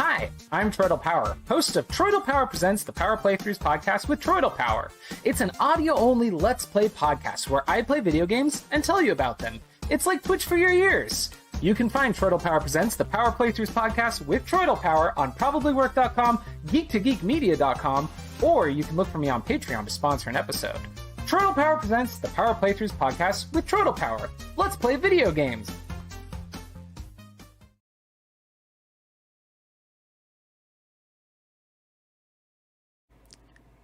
Hi, I'm Troidal Power, host of Troidal Power Presents the Power Playthroughs podcast with Troidal Power. It's an audio-only Let's Play podcast where I play video games and tell you about them. It's like Twitch for your ears. You can find Troidal Power Presents the Power Playthroughs podcast with Troidal Power on probablywork.com, geek2geekmedia.com, or you can look for me on Patreon to sponsor an episode. Troidal Power Presents the Power Playthroughs podcast with Troidal Power. Let's play video games.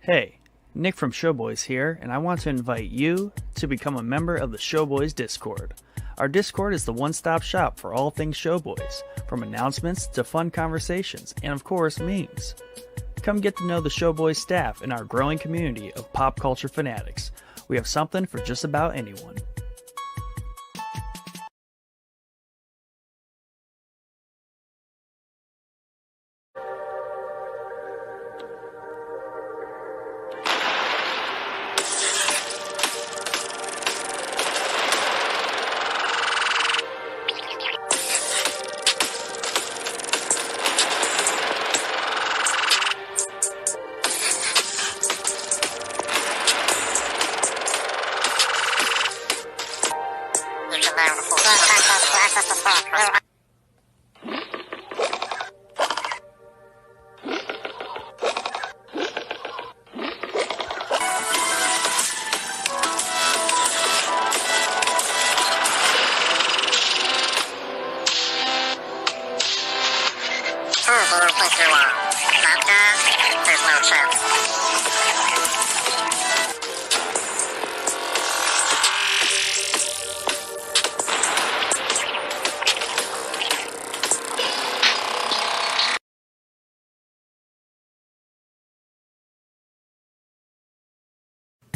Hey, Nick from Showboys here, and I want to invite you to become a member of the Showboys Discord. Our Discord is the one-stop shop for all things Showboys, from announcements to fun conversations, and of course, memes. Come get to know the Showboys staff and our growing community of pop culture fanatics. We have something for just about anyone.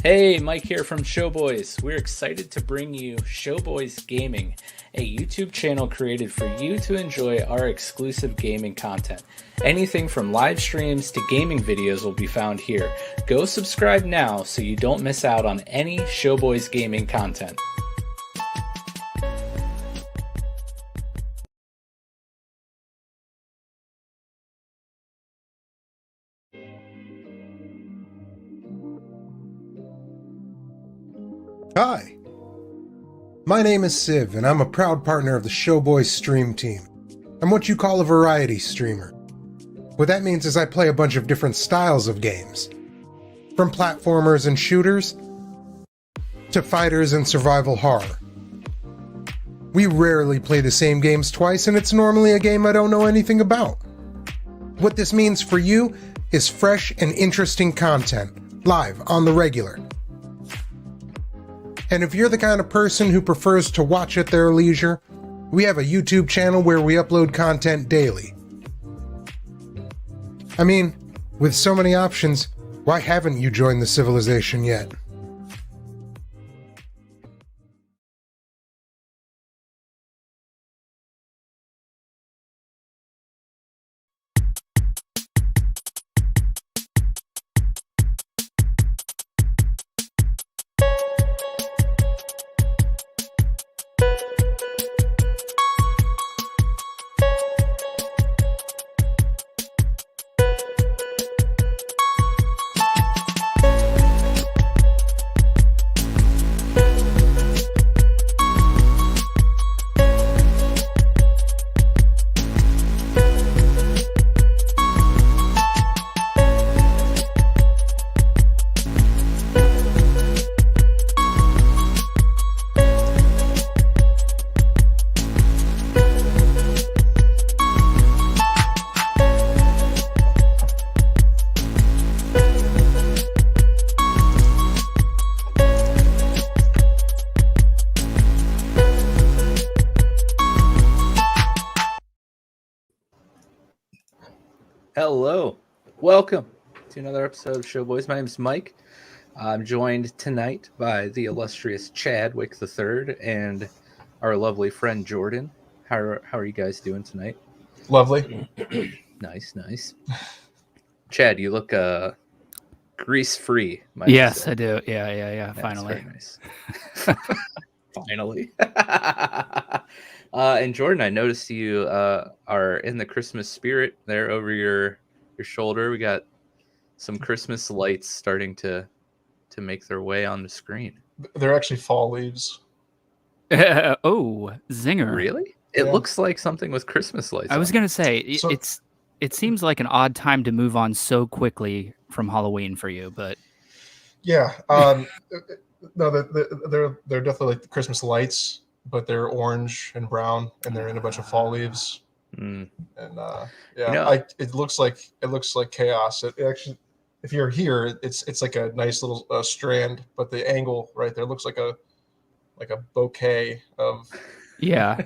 Hey, Mike here from Showboys. We're excited to bring you Showboys Gaming, a YouTube channel created for you to enjoy our exclusive gaming content. Anything from live streams to gaming videos will be found here. Go subscribe now so you don't miss out on any Showboys gaming content. Hi, my name is Civ, and I'm a proud partner of the Showboys stream team. I'm what you call a variety streamer. What that means is I play a bunch of different styles of games, from platformers and shooters to fighters and survival horror. We rarely play the same games twice, and it's normally a game I don't know anything about. What this means for you is fresh and interesting content, live on the regular. And if you're the kind of person who prefers to watch at their leisure, we have a YouTube channel where we upload content daily. I mean, with so many options, why haven't you joined the civilization yet? Hello, welcome to another episode of Showboys. My name is Mike. I'm joined tonight by the illustrious Chadwick III and our lovely friend Jordan. How are you guys doing tonight? Lovely. Nice. Chad, you look grease-free. Yes, I do. Yeah. That's Finally. very nice. Finally. And Jordan, I noticed you are in the Christmas spirit there over your shoulder. We got some Christmas lights starting to make their way on the screen. They're actually fall leaves. Oh, zinger. Really? It looks like something with Christmas lights. I was on going it. to say, So- it seems like an odd time to move on so quickly from Halloween for you, but Yeah. No, they're definitely like the Christmas lights, but they're orange and brown, and they're in a bunch of fall leaves. Mm. And You know- it looks like chaos. It actually, if you're here, it's like a nice little strand, but the angle right there looks like a bouquet of yeah.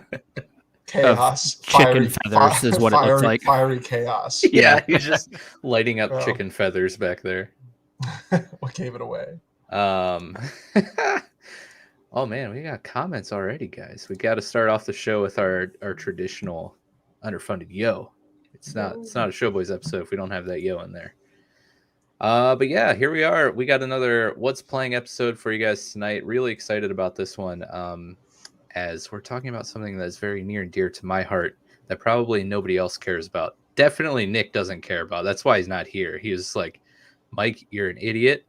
chaos. Chicken feathers is what it looks like. Fiery chaos. Yeah, he's just lighting up Well. chicken feathers back there. What gave it away? Oh man, we got comments already, guys. We got to start off the show with our traditional underfunded yo. It's not a Showboys episode if we don't have that yo in there. But yeah, here we are. We got another What's Playing episode for you guys tonight. Really excited about this one. As we're talking about something that's very near and dear to my heart that probably nobody else cares about. Definitely Nick doesn't care about. That's why he's not here. He was like, Mike, you're an idiot.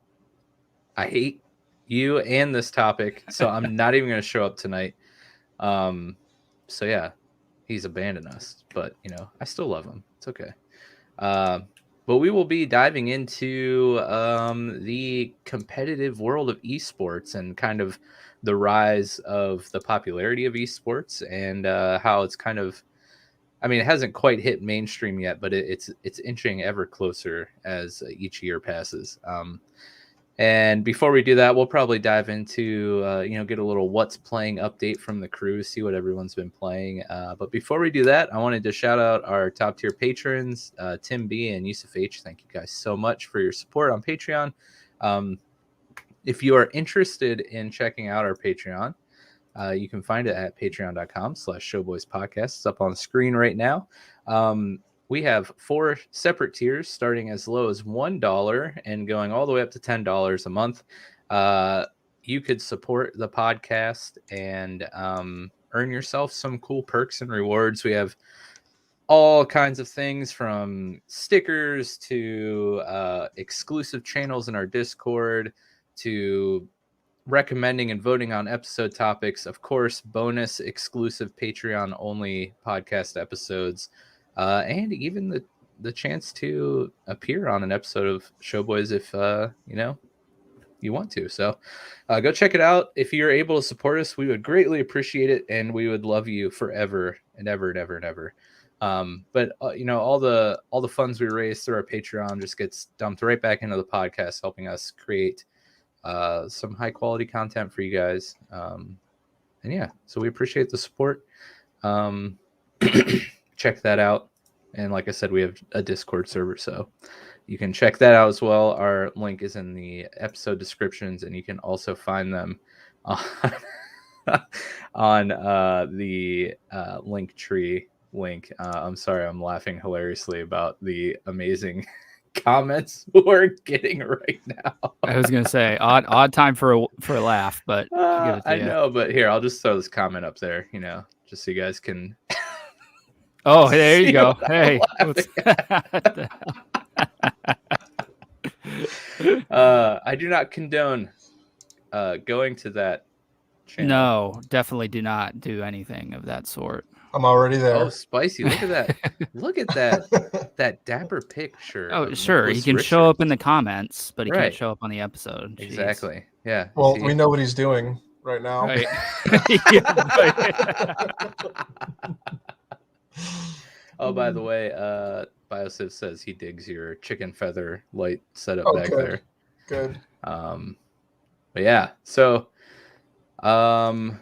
I hate you and this topic, so I'm not even going to show up tonight. So yeah, he's abandoned us, but you know, I still love him. It's okay. But we will be diving into the competitive world of esports and kind of the rise of the popularity of esports and how it's kind of, I mean, it hasn't quite hit mainstream yet, but it's inching ever closer as each year passes. And before we do that, we'll probably dive into, get a little What's Playing update from the crew, see what everyone's been playing. But before we do that, I wanted to shout out our top tier patrons, Tim B and Yusuf H. Thank you guys so much for your support on Patreon. If you are interested in checking out our Patreon, you can find it at patreon.com/showboyspodcast. It's up on the screen right now. We have 4 separate tiers starting as low as $1 and going all the way up to $10 a month. You could support the podcast and earn yourself some cool perks and rewards. We have all kinds of things from stickers to exclusive channels in our Discord to recommending and voting on episode topics. Of course, bonus exclusive Patreon only podcast episodes. And even the chance to appear on an episode of Showboys if you want to. So go check it out. If you're able to support us, we would greatly appreciate it, and we would love you forever and ever and ever and ever. But all the funds we raise through our Patreon just gets dumped right back into the podcast, helping us create some high quality content for you guys. And yeah, so we appreciate the support. Check that out. And like I said, we have a Discord server, so you can check that out as well. Our link is in the episode descriptions, and you can also find them on the link tree link. I'm sorry, I'm laughing hilariously about the amazing comments we're getting right now. I was going to say odd time for a laugh, but I'll give it to I you. know, but here, I'll just throw this comment up there, just so you guys can. Oh, there you See go. what I'm Hey. I do not condone going to that channel. No, definitely do not do anything of that sort. I'm already there. Oh, spicy! Look at that! Look at that dapper picture. Oh, of sure. He Nicholas can show up Richards. in the comments, but he Right. can't show up on the episode. Jeez. Exactly. Yeah. Well, See? we know what he's doing right now. Right. Yeah, right. Oh, by the way, Biosiv says he digs your chicken feather light setup Oh, back good. there. Good. But yeah, so on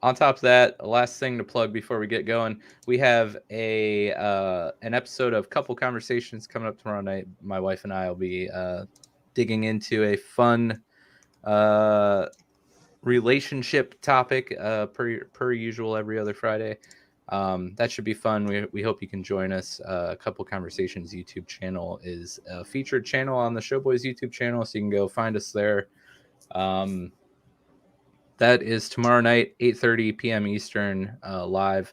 top of that, last thing to plug before we get going, we have an episode of Couple Conversations coming up tomorrow night. My wife and I will be digging into a fun relationship topic per usual every other Friday. That should be fun. We hope you can join us. Couple Conversations YouTube channel is a featured channel on the Showboys YouTube channel, so you can go find us there. That is tomorrow night, 8:30 p.m. Eastern, live.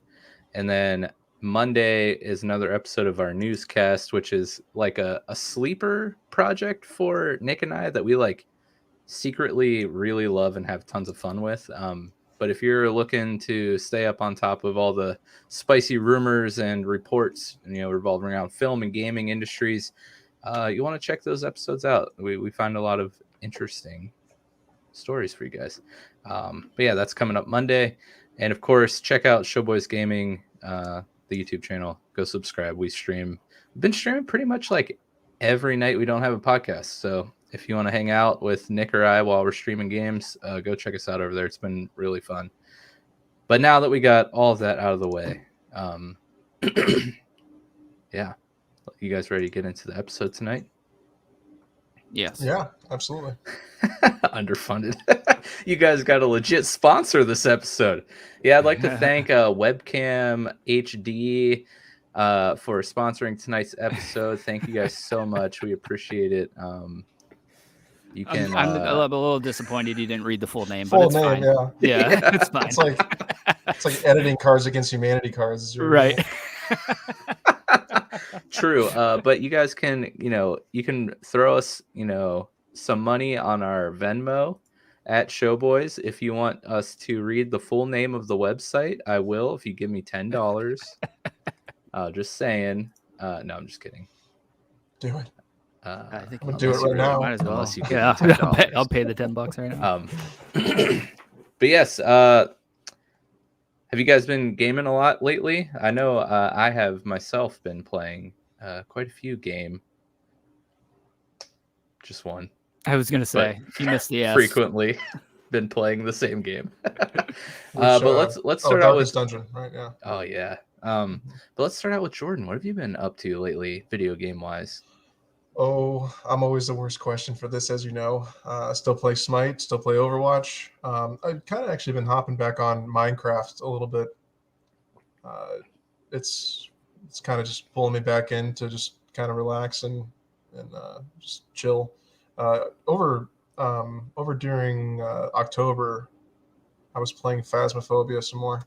And then Monday is another episode of our newscast, which is like a sleeper project for Nick and I that we like secretly really love and have tons of fun with. But if you're looking to stay up on top of all the spicy rumors and reports, revolving around film and gaming industries, you want to check those episodes out. We find a lot of interesting stories for you guys. But yeah, that's coming up Monday. And of course, check out Showboys Gaming, the YouTube channel. Go subscribe. We've been streaming pretty much like every night we don't have a podcast. So if you want to hang out with Nick or I while we're streaming games, go check us out over there. It's been really fun. But now that we got all of that out of the way, yeah, you guys ready to get into the episode tonight? Yes. Yeah, absolutely. Underfunded. You guys got a legit sponsor this episode. Yeah, I'd like to thank Webcam HD for sponsoring tonight's episode. Thank you guys so much. We appreciate it. You can. I'm a little disappointed you didn't read the full name, Full but it's name, fine. Yeah, it's fine. It's like editing Cards Against Humanity cards. Right. True. But you guys can, you can throw us, some money on our Venmo at Showboys. If you want us to read the full name of the website, I will, if you give me $10. Just saying. No, I'm just kidding. Do it. I think I'm gonna do it right now. Might as well. Unless you give Yeah, me $10. I'll pay the $10 right now. But yes, have you guys been gaming a lot lately? I know I have myself been playing quite a few game. Just one. I was gonna say you missed the S. Frequently been playing the same game. But let's start out with Dungeon, right? Yeah. Oh yeah. But let's start out with Jordan. What have you been up to lately, video game wise? Oh, I'm always the worst question for this, as you know. I still play Smite, still play Overwatch. I've kind of actually been hopping back on Minecraft a little bit. It's kind of just pulling me back in to just kind of relax and just chill. Over during October, I was playing Phasmophobia some more.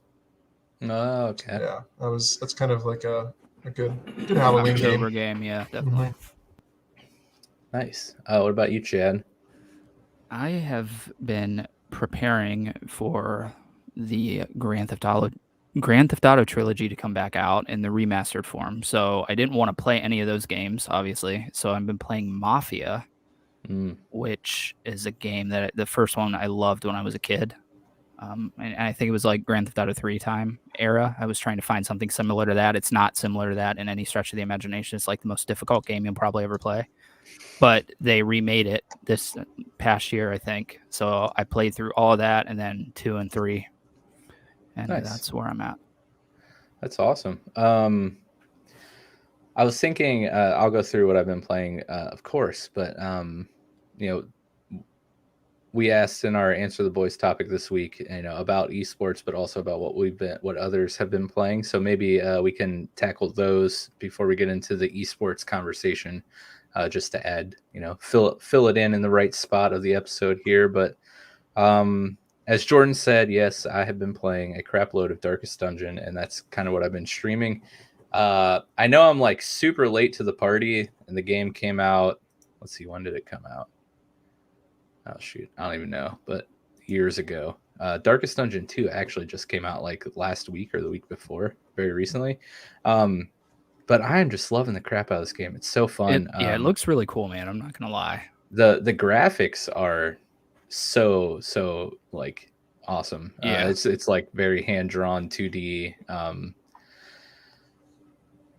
Oh, okay. Yeah, that's kind of like a good Halloween October game. Yeah, definitely. Nice. What about you, Chad? I have been preparing for the Grand Theft Auto Trilogy to come back out in the remastered form. So I didn't want to play any of those games, obviously. So I've been playing Mafia, which is a game that the first one I loved when I was a kid. And I think it was like Grand Theft Auto 3 time era. I was trying to find something similar to that. It's not similar to that in any stretch of the imagination. It's like the most difficult game you'll probably ever play. But they remade it this past year, I think. So I played through all of that and then 2 and 3. And Nice. That's where I'm at. That's awesome. I was thinking I'll go through what I've been playing, of course, but we asked in our Answer the Boys topic this week, about esports, but also about what others have been playing. So maybe we can tackle those before we get into the esports conversation, just to add, fill it in the right spot of the episode here. But as Jordan said, yes, I have been playing a crap load of Darkest Dungeon, and that's kind of what I've been streaming. I know I'm like super late to the party, and the game came out. Let's see, when did it come out? Oh shoot, I don't even know, but years ago. Darkest Dungeon 2 actually just came out like last week or the week before, very recently. But I am just loving the crap out of this game. It's so fun. It looks really cool, man. I'm not gonna lie. The graphics are so like awesome. Yeah, it's like very hand drawn 2D.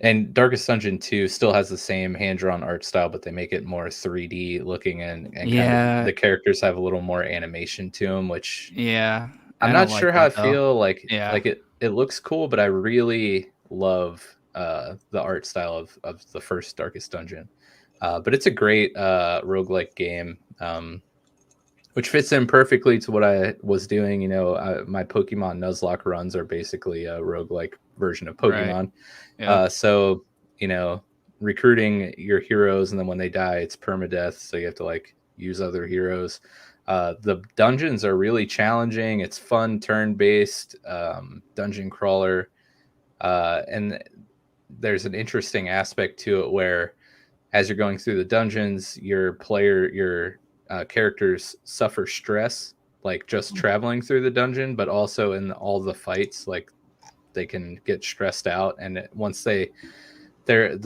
And Darkest Dungeon 2 still has the same hand-drawn art style, but they make it more 3D looking, and kind of the characters have a little more animation to them, which I'm not sure how I feel. Like it looks cool, but I really love the art style of the first Darkest Dungeon. But it's a great roguelike game, which fits in perfectly to what I was doing. My Pokemon Nuzlocke runs are basically a roguelike version of Pokemon. Right. Yeah. So, recruiting your heroes, and then when they die, it's permadeath. So you have to like use other heroes. The dungeons are really challenging. It's fun, turn-based dungeon crawler, and there's an interesting aspect to it where, as you're going through the dungeons, your characters suffer stress, like just traveling through the dungeon, but also in all the fights, like they can get stressed out. And once the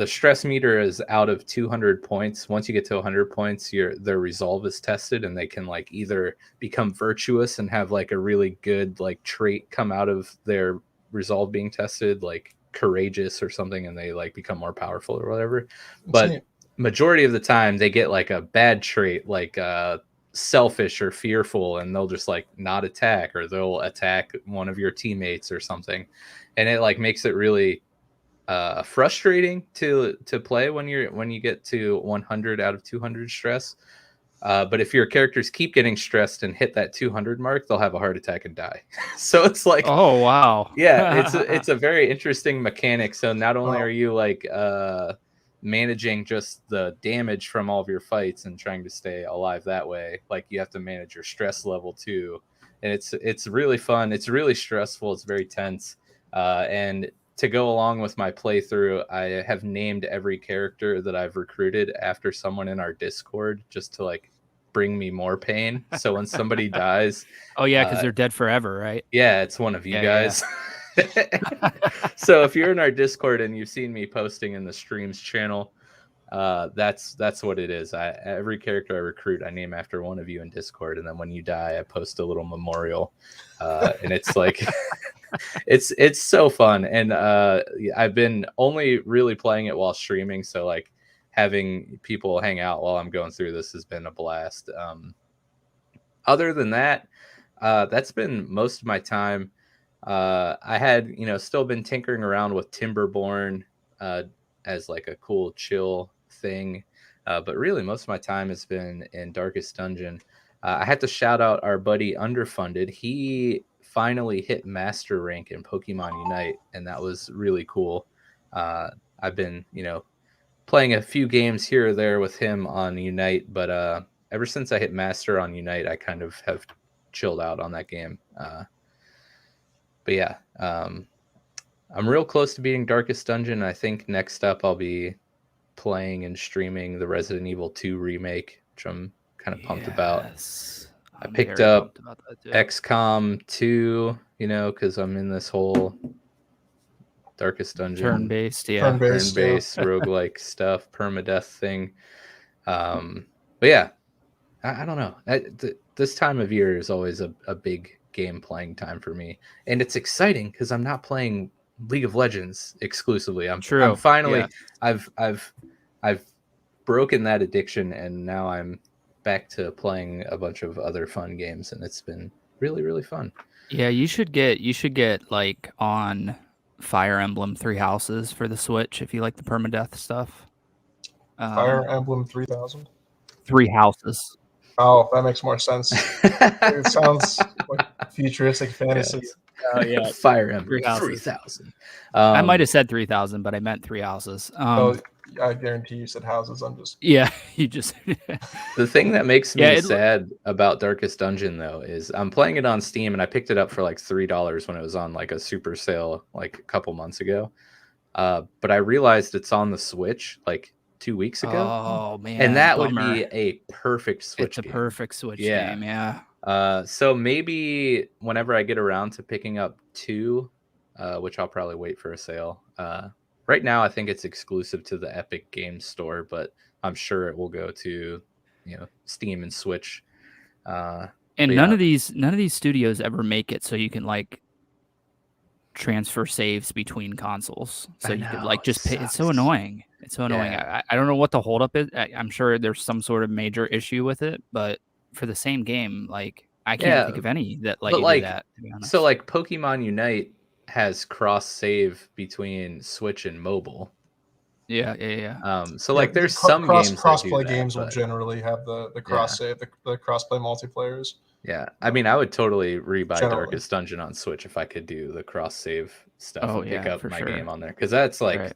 stress meter is out of 200 points. Once you get to 100 points, their resolve is tested, and they can like either become virtuous and have like a really good like trait come out of their resolve being tested, like courageous or something, and they like become more powerful or whatever. But majority of the time they get like a bad trait, like selfish or fearful, and they'll just like not attack, or they'll attack one of your teammates or something, and it like makes it really frustrating to play when you get to 100 out of 200 stress. But if your characters keep getting stressed and hit that 200 mark, they'll have a heart attack and die. So it's like, oh wow, yeah, it's a very interesting mechanic. So not only are you like managing just the damage from all of your fights and trying to stay alive that way, like you have to manage your stress level too. And it's really fun. It's really stressful. It's very tense. And to go along with my playthrough, I have named every character that I've recruited after someone in our Discord, just to like bring me more pain. So when somebody dies, oh yeah, because they're dead forever, right? Yeah, it's one of you guys. Yeah. So if you're in our Discord and you've seen me posting in the streams channel, that's what it is. Every character I recruit, I name after one of you in Discord, and then when you die, I post a little memorial, and it's like it's so fun. And I've been only really playing it while streaming, so like having people hang out while I'm going through this has been a blast. Other than that, that's been most of my time. I had still been tinkering around with Timberborn as like a cool chill thing, but really most of my time has been in Darkest Dungeon. I had to shout out our buddy Underfunded. He finally hit master rank in Pokemon Unite, and that was really cool. I've been playing a few games here or there with him on Unite, but ever since I hit master on Unite, I kind of have chilled out on that game. But yeah, I'm real close to beating Darkest Dungeon. I think next up I'll be playing and streaming the Resident Evil 2 remake, which I'm kind of pumped about. I picked up XCOM 2, because I'm in this whole Darkest Dungeon turn-based roguelike stuff, permadeath thing. But yeah, I don't know. This time of year is always a big game playing time for me, and it's exciting because I'm not playing League of Legends exclusively. I'm finally I've broken that addiction, and now I'm back to playing a bunch of other fun games, and it's been really, really fun. Yeah, you should get like on Fire Emblem 3 Houses for the Switch if you like the permadeath stuff. Fire Emblem 3000? 3 Houses. Oh, that makes more sense. It sounds like futuristic fantasy. Yes. Oh yeah, Fire Emblem 3000. I might have said 3000, but I meant 3 Houses. I guarantee you said houses. I'm just you just The thing that makes me sad about Darkest Dungeon though is I'm playing it on Steam, and I picked it up for like $3 when it was on like a super sale like a couple months ago. But I realized it's on the Switch like 2 weeks ago. Oh man, and that would be a perfect Switch game. Perfect Switch game, yeah. So maybe whenever I get around to picking up 2, which I'll probably wait for a sale. Right now I think it's exclusive to the Epic Games Store, but I'm sure it will go to Steam and Switch. And none of these studios ever make it so you can like transfer saves between consoles, so you could like just pay. It's so annoying. It's so annoying. Yeah. I don't know what the holdup is. I'm sure there's some sort of major issue with it, but for the same game, like I can't think of any that let you do that. To be honest. So like Pokemon Unite has cross save between Switch and mobile. Yeah. So like there's some games cross-play games will generally have the cross save, the cross-play multiplayers. Yeah, I mean, I would totally rebuy Darkest Dungeon on Switch if I could do the cross save stuff and pick up my game on there, because that's like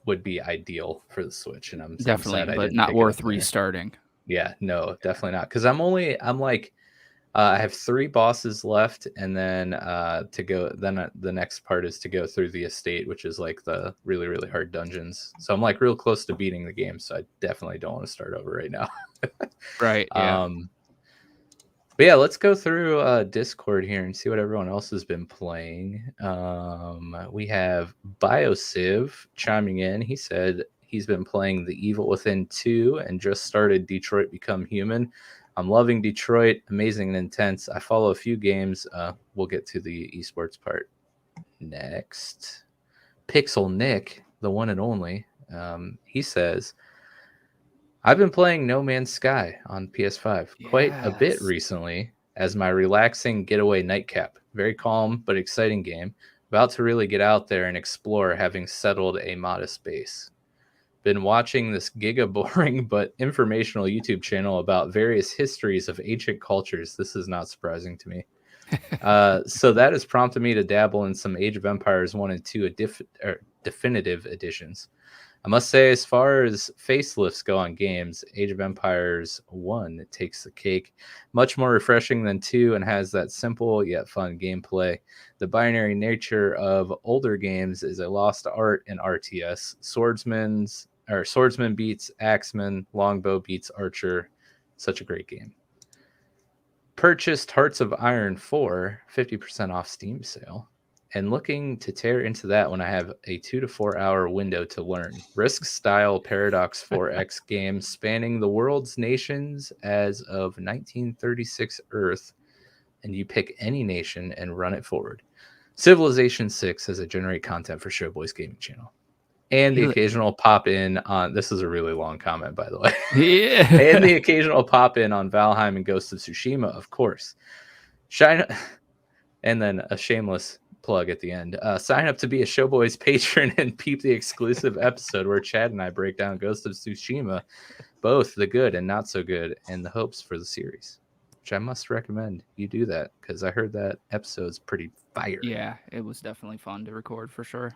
would be ideal for the Switch, and I'm definitely, sad but not worth restarting. Yeah, no, definitely not. Because I'm like, I have 3 bosses left, and then to go. Then the next part is to go through the estate, which is like the really, really hard dungeons. So I'm like real close to beating the game. So I definitely don't want to start over right now. Right. Yeah. But yeah, let's go through Discord here and see what everyone else has been playing. We have Biosiv chiming in. He said he's been playing The Evil Within 2 and just started Detroit Become Human. I'm loving Detroit, amazing and intense. I follow a few games. We'll get to the esports part next. Pixel Nick, the one and only, he says, I've been playing No Man's Sky on PS5 quite a bit Yes. recently as my relaxing getaway nightcap. Very calm but exciting game. About to really get out there and explore, having settled a modest base. Been watching this giga boring but informational YouTube channel about various histories of ancient cultures. This is not surprising to me. So that has prompted me to dabble in some Age of Empires 1 and 2 definitive editions. I must say, as far as facelifts go on games, Age of Empires 1 takes the cake. Much more refreshing than 2 and has that simple yet fun gameplay. The binary nature of older games is a lost art in RTS. Swordsman beats Axeman, Longbow beats Archer. Such a great game. Purchased Hearts of Iron 4, 50% off Steam sale. And looking to tear into that when I have a 2 to 4 hour window to learn. Risk-style Paradox 4X game spanning the world's nations as of 1936 Earth, and you pick any nation and run it forward. Civilization 6 as a generate content for Showboys Gaming Channel. And the occasional pop in on, this is a really long comment, by the way. Yeah. And the occasional pop in on Valheim and Ghost of Tsushima, of course. And then a shameless plug at the end. Sign up to be a Showboys patron and peep the exclusive episode where Chad and I break down Ghost of Tsushima, both the good and not so good, and the hopes for the series, which I must recommend you do that because I heard that episode's pretty fire. Yeah, it was definitely fun to record for sure.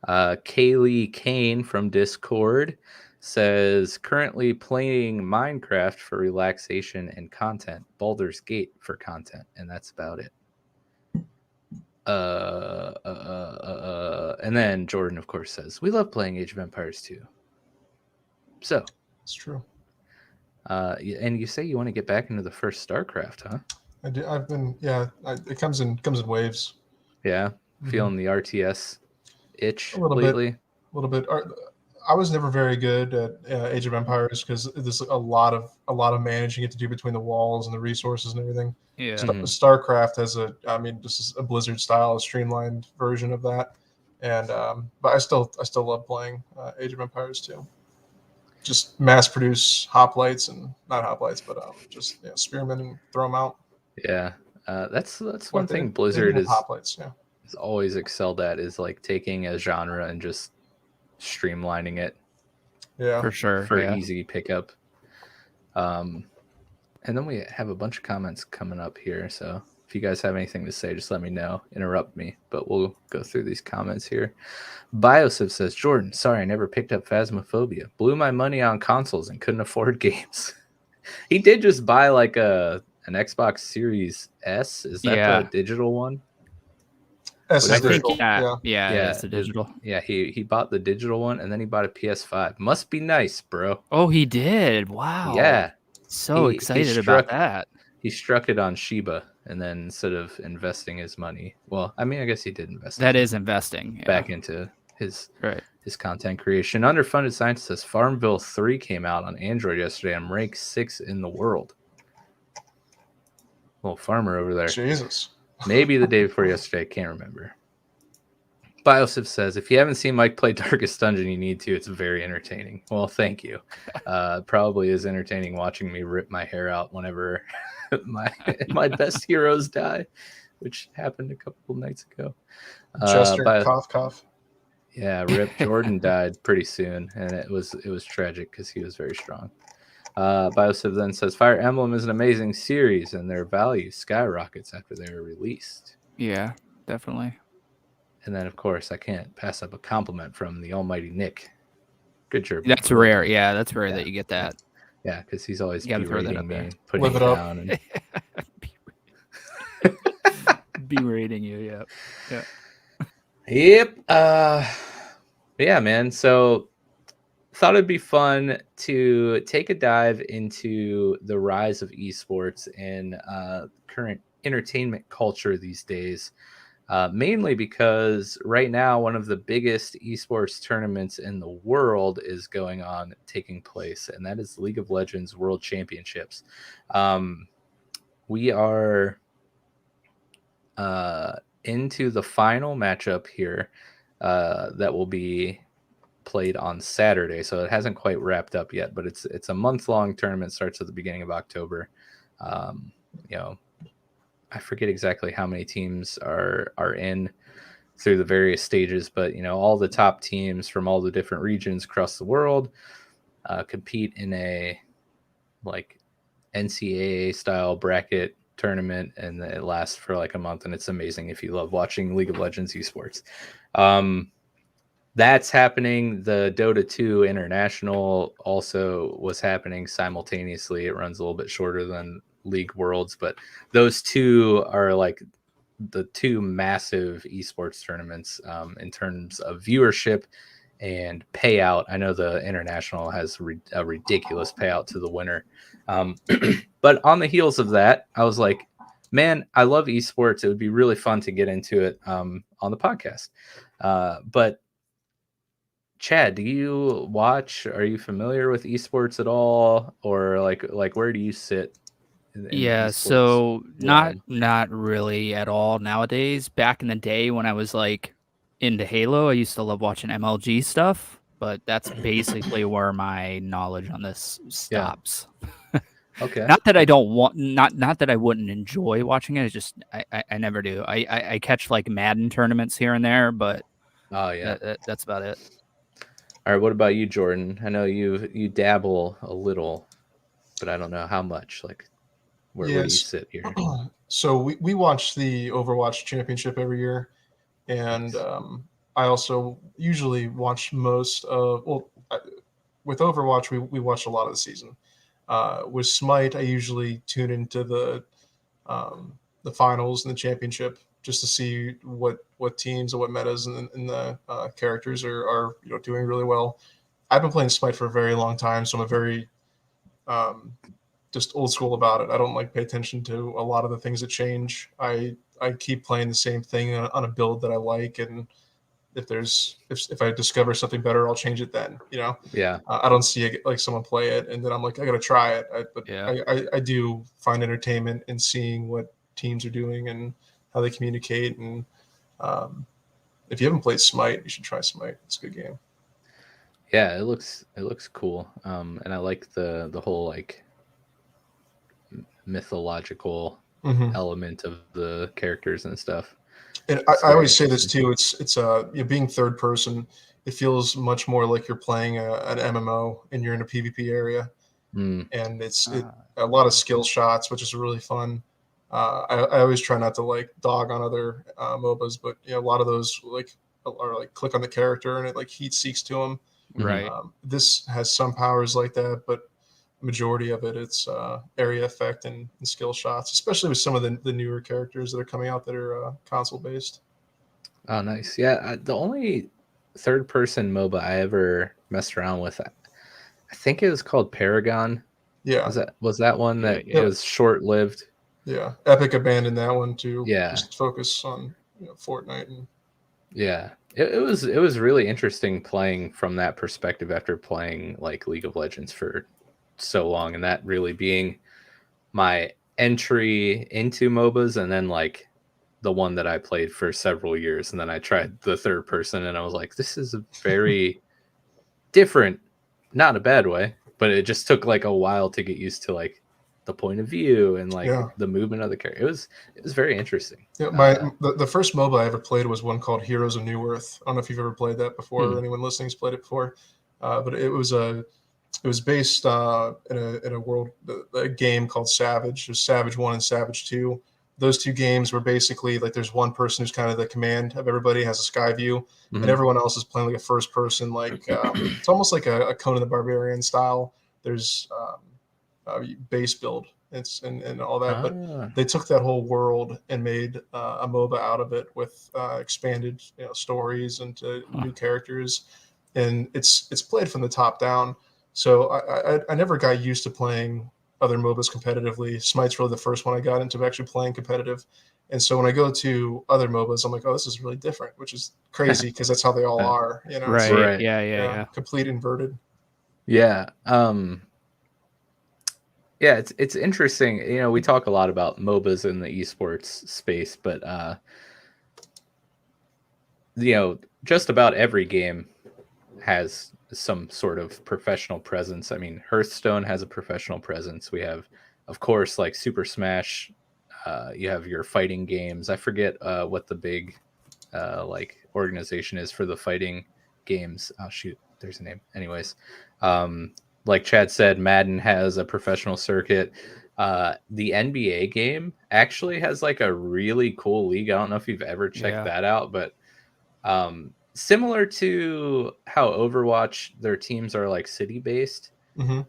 Kaylee Kane from Discord says currently playing Minecraft for relaxation and content, Baldur's Gate for content, and that's about it. And then Jordan, of course, says we love playing Age of Empires 2. So It's true. And you say you want to get back into the first StarCraft, huh? I do. I've been. Yeah. It comes in waves. Yeah, feeling the RTS itch A little lately. bit. A little bit. I was never very good at Age of Empires because there's a lot of managing it to do between the walls and the resources and everything. Yeah. StarCraft has this is a Blizzard style, streamlined version of that, and but I still love playing Age of Empires 2. Just mass produce hoplites and not hoplites, but just spearmen and throw them out. Yeah, that's one thing Blizzard is hoplites. Yeah, has always excelled at is like taking a genre and just streamlining it. Yeah, for sure. For easy pickup. And then we have a bunch of comments coming up here. So if you guys have anything to say, just let me know. Interrupt me. But we'll go through these comments here. Biosiv says, Jordan, sorry, I never picked up Phasmophobia. Blew my money on consoles and couldn't afford games. He did just buy like an Xbox Series S. Is that the digital one? S is digital. Yeah, it's the digital. Yeah, he bought the digital one and then he bought a PS5. Must be nice, bro. Oh, he did. Wow. Yeah. So excited about that. He struck it on Shiba, and then instead of investing his money, well, I mean, I guess he did invest. That is investing back into his content creation. Underfunded Scientist says Farmville 3 came out on Android yesterday. I'm ranked 6 in the world. Little farmer over there. Jesus. Maybe the day before yesterday. Can't remember. Biosiv says, if you haven't seen Mike play Darkest Dungeon, you need to. It's very entertaining. Well, thank you. Probably is entertaining watching me rip my hair out whenever my best heroes die, which happened a couple nights ago. Chester, cough. Yeah, Rip Jordan died pretty soon, and it was tragic because he was very strong. Biosiv then says, Fire Emblem is an amazing series, and their value skyrockets after they were released. Yeah, definitely. And then, of course, I can't pass up a compliment from the almighty Nick. Good job. That's rare. Yeah, that's rare that you get that. Yeah, because he's always You gotta throw that berating up there. me, putting Live me it up. down. Berating you, yeah. Yep. Yeah, man. So thought it'd be fun to take a dive into the rise of esports and current entertainment culture these days. Mainly because right now one of the biggest esports tournaments in the world is taking place, and that is League of Legends World Championships. We are into the final matchup here that will be played on Saturday, so it hasn't quite wrapped up yet, but it's a month-long tournament, starts at the beginning of October. You know, I forget exactly how many teams are in through the various stages, but you know, all the top teams from all the different regions across the world compete in a like NCAA style bracket tournament, and it lasts for like a month, and it's amazing if you love watching League of Legends esports. That's happening. The Dota 2 International also was happening simultaneously. It runs a little bit shorter than League Worlds, but those two are like the two massive esports tournaments in terms of viewership and payout. I know the International has a ridiculous payout to the winner. But on the heels of that, I was like, man, I love esports. It would be really fun to get into it on the podcast. But Chad, do you watch? Are you familiar with esports at all, or like where do you sit in the Yeah, esports so realm? not really at all nowadays. Back in the day when I was like into Halo, I used to love watching MLG stuff, but that's basically where my knowledge on this Yeah. stops. Okay. Not that I don't want, not that I wouldn't enjoy watching it. It's just I never do. I catch like Madden tournaments here and there, but Oh yeah. that's about it. All right. What about you, Jordan? I know you dabble a little, but I don't know how much. Like, where do you Yes. sit here? So we watch the Overwatch Championship every year, and Nice. I also usually watch most of. With Overwatch, we watch a lot of the season. With Smite, I usually tune into the finals and the championship just to see what teams and what metas and the characters are doing really well. I've been playing Smite for a very long time, so I'm a very just old school about it. I don't like pay attention to a lot of the things that change. I keep playing the same thing on a build that I like, and if I discover something better, I'll change it then. Yeah. I don't see it like someone play it and then I'm like, I gotta try it. But Yeah. I do find entertainment in seeing what teams are doing and how they communicate. And if you haven't played Smite, you should try Smite. It's a good game. Yeah, it looks cool. And I like the whole like mythological element of the characters and stuff. And It's I very always say this interesting. too. It's being third person. It feels much more like you're playing an MMO and you're in a PvP area. Mm, And it's a lot of skill shots, which is really fun. I always try not to like dog on other MOBAs, but a lot of those are like click on the character and it like heat seeks to them. Right. This has some powers like that, but majority of it's area effect and skill shots, especially with some of the newer characters that are coming out that are console based. Oh, nice. Yeah, the only third-person MOBA I ever messed around with, I think it was called Paragon. Yeah, Was that one that Yeah. it was short-lived? yeah. Epic abandoned that one to Yeah. just focus on Fortnite and Yeah. It was really interesting playing from that perspective after playing like League of Legends for so long, and that really being my entry into MOBAs, and then like the one that I played for several years, and then I tried the third person and I was like, this is a very different, not a bad way, but it just took like a while to get used to like the point of view and like yeah. the movement of the character. It was very interesting. Yeah, the first MOBA I ever played was one called Heroes of New Earth. I don't know if you've ever played that before, or anyone listening has played it before, but it was based in a world a game called Savage. There's Savage 1 and Savage 2. Those two games were basically like there's one person who's kind of the command of everybody, has a sky view, and everyone else is playing like a first person, like it's almost like a Conan the Barbarian style. There's base build. And all that, Ah. but they took that whole world and made a MOBA out of it with expanded stories and new characters, and it's played from the top down. So I never got used to playing other MOBAs competitively. Smite's really the first one I got into actually playing competitive. And so when I go to other MOBAs, I'm like, oh, this is really different, which is crazy because that's how they all are, Right. Right. Yeah. Complete inverted. Yeah. Yeah, it's interesting. We talk a lot about MOBAs in the esports space, but just about every game has some sort of professional presence. I mean, Hearthstone has a professional presence. We have, of course, like Super Smash. You have your fighting games. I forget what the big like organization is for the fighting games. Oh shoot, there's a name. Anyways, like Chad said, Madden has a professional circuit. The NBA game actually has like a really cool league. I don't know if you've ever checked that out, but similar to how Overwatch, their teams are like city based. Mm-hmm.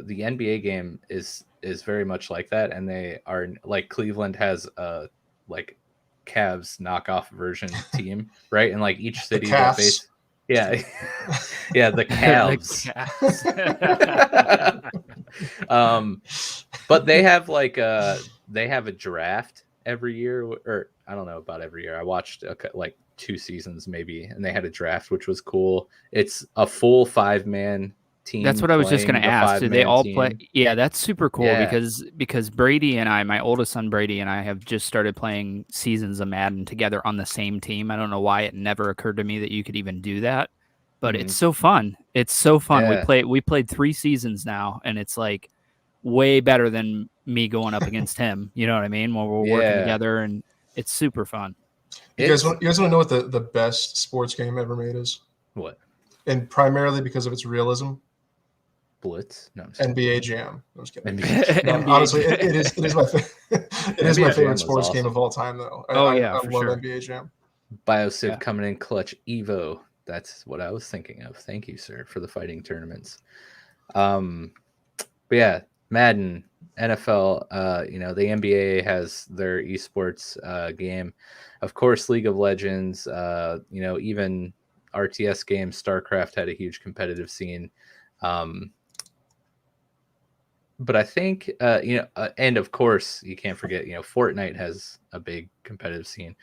The NBA game is very much like that, and they are like Cleveland has a like Cavs knockoff version team, right? And like each city that base, yeah, the Cavs. But they have like they have a draft every year, or I don't know about every year. I watched like 2 seasons maybe, and they had a draft, which was cool. It's a full 5-man team. That's what I was just going to ask. Do they all play? Yeah, that's super cool because Brady and I, my oldest son Brady and I, have just started playing seasons of Madden together on the same team. I don't know why it never occurred to me that you could even do that, but it's so fun. It's so fun. Yeah. We played 3 seasons now, and it's like way better than me going up against him. You know what I mean? When we're working together, and it's super fun. You guys want to know what the best sports game ever made is? What? And primarily because of its realism. Blitz? No, NBA Jam. I was kidding. NBA honestly, it is my my favorite sports game of all time, though. I love sure. NBA Jam. BioCiv coming in clutch. Evo. That's what I was thinking of. Thank you, sir, for the fighting tournaments. But yeah, Madden, NFL. The NBA has their eSports game. Of course, League of Legends. Even RTS games. StarCraft had a huge competitive scene. But I think, and of course, you can't forget, Fortnite has a big competitive scene.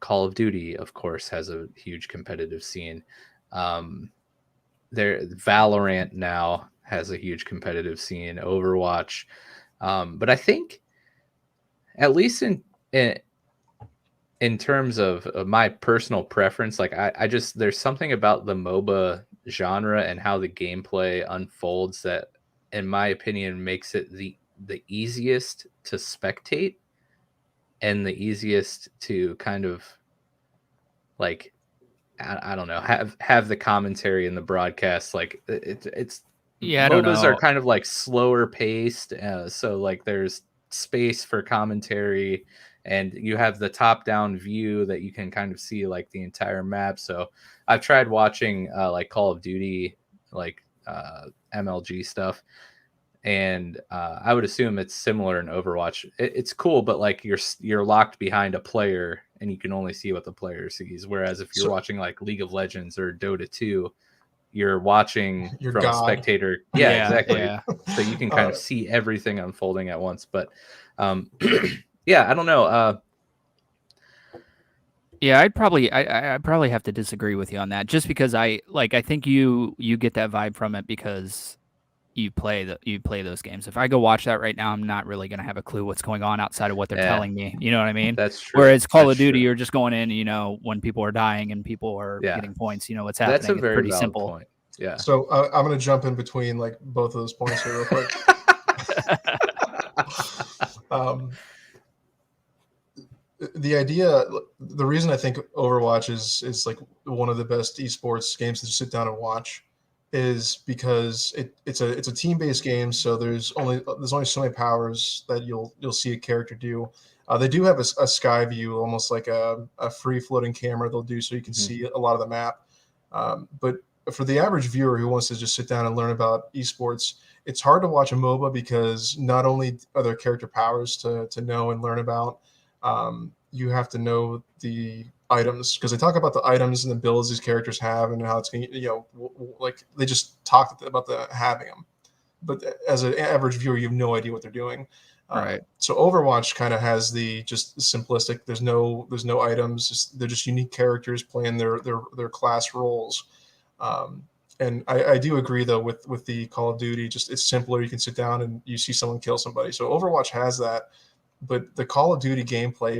Call of Duty, of course, has a huge competitive scene. Valorant now has a huge competitive scene. Overwatch. But I think, at least in terms of my personal preference, like I just, there's something about the MOBA genre and how the gameplay unfolds that, in my opinion, makes it the easiest to spectate and the easiest to kind of like, I don't know, have the commentary in the broadcast. Like it's MOBAs are kind of like slower paced, so like there's space for commentary, and you have the top down view that you can kind of see like the entire map. So I've tried watching like Call of Duty, like MLG stuff, and I would assume it's similar in Overwatch. It's cool, but like you're locked behind a player and you can only see what the player sees. Whereas if you're watching like League of Legends or Dota 2, you're watching from a spectator. Yeah, exactly. Yeah. So you can kind of see everything unfolding at once. But yeah, I don't know. Yeah, I probably have to disagree with you on that, just because I think you get that vibe from it because you play those games. If I go watch that right now, I'm not really going to have a clue what's going on outside of what they're telling me. You know what I mean? That's true. Whereas Call of Duty, you're just going in, when people are dying and people are getting points, what's happening. That's a very pretty valid simple point. Yeah. So I'm going to jump in between like both of those points here real quick. The reason I think Overwatch is like one of the best esports games to sit down and watch is because it's a team-based game, so there's only so many powers that you'll see a character do. They do have a sky view, almost like a free floating camera they'll do, so you can see a lot of the map. But for the average viewer who wants to just sit down and learn about esports, it's hard to watch a MOBA because not only are there character powers to know and learn about, you have to know the items, because they talk about the items and the builds these characters have and how it's going to, like they just talk about having them. But as an average viewer, you have no idea what they're doing. Right. So Overwatch kind of has the just simplistic. There's no items. They're just unique characters playing their class roles. And I do agree though with the Call of Duty. Just it's simpler. You can sit down and you see someone kill somebody. So Overwatch has that, but the Call of Duty gameplay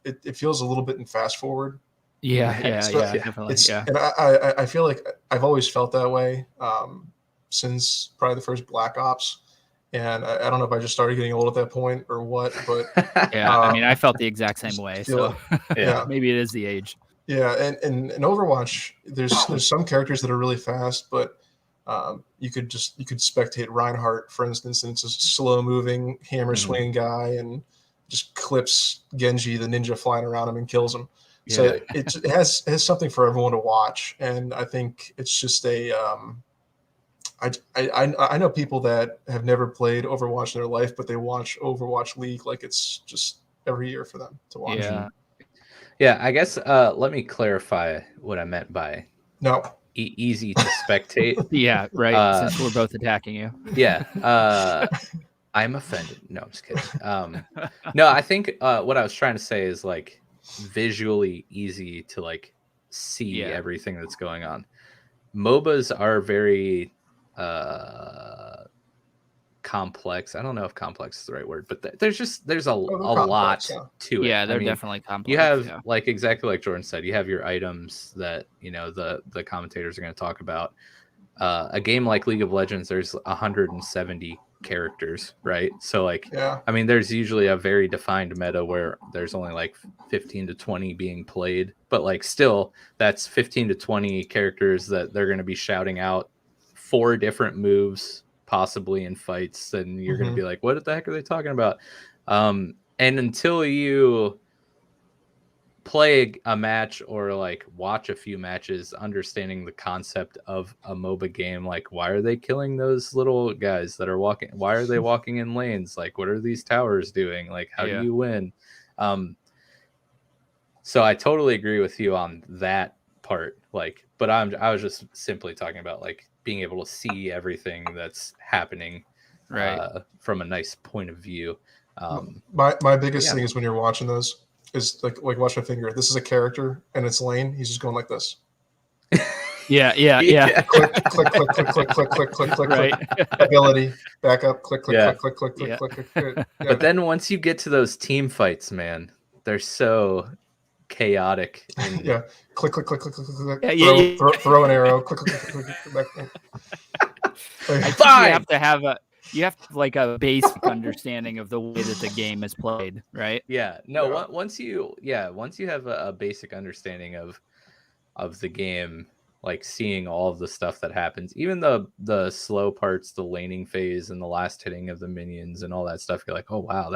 it feels a little bit in fast forward. Yeah, definitely. And I feel like I've always felt that way since probably the first Black Ops. And I don't know if I just started getting old at that point or what, but yeah, I mean, I felt the exact same way. So yeah, maybe it is the age. Yeah, and in Overwatch, there's some characters that are really fast, but you could spectate Reinhardt, for instance, and it's a slow moving hammer swinging guy, and just clips Genji, the ninja, flying around him and kills him. Yeah. So it has something for everyone to watch, and I think it's just a I know people that have never played Overwatch in their life, but they watch Overwatch League like it's just every year for them to watch. Yeah, I guess let me clarify what I meant by easy to spectate. Yeah, right. Since we're both attacking you. Yeah, I'm offended. No, I'm just kidding. No, I think what I was trying to say is like visually easy to like see everything that's going on. MOBAs are very complex. I don't know if complex is the right word, but there's a lot to it. Yeah, they're definitely complex. You have like exactly like Jordan said, you have your items that the commentators are going to talk about. A game like League of Legends, there's 170 characters, right? So like, I mean, there's usually a very defined meta where there's only like 15 to 20 being played, but like still, that's 15 to 20 characters that they're going to be shouting out 4 different moves possibly in fights, and you're going to be like, what the heck are they talking about? And until you play a match or like watch a few matches, understanding the concept of a MOBA game, like why are they killing those little guys that are walking? Why are they walking in lanes? Like what are these towers doing? Like how do you win? So I totally agree with you on that part. Like, but I was just simply talking about like being able to see everything that's happening from a nice point of view. My biggest thing is when you're watching those is like watch my finger. This is a character and it's lane. He's just going like this. Yeah. Click, click, click, click, click, click, click, click, click, Right. click. Ability, back up, click, click, click, click, click, click, click. Yeah. But then once you get to those team fights, man, they're so chaotic. And click, click, click, click, click, click. Throw an arrow. Click, click, click, click, click. I think you have like a basic understanding of the way that the game is played, right? Once you have a basic understanding of the game, like seeing all of the stuff that happens, even the slow parts, the laning phase and the last hitting of the minions and all that stuff, you're like, oh wow,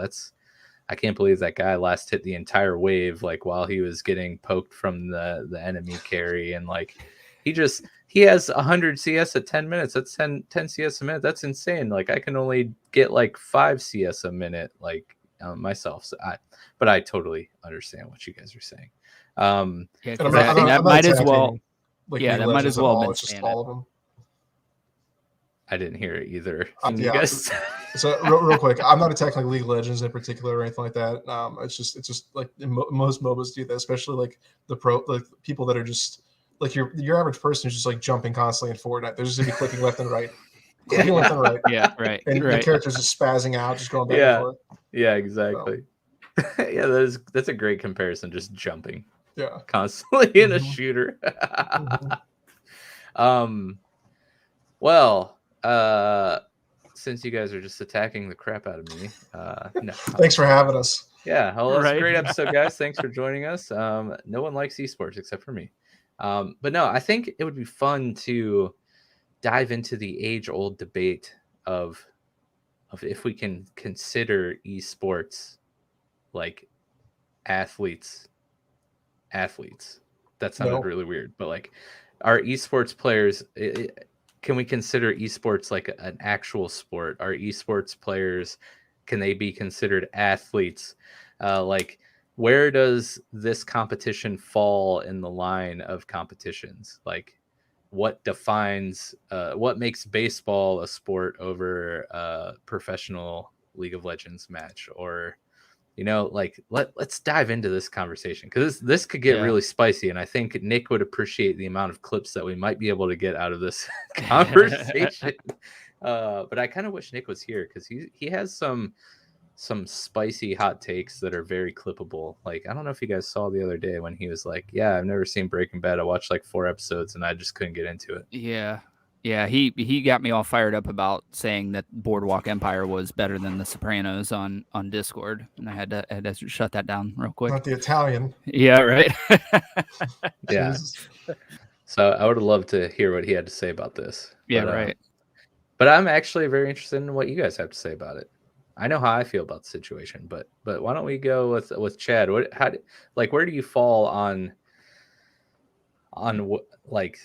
I can't believe that guy last hit the entire wave like while he was getting poked from the enemy carry, and like he has 100 CS at 10 minutes. That's 10 CS a minute. That's insane. Like I can only get like 5 CS a minute, like myself. So I totally understand what you guys are saying. That might as well. Like that might as well. It's just all of them. I didn't hear it either. So real quick, I'm not attacking like League of Legends in particular or anything like that. It's just like most MOBAs do that, especially like the people that are just like your average person is just like jumping constantly in Fortnite. They're just gonna be clicking left and right, clicking left and right. Yeah, right. And the characters just spazzing out, just going back and forth. Yeah, exactly. So. That's a great comparison. Just jumping. Yeah. Constantly in a shooter. Well, since you guys are just attacking the crap out of me, no. Thanks for having us. Yeah, well, that's a great episode, guys. Thanks for joining us. No one likes esports except for me. But no, I think it would be fun to dive into the age-old debate of if we can consider esports like athletes. That sounded really weird, but like, are esports players can we consider esports like an actual sport? Are esports players, can they be considered athletes? Like, where does this competition fall in the line of competitions? Like, what defines, what makes baseball a sport over a professional League of Legends match? Or, like, let's dive into this conversation, because this could get really spicy, and I think Nick would appreciate the amount of clips that we might be able to get out of this conversation. But I kind of wish Nick was here, because he has some spicy hot takes that are very clippable. Like, I don't know if you guys saw the other day when he was like, yeah, I've never seen Breaking Bad. I watched like 4 episodes and I just couldn't get into it. Yeah, he got me all fired up about saying that Boardwalk Empire was better than The Sopranos on Discord, and I had to shut that down real quick. Not the Italian. Yeah, right. Yeah. Jesus. So I would have loved to hear what he had to say about this. Yeah, right. But I'm actually very interested in what you guys have to say about it. I know how I feel about the situation, but why don't we go with Chad? Where do you fall on what, like,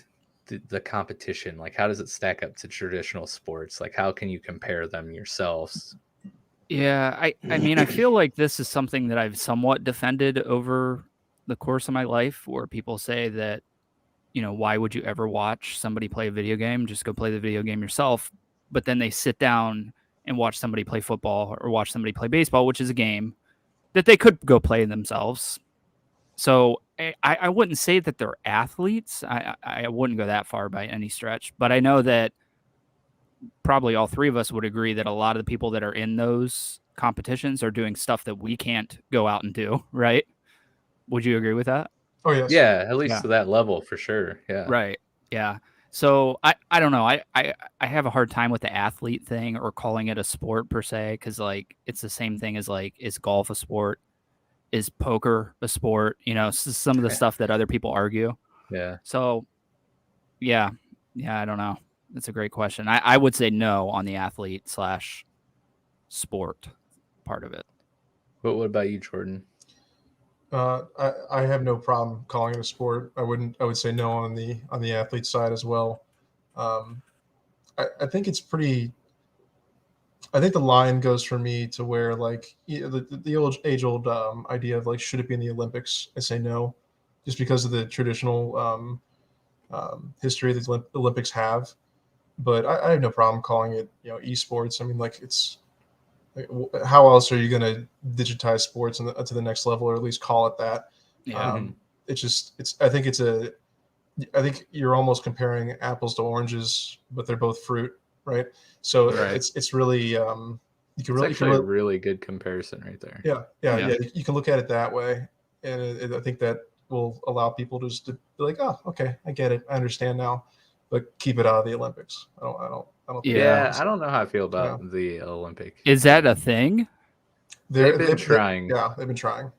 the competition? Like, how does it stack up to traditional sports? Like, how can you compare them yourselves? Yeah, I mean, I feel like this is something that I've somewhat defended over the course of my life, where people say that, why would you ever watch somebody play a video game? Just go play the video game yourself. But then they sit down and watch somebody play football or watch somebody play baseball, which is a game that they could go play themselves. So I wouldn't say that they're athletes. I wouldn't go that far by any stretch. But I know that probably all three of us would agree that a lot of the people that are in those competitions are doing stuff that we can't go out and do, right? Would you agree with that? Oh, yes. Yeah, at least to that level, for sure. Yeah. Right. Yeah. So I don't know. I have a hard time with the athlete thing or calling it a sport per se, because like it's the same thing as like, is golf a sport? Is poker a sport? Some of the stuff that other people argue. Yeah. So yeah, I don't know. That's a great question. I would say no on the athlete /sport part of it. But what about you, Jordan? I have no problem calling it a sport. I would say no on the athlete side as well. I think it's pretty. I think the line goes for me to where, like, the old age-old idea of, like, should it be in the Olympics? I say no, just because of the traditional history that the Olympics have. But I have no problem calling it, eSports. I mean, like, it's. How else are you going to digitize sports to the next level, or at least call it that? Yeah. I think you're almost comparing apples to oranges, but they're both fruit, right? So it's really you can really, actually a really good comparison right there. Yeah. You can look at it that way, and I think that will allow people just to be like, oh, okay, I get it, I understand now, but keep it out of the Olympics. I don't. Yeah, I don't know how I feel about the Olympic. Is that a thing? They've been trying. They've been trying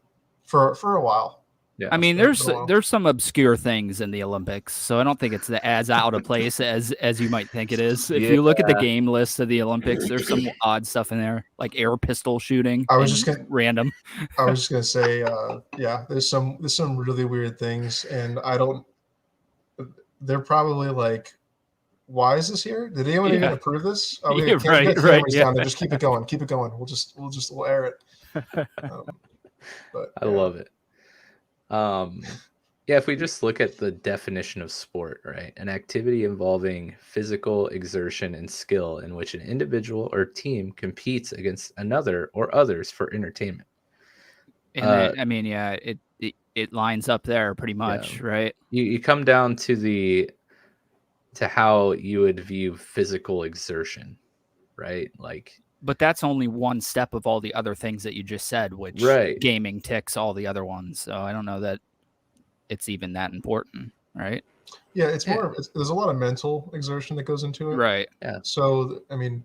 for a while. Yeah, I mean, there's some obscure things in the Olympics, so I don't think it's as out of place as you might think it is. If you look at the game list of the Olympics, there's some odd stuff in there, like air pistol shooting. Random. I was just gonna say, there's some really weird things, and they're probably like, why is this here? Did anyone even approve this? Oh, we can't get cameras down there. Just keep it going. We'll air it. I love it. If we just look at the definition of sport, right? An activity involving physical exertion and skill in which an individual or team competes against another or others for entertainment. And it lines up there pretty much, right? You come down to how you would view physical exertion, right? Like, but that's only one step of all the other things that you just said, which gaming ticks all the other ones. So I don't know that it's even that important, right? Yeah, it's more. There's a lot of mental exertion that goes into it, right? Yeah. So I mean,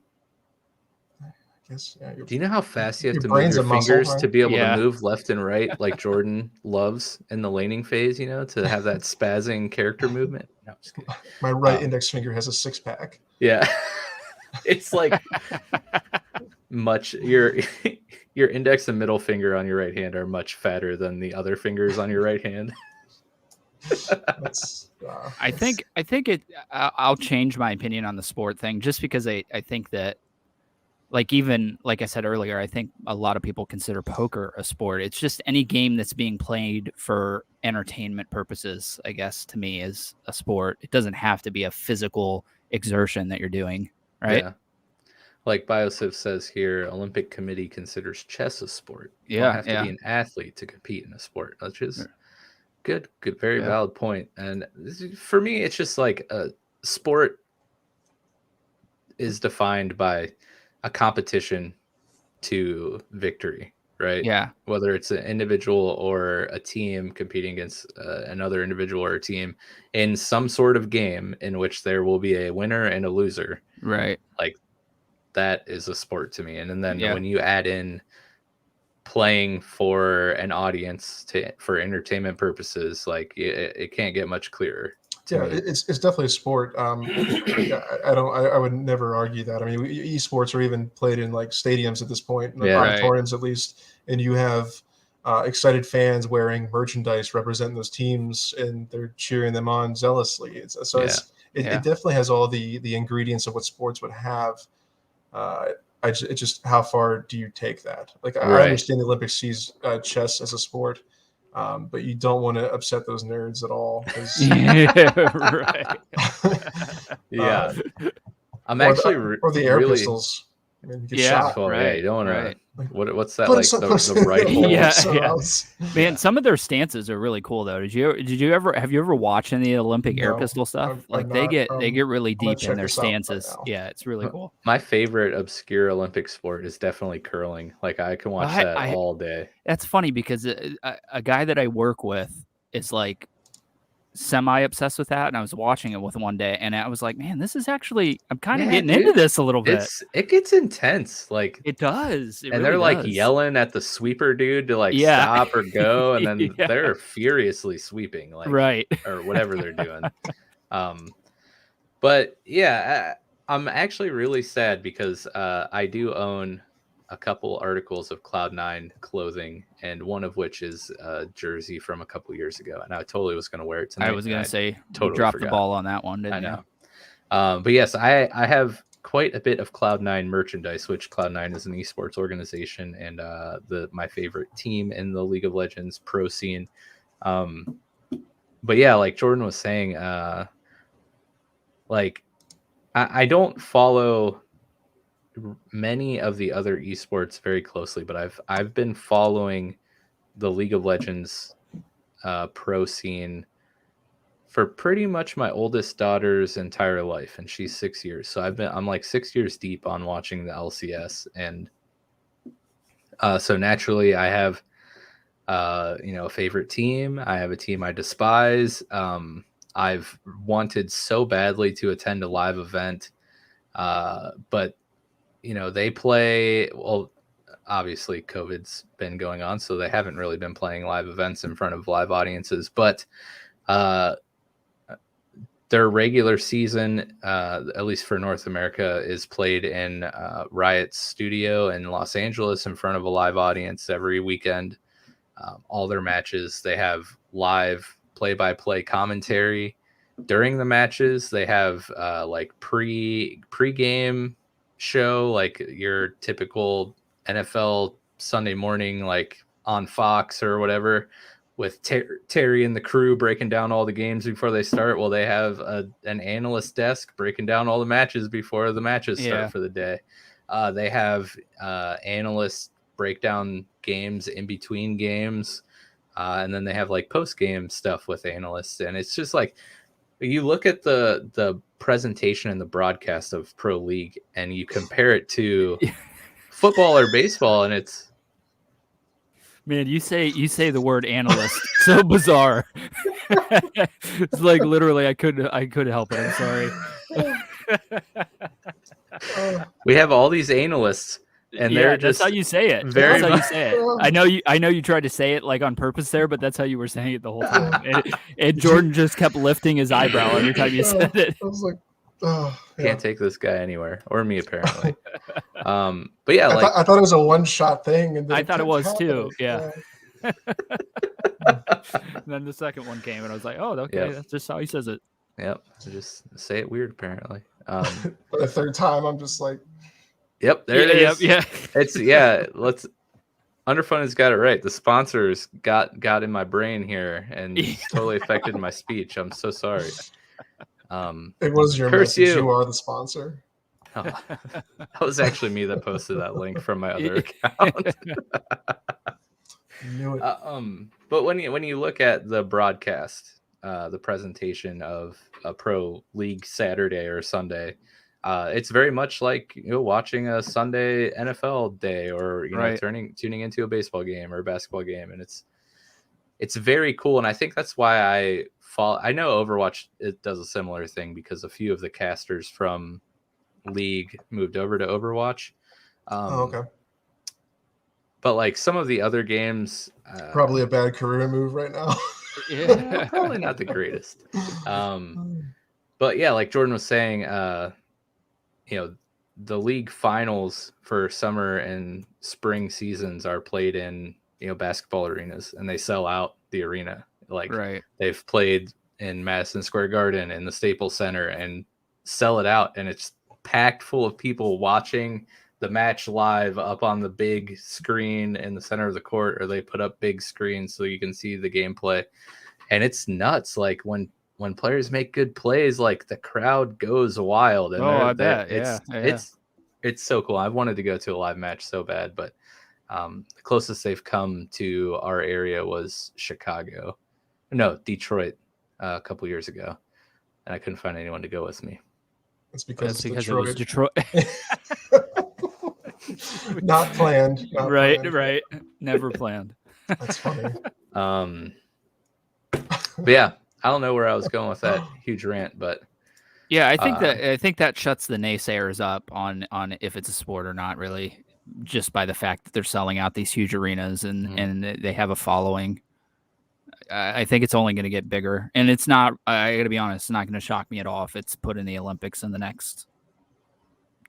I guess. Yeah, do you know how fast you have to move your fingers to be able to move left and right, like Jordan loves in the laning phase? To have that spazzing character movement. No, I'm just kidding. My right index finger has a 6-pack. Yeah, it's like much. Your index and middle finger on your right hand are much fatter than the other fingers on your right hand. I think it. I'll change my opinion on the sport thing just because I think that, like, even like I said earlier, I think a lot of people consider poker a sport. It's just any game that's being played for entertainment purposes, I guess, to me is a sport. It doesn't have to be a physical exertion that you're doing, right? Yeah. Like Biosiv says here, Olympic Committee considers chess a sport. You Yeah, don't have to be an athlete to compete in a sport, which is good, very valid point. And for me, it's just like a sport is defined by a competition to victory, right? Yeah. Whether it's an individual or a team competing against another individual or a team in some sort of game in which there will be a winner and a loser. Right. Like, that is a sport to me. And then Yeah. when you add in playing for an audience for entertainment purposes, like it can't get much clearer. Yeah, it's definitely a sport. I would never argue that. I mean, esports are even played in like stadiums at this point, auditoriums at least, and you have excited fans wearing merchandise representing those teams, and they're cheering them on zealously. It definitely has all the ingredients of what sports would have. It's just how far do you take that? Like, I understand the Olympics sees chess as a sport, but you don't want to upset those nerds at all. I'm actually or the air pistols. I mean, you get shot. Well, you don't want to. What's that Put like? The rifle. Man, some of their stances are really cool though. Have you ever watched any of the Olympic air pistol stuff? They get really deep in their stances. Yeah, it's really cool. My favorite obscure Olympic sport is definitely curling. Like, I can watch that all day. That's funny because a guy that I work with is like semi-obsessed with that, and I was watching it with one day, and I was like, man, this is actually, I'm kind of getting into this a little bit. It gets intense. Like, it does. And they're like yelling at the sweeper dude to like stop or go, and then they're furiously sweeping, like, or whatever they're doing. But yeah, I'm actually really sad because I do own a couple articles of Cloud9 clothing, and one of which is a jersey from a couple years ago, and I totally was going to wear it tonight. I was going to say, totally dropped the ball on that one, didn't you? I know. But yes, I have quite a bit of Cloud9 merchandise, which Cloud9 is an esports organization, and my favorite team in the League of Legends pro scene. But yeah, like Jordan was saying, like I don't follow many of the other esports very closely, but I've been following the League of Legends pro scene for pretty much my oldest daughter's entire life, and she's 6 years. So I'm like 6 years deep on watching the LCS, and so naturally I have a favorite team. I have a team I despise. I've wanted so badly to attend a live event, but they play, well, obviously COVID's been going on, so they haven't really been playing live events in front of live audiences, but their regular season, at least for North America, is played in Riot's studio in Los Angeles in front of a live audience every weekend. All their matches, they have live play-by-play commentary during the matches. They have like pre-game show, like your typical NFL Sunday morning, like on Fox or whatever, with Terry and the crew breaking down all the games before they start. Well, they have an analyst desk breaking down all the matches before the matches start for the day. They have analysts break down games in between games, and then they have like post-game stuff with analysts. And it's just like, you look at the presentation and the broadcast of Pro League, and you compare it to football or baseball, and it's, man, you say the word analyst so bizarre. It's like literally I couldn't help it. I'm sorry. We have all these analysts, and they're just, that's how you say it. That's how you say it. I know you tried to say it like on purpose there, but that's how you were saying it the whole time. And Jordan just kept lifting his eyebrow every time you said it. I was like, can't take this guy anywhere, or me apparently. But yeah, I thought it was a one-shot thing, and I thought it was too. Yeah. Then the second one came, and I was like, oh, okay, Yep. that's just how he says it. Yep. Just say it weird, apparently. For the third time, I'm just like, Yep, there it is. Yeah. It's Underfun has got it right. The sponsors got in my brain here and totally affected my speech. I'm so sorry. it was your Curse message. you. You are the sponsor. Oh, that was actually me that posted that link from my other account. Knew it. But when you look at the broadcast, the presentation of a pro league Saturday or Sunday, it's very much like watching a Sunday NFL day, or tuning into a baseball game or a basketball game, and it's very cool. And I think that's why I know Overwatch it does a similar thing, because a few of the casters from League moved over to Overwatch. Okay. But like some of the other games, Probably a bad career move right now. Yeah, probably not the greatest. But yeah, like Jordan was saying, the league finals for summer and spring seasons are played in basketball arenas, and they sell out the arena. Like they've played in Madison Square Garden and the Staples Center and sell it out, and it's packed full of people watching the match live up on the big screen in the center of the court, or they put up big screens so you can see the gameplay. And it's nuts. Like when players make good plays, like the crowd goes wild. And I bet. It's so cool. I've wanted to go to a live match so bad, but the closest they've come to our area was Detroit a couple years ago, and I couldn't find anyone to go with me. It's because it was Detroit. Not planned. Right. Never planned. That's funny. But yeah, I don't know where I was going with that huge rant, but yeah, I think that shuts the naysayers up on if it's a sport or not, really, just by the fact that they're selling out these huge arenas and they have a following. I think it's only going to get bigger, and it's not. I got to be honest, it's not going to shock me at all if it's put in the Olympics in the next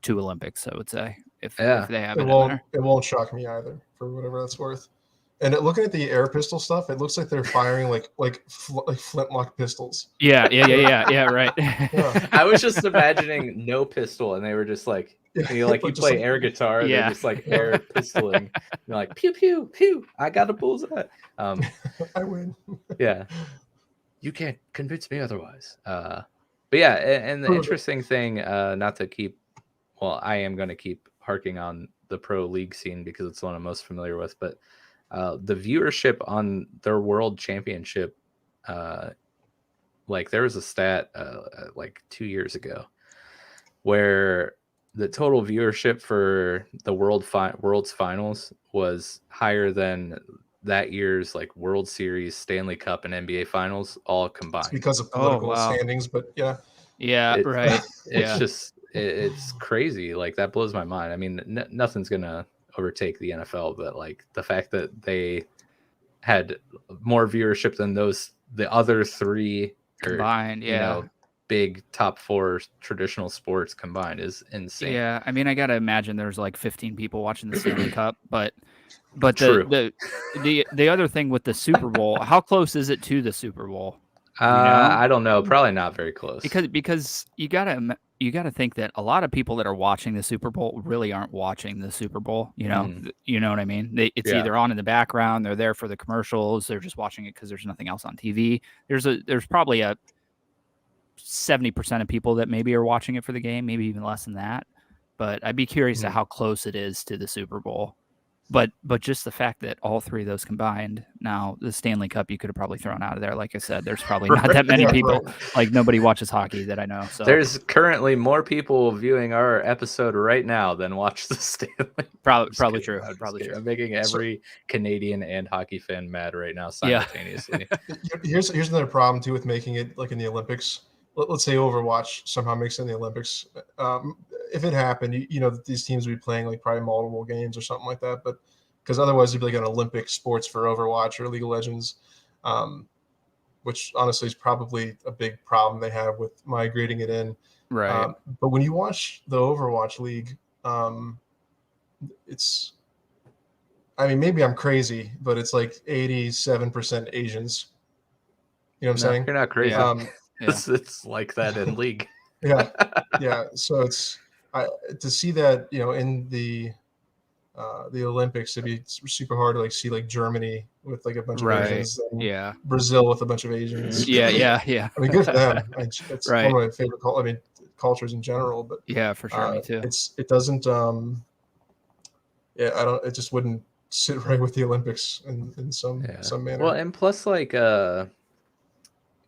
2 Olympics. I would say if they have it. It won't shock me either, for whatever that's worth. And looking at the air pistol stuff, it looks like they're firing like flintlock pistols. Yeah, right. Yeah. I was just imagining no pistol, and they were just like, you play air guitar, and they're just like air pistoling. You're like, pew pew pew, I got a bullseye. I win. Yeah, you can't convince me otherwise. But yeah, and the interesting thing, not to keep, I am going to keep harking on the pro league scene because it's the one I'm most familiar with, but the viewership on their world championship, like there was a stat like 2 years ago where the total viewership for the world's finals was higher than that year's like World Series, Stanley Cup, and NBA finals all combined. It's because of political standings, but right. It's just it's crazy. Like that blows my mind. I mean, nothing's gonna overtake the NFL, but like the fact that they had more viewership than the other 3 combined, big top 4 traditional sports combined is insane. Yeah, I mean, I gotta imagine there's like 15 people watching the Stanley Cup, but True. the other thing with the Super Bowl, how close is it to the Super Bowl? I don't know, probably not very close. Because you gotta think that a lot of people that are watching the Super Bowl really aren't watching the Super Bowl. You know what I mean? It's either on in the background, they're there for the commercials, they're just watching it because there's nothing else on TV. There's probably a 70% of people that maybe are watching it for the game, maybe even less than that. But I'd be curious to how close it is to the Super Bowl. But just the fact that all 3 of those combined, now the Stanley Cup you could have probably thrown out of there. Like I said, there's probably not that many people. Right. Like nobody watches hockey that I know. So there's currently more people viewing our episode right now than watch the Stanley. Probably true. Probably true. I'm making every Canadian and hockey fan mad right now simultaneously. Here's another problem too with making it like in the Olympics. Let's say Overwatch somehow makes it in the Olympics. If it happened, these teams would be playing like probably multiple games or something like that. But because otherwise it'd be like an Olympic sports for Overwatch or League of Legends, which honestly is probably a big problem they have with migrating it in. Right. But when you watch the Overwatch League, it's I mean, maybe I'm crazy, but it's like 87% Asians. You know what I'm saying? You're not crazy. Yeah. Um, It's like that in League. yeah, yeah. So it's to see that, you know, in the Olympics, it'd be super hard to like see like Germany with like a bunch of Right. Asians and Yeah. Brazil with a bunch of Asians. Yeah. Yeah. Yeah. I mean, good for them. It's Right. one of my favorite cultures in general. But Yeah, for sure. Me too. it doesn't. Yeah, I don't. It just wouldn't sit right with the Olympics in some manner. Well, and plus, like,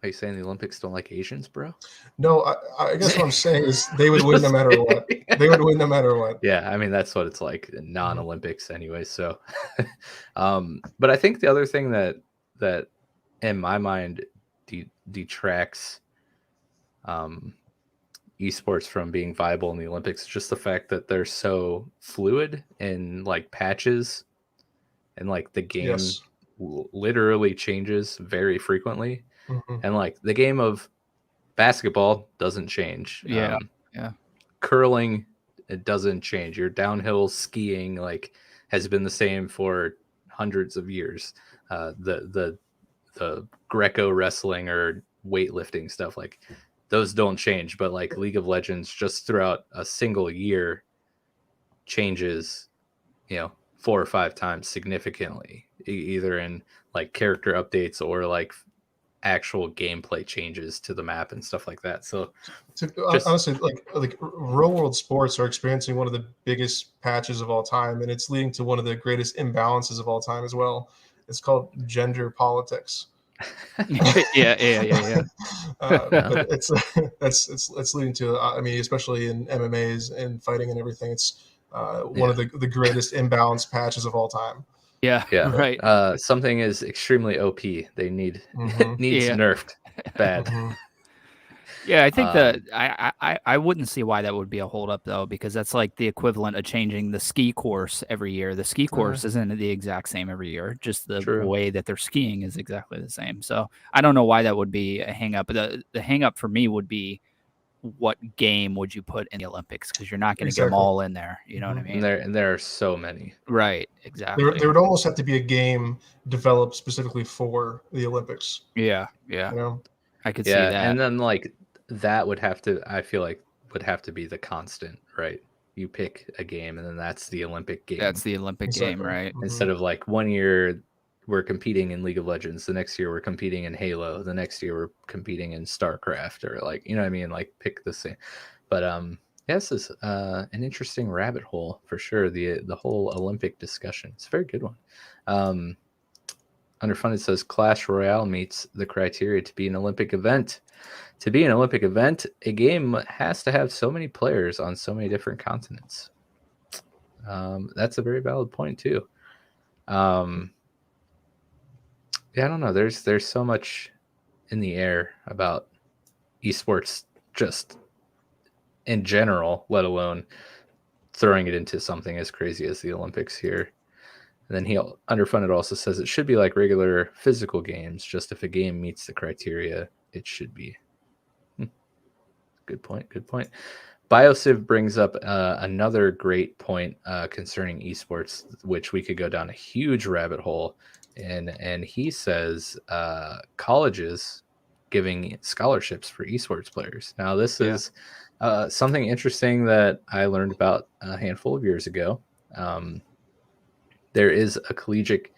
are you saying the Olympics don't like Asians, bro? No, I guess what I'm saying is they would win no matter what. They would win no matter what. Yeah, I mean that's what it's like in non-Olympics anyway. So, but I think the other thing that in my mind detracts esports from being viable in the Olympics is just the fact that they're so fluid in like patches, and like the game literally changes very frequently. And like the game of basketball doesn't change. Yeah. Curling, it doesn't change. Your downhill skiing like has been the same for hundreds of years. The Greco wrestling or weightlifting stuff, like those don't change. But like League of Legends, just throughout a single year, changes, 4 or 5 times significantly, either in like character updates or like actual gameplay changes to the map and stuff like that. So honestly, like real world sports are experiencing one of the biggest patches of all time, and it's leading to one of the greatest imbalances of all time as well. It's called gender politics. Yeah. But it's leading to I mean, especially in MMAs and fighting and everything, it's one of the greatest imbalance patches of all time. Yeah. Right. Something is extremely OP. They needs nerfed bad. Yeah, I think that I wouldn't see why that would be a holdup though, because that's like the equivalent of changing the ski course every year. The ski course isn't the exact same every year. Just the way that they're skiing is exactly the same. So I don't know why that would be a hang up. The hang up for me would be, what game would you put in the Olympics? Because you're not going to get them all in there. You know what I mean? And there are so many. Right. Exactly. There would almost have to be a game developed specifically for the Olympics. Yeah. You know? I could see that. And then like that would have to, I feel like would have to be the constant, right? You pick a game and then that's the Olympic game. That's the Olympic game, right? Instead of like one year we're competing in League of Legends, the next year we're competing in Halo, the next year we're competing in StarCraft, or like, you know what I mean? Like pick the same. But this is an interesting rabbit hole for sure. The whole Olympic discussion. It's a very good one. Underfunded says Clash Royale meets the criteria to be an Olympic event. To be an Olympic event, a game has to have so many players on so many different continents. That's a very valid point too. Yeah, I don't know. There's so much in the air about esports just in general, let alone throwing it into something as crazy as the Olympics here. And then Underfunded also says it should be like regular physical games. Just if a game meets the criteria, it should be. Good point. BioCiv brings up another great point concerning esports, which we could go down a huge rabbit hole. And he says colleges giving scholarships for esports players. Now, this is something interesting that I learned about a handful of years ago. There is a collegiate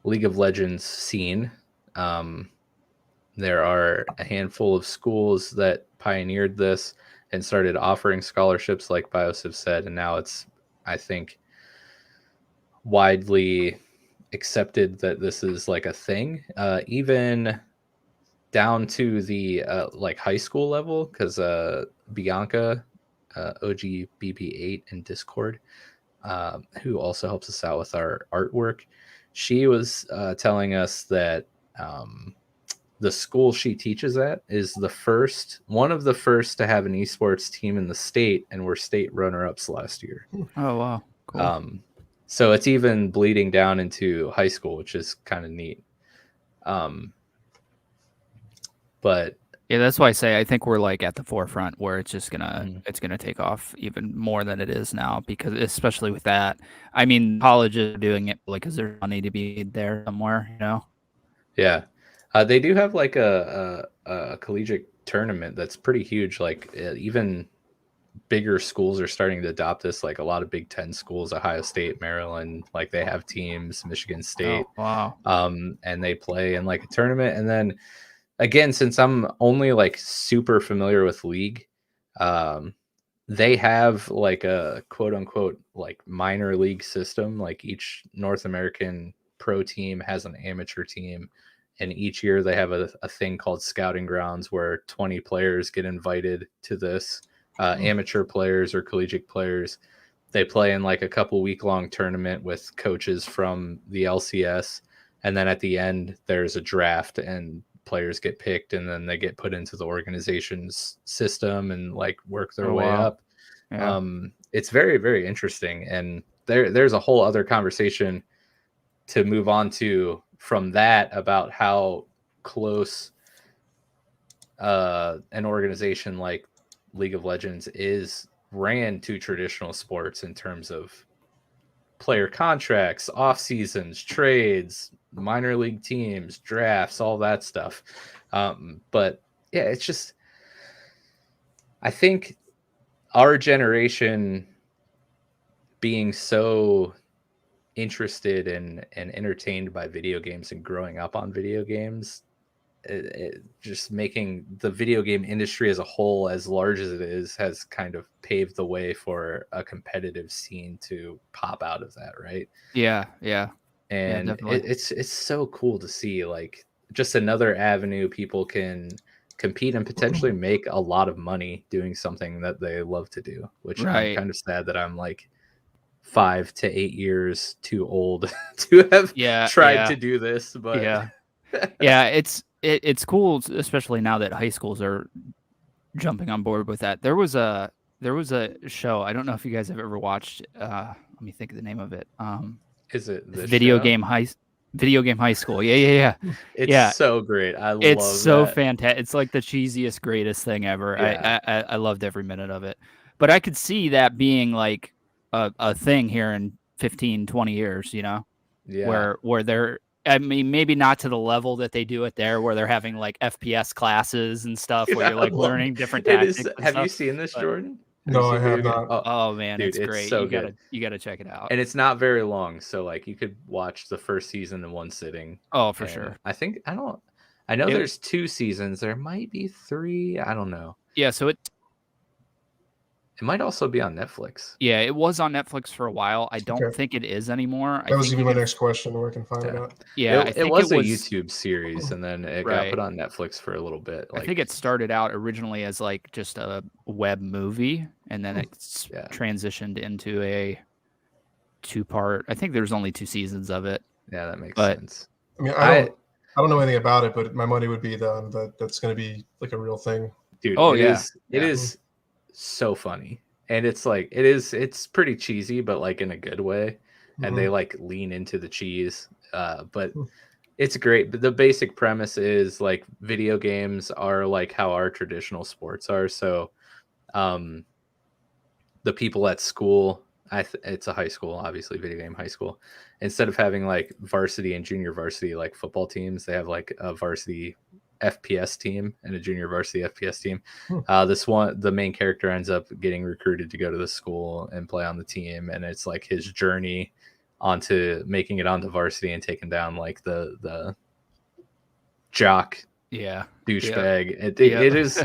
League of Legends scene. There are a handful of schools that pioneered this and started offering scholarships, like BioCiv said, and now it's, I think, widely accepted that this is like a thing, even down to the like high school level, because Bianca, OGBB8 in Discord, who also helps us out with our artwork, she was telling us that the school she teaches at is one of the first to have an esports team in the state, and were state runner-ups last year. Oh wow, cool. So it's even bleeding down into high school, which is kind of neat. But Yeah, that's why I say I think we're like at the forefront where it's just Mhm. it's gonna take off even more than it is now, because especially with that, I mean, colleges are doing it like because there's money to be made there somewhere, you know? Yeah. They do have like a collegiate tournament that's pretty huge. Like even bigger schools are starting to adopt this. Like a lot of Big Ten schools, Ohio State, Maryland, like they have teams, Michigan State, Oh, wow. and they play in like a tournament. And then again, since I'm only like super familiar with League, um, they have like a quote unquote like minor league system. Like each North American pro team has an amateur team, and each year they have a thing called scouting grounds where 20 players get invited to this. Amateur players or collegiate players, they play in like a couple week long tournament with coaches from the LCS, and then at the end there's a draft and players get picked, and then they get put into the organization's system and like work their Oh, way wow. up. Yeah. It's very, very interesting, and there's a whole other conversation to move on to from that about how close an organization like League of Legends is ran to traditional sports in terms of player contracts, off seasons, trades, minor league teams, drafts, all that stuff. But yeah, it's just, I think our generation being so interested in and entertained by video games and growing up on video games, just making the video game industry as a whole, as large as it is, has kind of paved the way for a competitive scene to pop out of that, right? Yeah, yeah. Yeah, And definitely. it's so cool to see like just another avenue people can compete and potentially make a lot of money doing something that they love to do, which I'm Right. kind of sad that I'm like 5 to 8 years too old to have Yeah, tried yeah, to do this, but yeah. Yeah, it's cool, especially now that high schools are jumping on board with that. There was a show, I don't know if you guys have ever watched, let me think of the name of it. is it It's this show? Video Game High School. Yeah, yeah, yeah. It's Yeah, so great. I it's love so that. fantastic. It's like the cheesiest, greatest thing ever. Yeah. I loved every minute of it. But I could see that being like a thing here in 15, 20 years, you know, Yeah. where they're, I mean, maybe not to the level that they do it there, where they're having like FPS classes and stuff, Dude, where I you're like love learning different it. Is tactics and have you stuff. seen this, But Jordan? Have you No, I seen have video game? not. Oh, oh man, dude, it's it's great. so good. You gotta check it out. And it's not very long, so like you could watch the first season in one sitting. Oh, for And sure. I know It, there's 2 seasons. There might be 3. I don't know. yeah, so It might also be on Netflix. yeah, it was on Netflix for a while. I don't Okay. think it is anymore. I That was think gonna you be my can, next question, where I can find it Yeah. at. yeah, I It think was it a was YouTube series, and then it got put right. on Netflix for a little bit. I think it started out originally as like just a web movie, and then it's Yeah. transitioned into a two-part. I think there's only 2 seasons of it, Yeah, that makes but sense. I mean, I I don't know anything about it, but my money would be that that's going to be like a real thing. Dude, oh it yeah, it yeah, is so funny. And it's like it's pretty cheesy, but like in a good way. And they Mhm. like lean into the cheese. But it's great. But the basic premise is like video games are like how our traditional sports are. So um the people at school, it's a high school, obviously, Video Game High School. Instead of having like varsity and junior varsity like football teams, they have like a varsity FPS team and a junior varsity FPS team. Hmm. The main character ends up getting recruited to go to the school and play on the team, and it's like his journey onto making it onto varsity and taking down like the jock yeah, douchebag. yeah. It is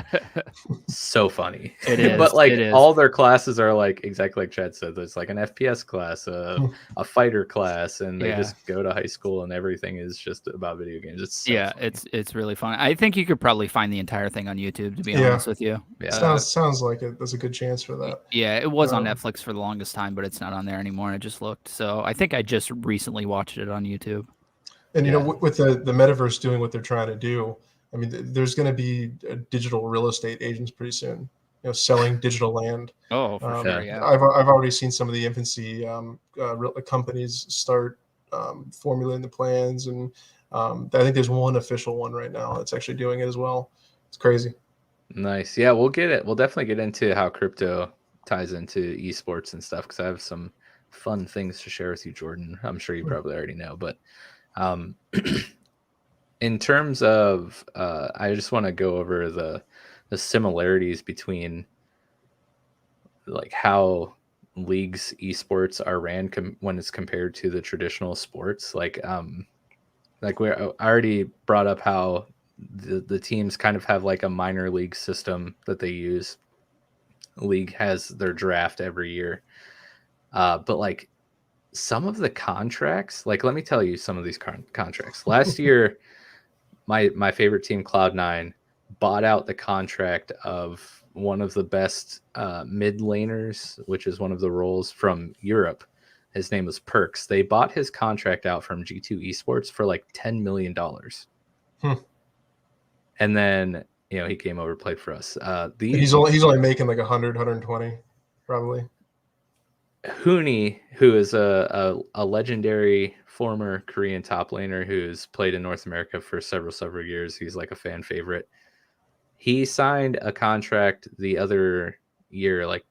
so funny. It is. But like It is. all their classes are like exactly like Chad said. There's like an FPS class, a fighter class, and they Yeah. just go to high school, and everything is just about video games. It's so Yeah, funny. it's really fun. I think you could probably find the entire thing on YouTube, to be Yeah. honest with you. Yeah. Sounds like it. There's a good chance for that. Yeah, it was on Um, Netflix for the longest time, but it's not on there anymore. I just looked. So I think I just recently watched it on YouTube. And you Yeah. know, with the metaverse doing what they're trying to do, I mean, there's going to be digital real estate agents pretty soon. You know, selling digital land. Oh, for sure. Yeah. I've already seen some of the infancy companies start formulating the plans, and I think there's one official one right now that's actually doing it as well. It's crazy. Nice. Yeah, we'll definitely get into how crypto ties into esports and stuff, because I have some fun things to share with you, Jordan. I'm sure you probably already know, but um, in terms of, I just want to go over the similarities between like how leagues esports are ran when it's compared to the traditional sports. Like I already brought up how the teams kind of have like a minor league system that they use. League has their draft every year, but like some of the contracts, like let me tell you some of these contracts. Last year, my favorite team, Cloud9, bought out the contract of one of the best mid laners, which is one of the roles from Europe. His name was Perks. They bought his contract out from G2 Esports for like $10 million. And then, he came over, played for us. He's only making like 100, 120, probably. Hooney, who is a legendary former Korean top laner who's played in North America for several years. He's like a fan favorite. He signed a contract the other year, like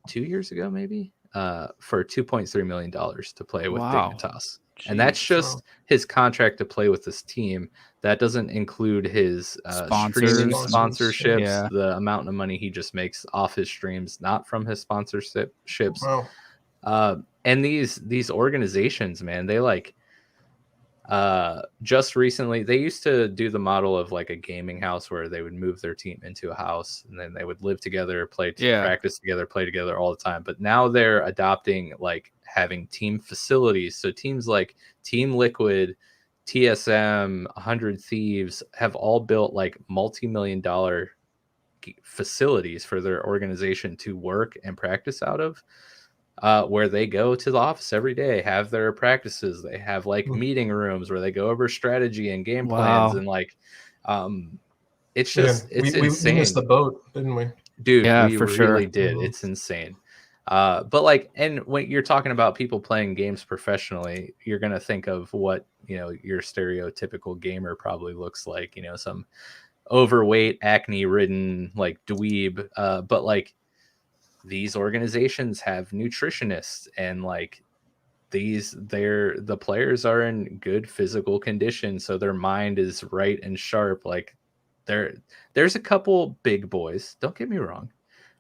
2 years ago, maybe, for $2.3 million to play with Dignitas. And that's just his contract to play with this team. That doesn't include his streaming sponsorships, the amount of money he just makes off his streams, not from his sponsorships. Wow. And these organizations, man, they like just recently, they used to do the model of like a gaming house where they would move their team into a house and then they would live together, practice together, play together all the time. But now they're adopting like having team facilities. So teams like Team Liquid, TSM, 100 Thieves have all built like multi-million-dollar facilities for their organization to work and practice out of. Where they go to the office every day, have their practices. They have like meeting rooms where they go over strategy and game plans, and like, it's just it's insane. We missed the boat, didn't we? Dude, we really did. It's insane. But like, and when you're talking about people playing games professionally, you're gonna think of what your stereotypical gamer probably looks like. Some overweight, acne-ridden, like dweeb. But like, these organizations have nutritionists, and like the players are in good physical condition, so their mind is right and sharp. Like there's a couple big boys, don't get me wrong,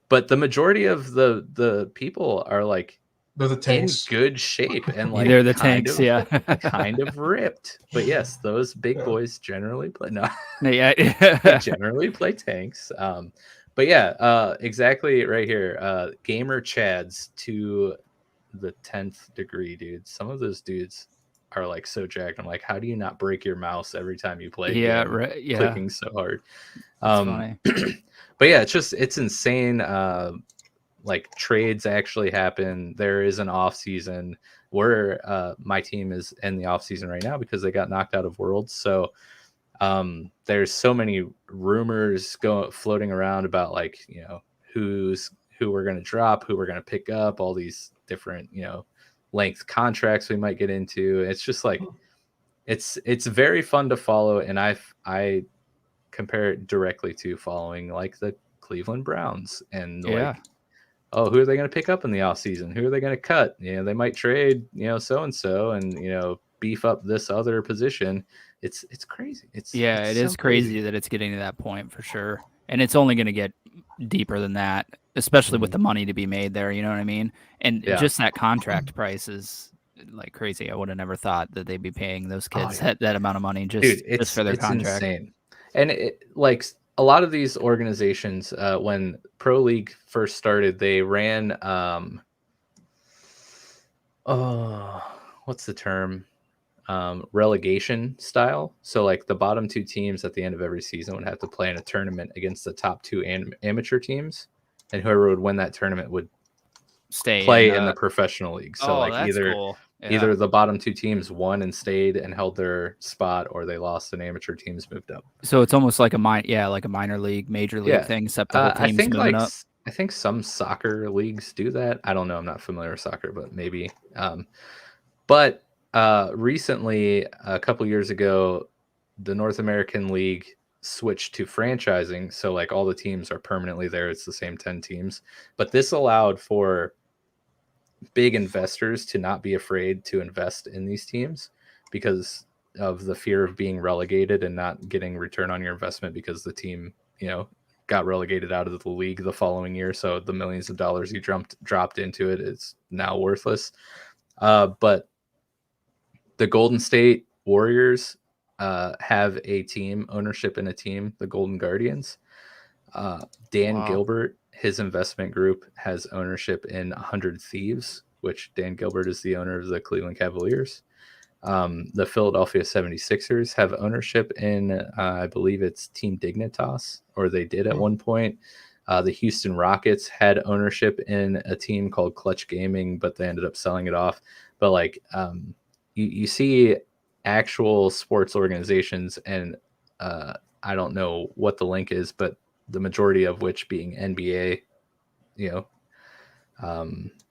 but the majority of the people are like, they're the tanks, in good shape, and like they're the tanks, kind of ripped. But yes, those big boys generally play generally play tanks. But yeah, exactly right here. Gamer Chads to the 10th degree, dude. Some of those dudes are like so jacked. I'm like, how do you not break your mouse every time you play? Clicking so hard. That's funny. But yeah, it's insane. Like trades actually happen. There is an off season where my team is in the off season right now because they got knocked out of Worlds. So there's so many rumors floating around about like who we're going to drop, who we're going to pick up, all these different length contracts we might get into. It's just like it's very fun to follow, and I compare it directly to following like the Cleveland Browns and like, oh, who are they going to pick up in the off season? Who are they going to cut? They might trade so and so and beef up this other position. It's crazy. It is crazy that it's getting to that point for sure. And it's only going to get deeper than that, especially with the money to be made there. You know what I mean? And just that contract price is like crazy. I would have never thought that they'd be paying those kids that amount of money just for their contract. Insane. And like a lot of these organizations, when Pro League first started, they ran, what's the term? Relegation style. So like the bottom two teams at the end of every season would have to play in a tournament against the top two amateur teams, and whoever would win that tournament would play in the professional league. So like either the bottom two teams won and stayed and held their spot, or they lost and amateur teams moved up. So it's almost like a minor league, major league thing, except the whole team's moving up. I think some soccer leagues do that. I don't know. I'm not familiar with soccer, but maybe. But recently, a couple years ago, the North American League switched to franchising. So like all the teams are permanently there. It's the same 10 teams, but this allowed for big investors to not be afraid to invest in these teams because of the fear of being relegated and not getting return on your investment because the team, got relegated out of the league the following year. So the millions of dollars you dropped into it is now worthless. But the Golden State Warriors have a team ownership in a team, the Golden Guardians. Dan Gilbert, his investment group, has ownership in 100 Thieves, which Dan Gilbert is the owner of the Cleveland Cavaliers. The Philadelphia 76ers have ownership in, I believe it's Team Dignitas, or they did at one point. The Houston Rockets had ownership in a team called Clutch Gaming, but they ended up selling it off. But like, you see actual sports organizations, and I don't know what the link is, but the majority of which being NBA,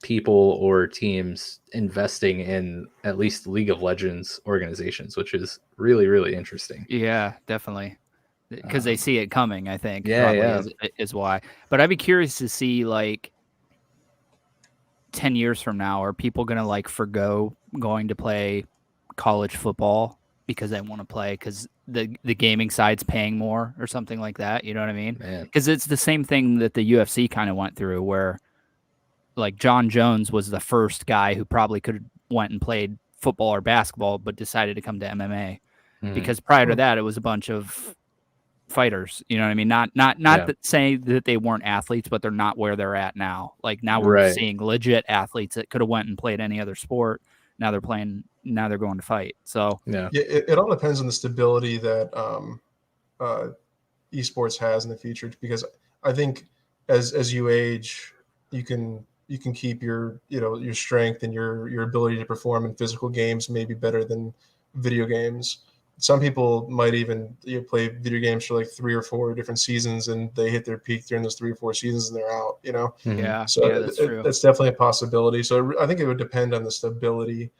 people or teams investing in at least League of Legends organizations, which is really, really interesting. Yeah, definitely. Because they see it coming, I think. Yeah. Is why. But I'd be curious to see, like, 10 years from now, are people going to, like, forgo going to play college football because they want to play because the gaming side's paying more or something like that? You know what I mean? Because it's the same thing that the UFC kind of went through where, like, John Jones was the first guy who probably could have went and played football or basketball, but decided to come to MMA because prior to that, it was a bunch of fighters. You know what I mean? Not that saying that they weren't athletes, but they're not where they're at now. Like now we're seeing legit athletes that could have went and played any other sport. Now they're playing. Now they're going to fight. So it all depends on the stability that esports has in the future. Because I think as you age, you can keep your your strength and your ability to perform in physical games maybe better than video games. Some people might even play video games for like 3 or 4 different seasons, and they hit their peak during those 3 or 4 seasons, and they're out. So that's true. That's definitely a possibility. So I think it would depend on the stability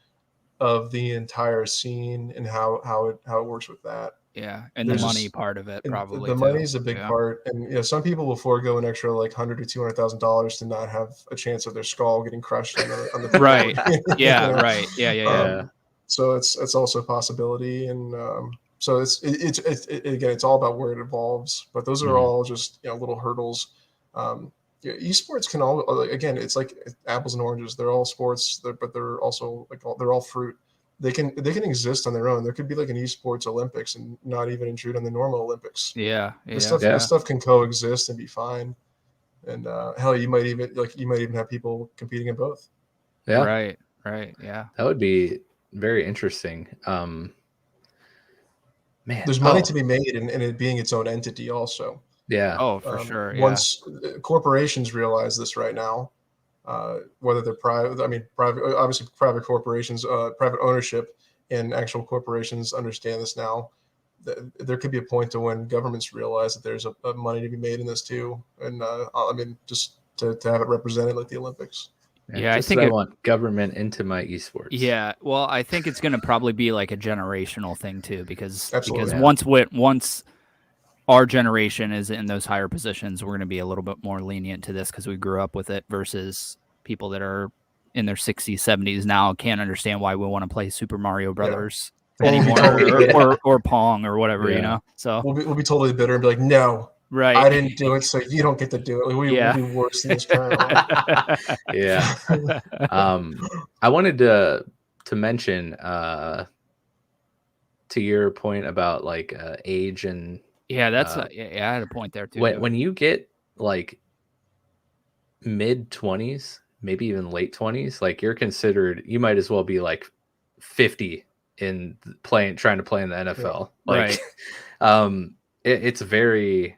of the entire scene and how it works with that. Yeah, and the money part of it probably. The money is a big part, and some people will forego an extra like $100,000 or $200,000 to not have a chance of their skull getting crushed on the right. Right. Yeah. So it's also a possibility, and so it's again, it's all about where it evolves. But those are all just little hurdles. Esports can all, again, it's like apples and oranges. They're all sports, but they're also they're all fruit. They can exist on their own. There could be like an esports Olympics and not even intrude on the normal Olympics. This stuff can coexist and be fine. And hell, you might even have people competing in both. Yeah. Right. Yeah. That would be very interesting. Man, there's money to be made in it being its own entity also. Yeah. Oh, for sure. Yeah. Once corporations realize this right now, whether they're private, obviously private corporations, private ownership, and actual corporations understand this now. There could be a point to when governments realize that there's a money to be made in this too, and just to have it represented like the Olympics. Yeah, I think I want government into my esports. Yeah, well, I think it's going to probably be like a generational thing too, because Absolutely. once our generation is in those higher positions, we're going to be a little bit more lenient to this because we grew up with it versus people that are in their 60s, 70s now can't understand why we want to play Super Mario Brothers anymore or Pong or whatever, So we'll be totally bitter and be like, no. Right. I didn't do it, so you don't get to do it. We'll be worse than this current one. Yeah. I wanted to mention to your point about like age and that's I had a point there too. When you get like mid-20s, maybe even late 20s, like you might as well be like 50 in trying to play in the NFL. Like it's very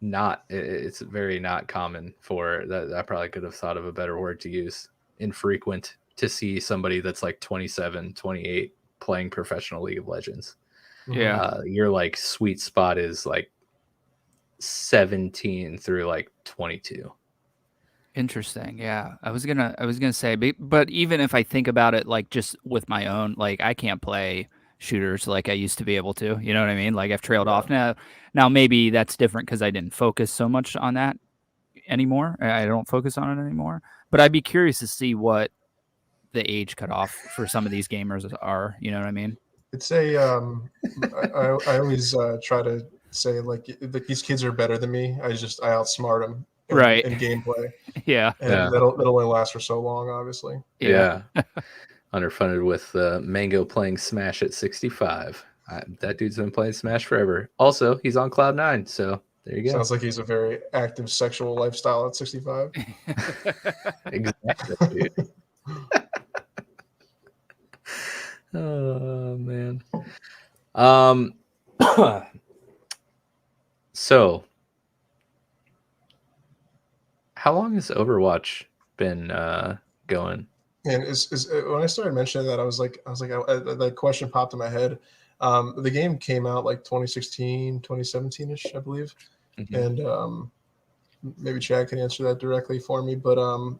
not common for that. I probably could have thought of a better word to use. Infrequent to see somebody that's like 27, 28 playing professional League of Legends. Yeah. Your like sweet spot is like 17 through like 22. Interesting. Yeah. I was gonna say, but even if I think about it, like just with my own, like I can't play shooters like I used to be able to. You know what I mean? Like I've trailed off now. Now maybe that's different because I didn't focus so much on that anymore. I don't focus on it anymore. But I'd be curious to see what the age cutoff for some of these gamers are. You know what I mean? It's a I always try to say like these kids are better than me. I outsmart them in gameplay, Yeah. and that'll only last for so long, obviously. Yeah. Underfunded with Mango playing Smash at 65. That dude's been playing Smash forever. Also, he's on Cloud 9, so there you go. Sounds like he's a very active sexual lifestyle at 65. Exactly, dude. Oh man. So how long has Overwatch been going? And when I started mentioning that, I was like, that question popped in my head. The game came out like 2016, 2017-ish, I believe. And maybe Chad can answer that directly for me. But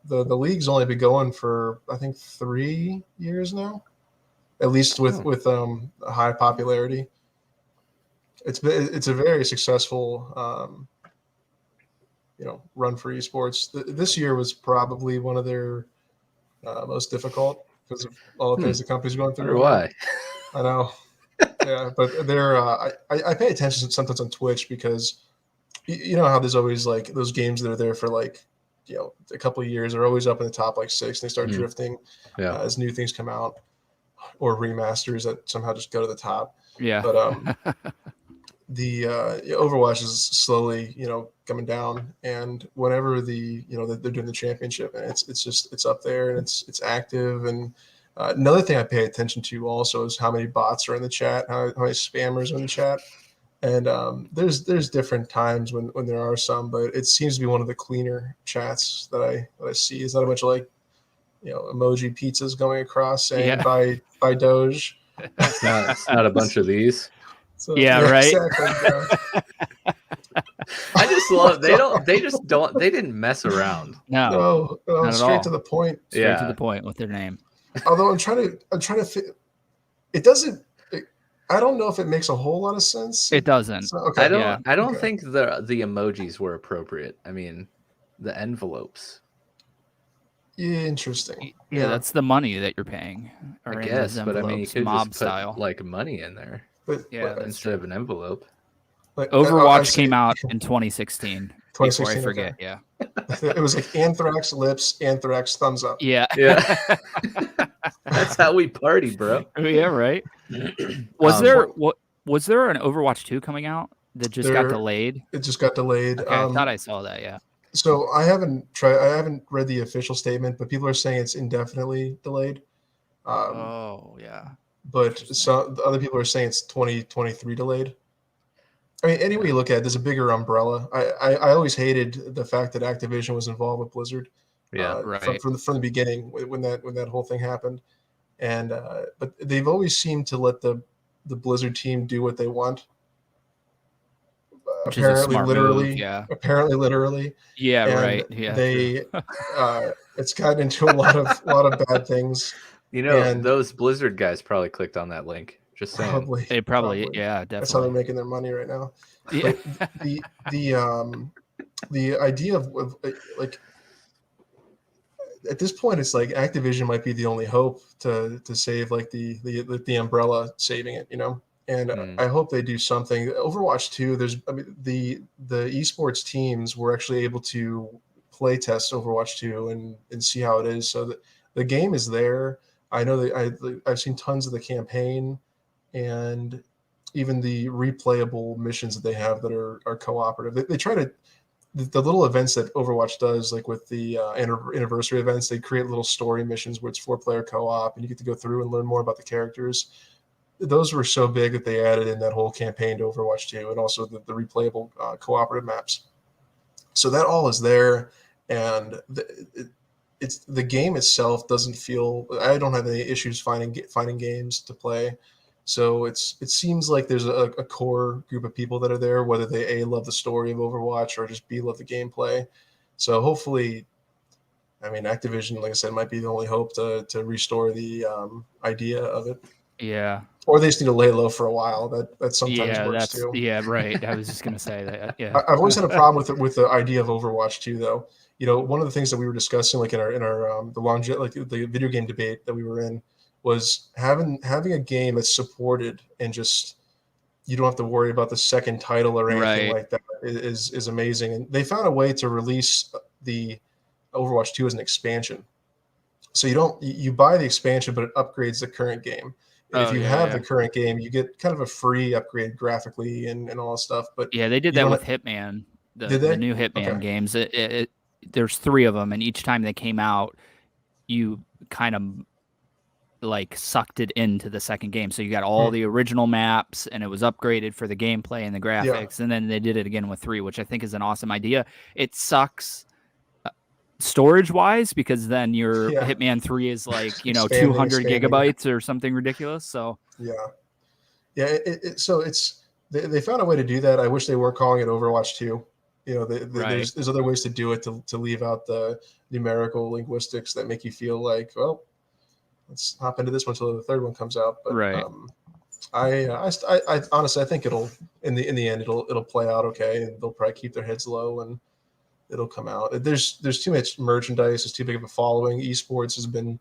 the league's only been going for, I think, 3 years now, at least with high popularity. It's a very successful run for esports. This year was probably one of their most difficult because of all the things the company's going through. Why? I know. Yeah, but they're I pay attention sometimes on Twitch because you know how there's always like those games that are there for like a couple of years are always up in the top like 6 and they start drifting as new things come out or remasters that somehow just go to the top. Yeah. But the Overwatch is slowly coming down, and whenever they're doing the championship, and it's up there and it's active. And another thing I pay attention to also is how many bots are in the chat, how many spammers are in the chat. And there's different times when there are some, but it seems to be one of the cleaner chats that I see. It's not a bunch of like emoji pizzas going across saying by Doge. It's not a bunch of these. So, right. Exactly, I just love they didn't mess around. No, not straight to the point. Straight to the point with their name. Although I'm trying to it doesn't. I don't know if it makes a whole lot of sense. It doesn't. So, okay. I don't think the emojis were appropriate. I mean, the envelopes. Interesting. Yeah, that's the money that you're paying. I guess, but I mean, you could mob just put style like money in there. But, instead of an envelope. Like, Overwatch came out in 2016. 2016, before I forget, okay. It was like Anthrax lips, Anthrax thumbs up. Yeah. That's how we party, bro. Yeah, right. Was there an Overwatch 2 coming out that just got delayed? It just got delayed. Okay, I thought I saw that. Yeah. So I haven't read the official statement, but people are saying it's indefinitely delayed. Yeah. But the other people are saying it's 2023 delayed. I mean, any way you look at it, there's a bigger umbrella. I always hated the fact that Activision was involved with Blizzard. Right. From the beginning when that whole thing happened, and but they've always seemed to let the Blizzard team do what they want. Which apparently, literally. Move, Apparently, literally. Yeah. And right. Yeah. They it's gotten into a lot of bad things. Those Blizzard guys probably clicked on that link. Just saying. They probably. Yeah, definitely. That's how they're making their money right now. Yeah. But the idea of like at this point, it's like Activision might be the only hope to save like the umbrella saving it, And I hope they do something. Overwatch 2, the esports teams were actually able to play test Overwatch 2 and see how it is. So the game is there. I know that I've seen tons of the campaign and even the replayable missions that they have that are cooperative. They try to the little events that Overwatch does, like with the anniversary events, they create little story missions where it's 4-player co-op and you get to go through and learn more about the characters. Those were so big that they added in that whole campaign to Overwatch 2 and also the replayable cooperative maps. So that all is there, and the game itself doesn't feel. I don't have any issues finding games to play. So it seems like there's a core group of people that are there, whether they A, love the story of Overwatch or just B, love the gameplay. So hopefully, I mean, Activision, like I said, might be the only hope to restore the idea of it. Yeah. Or they just need to lay low for a while. That sometimes Yeah, works that's too. right. I was just gonna say that. Yeah. I've always had a problem with the idea of Overwatch too, though. One of the things that we were discussing, like in our the video game debate that we were in, was having a game that's supported and just you don't have to worry about the second title or anything Right. like that is amazing. And they found a way to release the Overwatch 2 as an expansion. So you buy the expansion, but it upgrades the current game. And if you have the current game, you get kind of a free upgrade graphically and all that stuff. But Yeah, they did you that don't with Hitman, did the they? new Hitman Okay. games. There's 3 of them, and each time they came out, you kind of like sucked it into the second game. So you got all the original maps, and it was upgraded for the gameplay and the graphics. And then they did it again with 3, which I think is an awesome idea. It sucks storage wise because then your Hitman 3 is like 200 gigabytes or something ridiculous. So so they found a way to do that. I wish they weren't calling it Overwatch 2. There's other ways to do it to leave out the numerical linguistics that make you feel like, well, let's hop into this one until the third one comes out. But I honestly, I think it'll in the end it'll play out okay, and they'll probably keep their heads low and it'll come out. There's too much merchandise. It's too big of a following. Esports has been,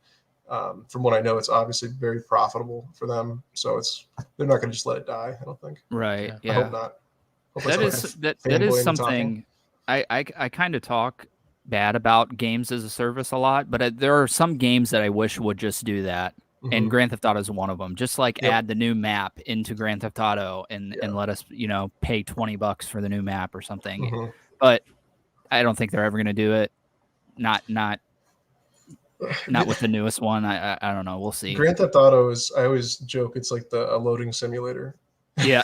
from what I know, it's obviously very profitable for them. So they're not going to just let it die. I don't think. Right. Yeah. I hope not. That is something I kind of talk bad about games as a service a lot, but there are some games that I wish would just do that. And Grand Theft Auto is one of them. Just like add the new map into Grand Theft Auto and let us, pay $20 for the new map or something. But I don't think they're ever going to do it. Not with the newest one. I don't know. We'll see. Grand Theft Auto is, I always joke, it's like a loading simulator. Yeah.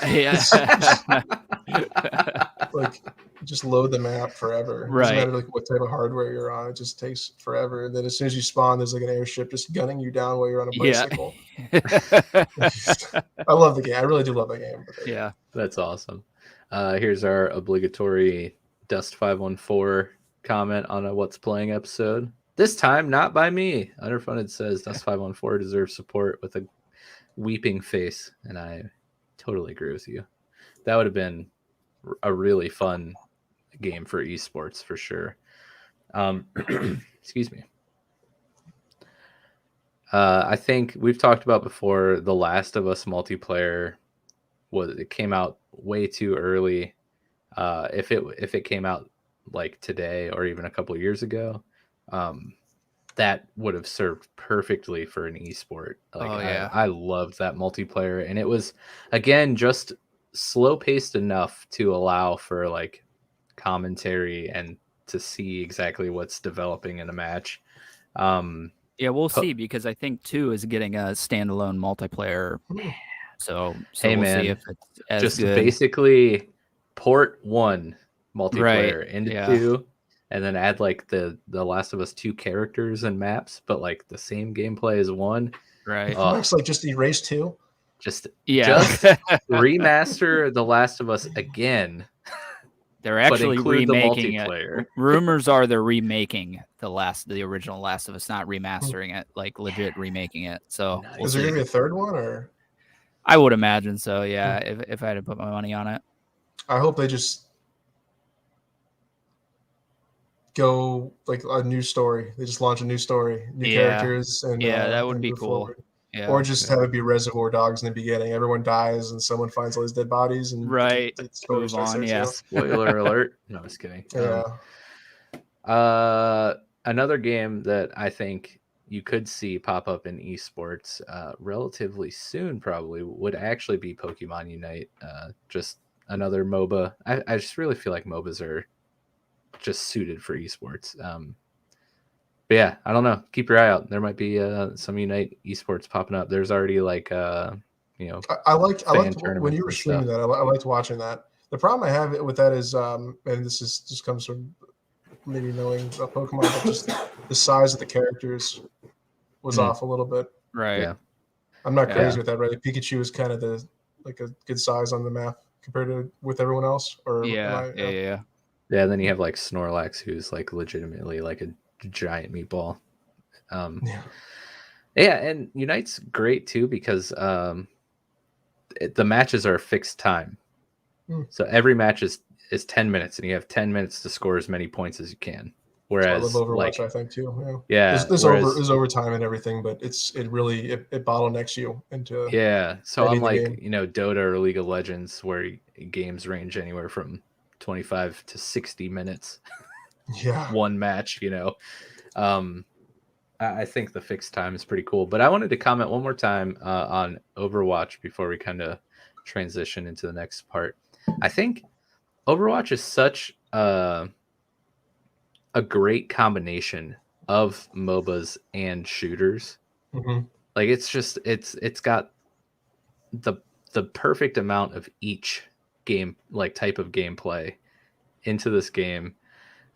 Like, just load the map forever. It doesn't matter like what type of hardware you're on. It just takes forever. And then as soon as you spawn, there's like an airship just gunning you down while you're on a bicycle. I love the game. I really do love the game. Yeah, that's awesome. Here's our obligatory Dust514 comment on a What's Playing episode. This time, not by me. Underfunded says Dust514 deserves support with a weeping face. And I totally agree with you. That would have been a really fun game for esports for sure. Excuse me. I think we've talked about before The Last of Us multiplayer it came out way too early. If it came out like today or even a couple of years ago, that would have served perfectly for an esport. I loved that multiplayer, and it was again just slow paced enough to allow for like commentary and to see exactly what's developing in a match. We'll see, because I think 2 is getting a standalone multiplayer. So hey, we'll man, see if it's as just good. Basically port 1 multiplayer into 2, and then add like the Last of Us 2 characters and maps, but like the same gameplay as 1. Right. Looks like just erase 2. Just remaster The Last of Us again. They're actually remaking it. Rumors are they're remaking the original Last of Us, not remastering it, like legit remaking it. So nice. Is there gonna be a third one, or? I would imagine so. Yeah, if I had to put my money on it. I hope they just go like a new story. They just launch a new story, new characters, and that would be cool. Forward. Yeah. Or just have it be Reservoir Dogs in the beginning. Everyone dies and someone finds all these dead bodies and move on. Yeah. Spoiler alert. No, I'm just kidding. Yeah. Another game that I think you could see pop up in esports relatively soon probably would actually be Pokemon Unite. Just another MOBA. I just really feel like MOBAs are just suited for esports. But yeah, I don't know. Keep your eye out. There might be some Unite esports popping up. There's already like I liked when you were streaming that. I liked watching that. The problem I have with that is, and this is just comes from maybe knowing about Pokemon, but just the size of the characters was off a little bit. Right. Yeah. I'm not crazy with that, right? Like Pikachu is kind of a good size on the map compared to with everyone else. Or yeah. Then you have like Snorlax, who's like legitimately like a giant meatball. Yeah, and Unite's great too because the matches are fixed time. So every match is 10 minutes, and you have 10 minutes to score as many points as you can. So I love Whereas, Overwatch, I think too. yeah, There's overtime and everything, but it really bottlenecks you into So ending the unlike game. Dota or League of Legends, where games range anywhere from 25 to 60 minutes, Yeah. one match, I think the fixed time is pretty cool. But I wanted to comment one more time on Overwatch before we kind of transition into the next part. I think Overwatch is such a great combination of MOBAs and shooters. Mm-hmm. Like it's got the perfect amount of each game, like type of gameplay into this game.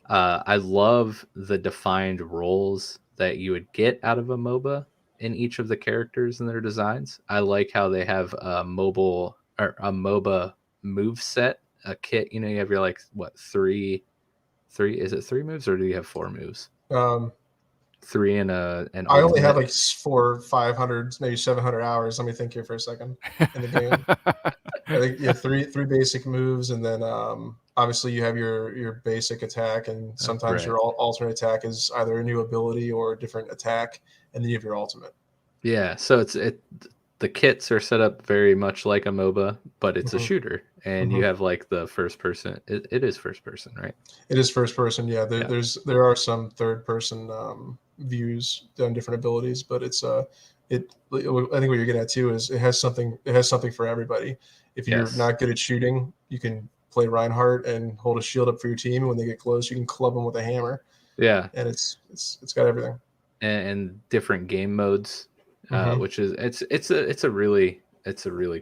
I love the defined roles that you would get out of a MOBA in each of the characters and their designs. I like how they have a MOBA move set, a kit. You have your three. Is it 3 moves or do you have 4 moves? 3 and an I only ultimate. have like 400-500, maybe 700 hours. Let me think here for a second in the game. I think you have three basic moves, and then obviously you have your basic attack, and sometimes right. your alternate attack is either a new ability or a different attack, and then you have your ultimate. Yeah, so the kits are set up very much like a MOBA, but it's a shooter, and you have like the first person. It is first person, right? It is first person. Yeah, there are some third person views on different abilities, but I think what you're getting at too is it has something for everybody. If you're not good at shooting, you can play Reinhardt and hold a shield up for your team, and when they get close, you can club them with a hammer. Yeah, and it's got everything and different game modes, which is it's a really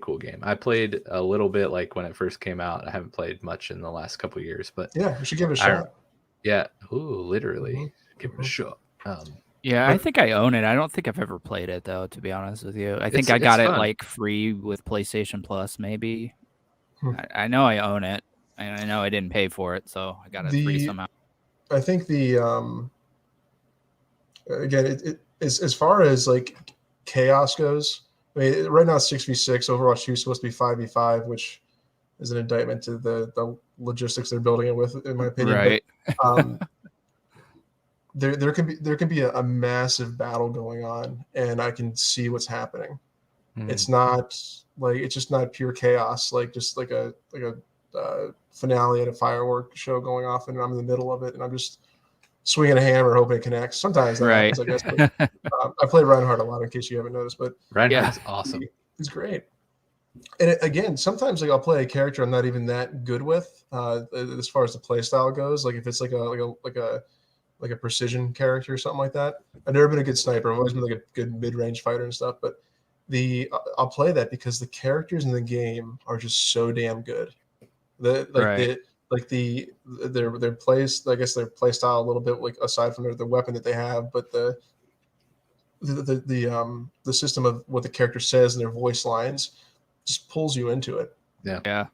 cool game. I played a little bit like when it first came out. I haven't played much in the last couple of years, but yeah, you should give it a shot. Yeah, literally give it a shot. Yeah, I think I own it. I don't think I've ever played it though, to be honest with you. I think I got it like free with PlayStation Plus, maybe. I know I own it, and I know I didn't pay for it, so I got it free somehow. I think again, it as far as like chaos goes. I mean, right now it's 6v6. Overwatch 2 is supposed to be 5v5, which is an indictment to the logistics they're building it with, in my opinion. Right. But, there can be a massive battle going on, and I can see what's happening. It's just not pure chaos, like a finale at a firework show going off, and I'm in the middle of it, and I'm just swinging a hammer hoping it connects. Sometimes that happens, I guess. But, I play Reinhardt a lot, in case you haven't noticed. But Reinhardt's awesome. He's great. And again, sometimes like I'll play a character I'm not even that good with, as far as the play style goes. Like if it's like a precision character or something like that. I've never been a good sniper. I've always been like a good mid-range fighter and stuff. But I'll play that because the characters in the game are just so damn good. Their plays, I guess their play style a little bit, like aside from the weapon that they have, but the system of what the character says and their voice lines just pulls you into it. Yeah.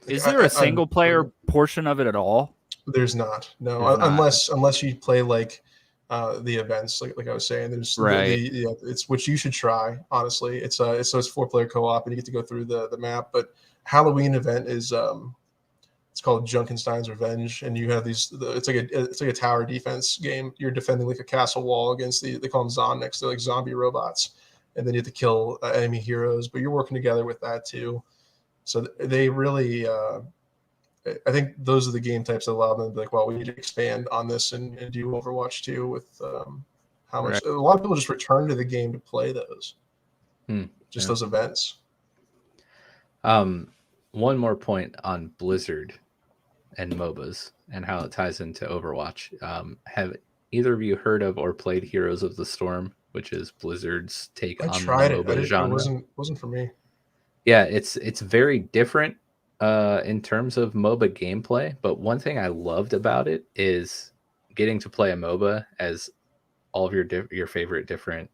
Is there a single player portion of it at all? There's not. No, unless you play like the events, like I was saying. There's it's which you should try. Honestly, it's 4-player co-op, and you get to go through the map. But Halloween event is it's called Junkenstein's Revenge, and you have it's like a tower defense game. You're defending like a castle wall against they call them Zomniks. They're like zombie robots, and then you have to kill enemy heroes. But you're working together with that too. So they really. I think those are the game types that allow them to be like, well, we need to expand on this and do Overwatch 2 with how much. A lot of people just return to the game to play those, those events. One more point on Blizzard and MOBAs and how it ties into Overwatch. Have either of you heard of or played Heroes of the Storm, which is Blizzard's take on the MOBA genre? It wasn't for me. Yeah, it's very different in terms of MOBA gameplay, but one thing I loved about it is getting to play a MOBA as all of your favorite different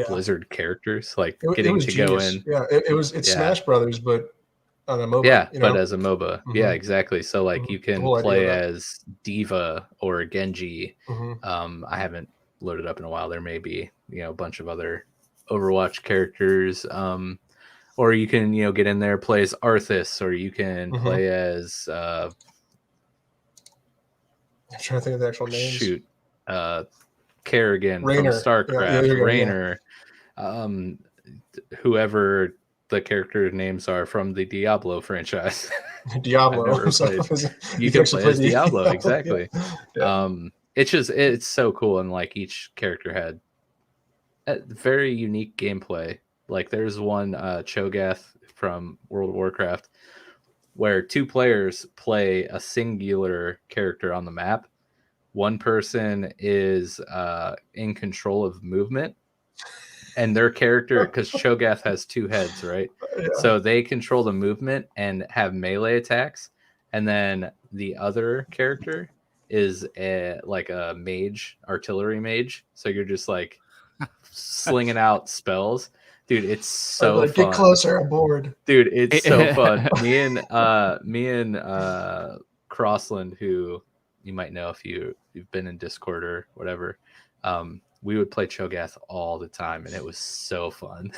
Blizzard characters, like getting to go in. Yeah, it's Smash Brothers, but on a MOBA. Yeah, but as a MOBA. Yeah, exactly. So like you can play as Diva or Genji. I haven't loaded up in a while. There may be a bunch of other Overwatch characters. Or you can, get in there, play as Arthas, or you can play as I'm trying to think of the actual names. Kerrigan Raynor. from StarCraft, Raynor, whoever the character names are from the Diablo franchise. Diablo. You can play as Diablo, exactly. Yeah. It's so cool, and like each character had a very unique gameplay. Like there's one Cho'Gath from World of Warcraft where 2 players play a singular character on the map. One person is in control of movement, and their character, because Cho'Gath has 2 heads, right? Yeah. So they control the movement and have melee attacks, and then the other character is like a mage, artillery mage. So you're just like slinging out spells. Dude, it's so fun. Get closer, I'm bored. Dude, it's so fun. Me and Crossland, who you might know if you've been in Discord or whatever, we would play Cho'Gath all the time, and it was so fun.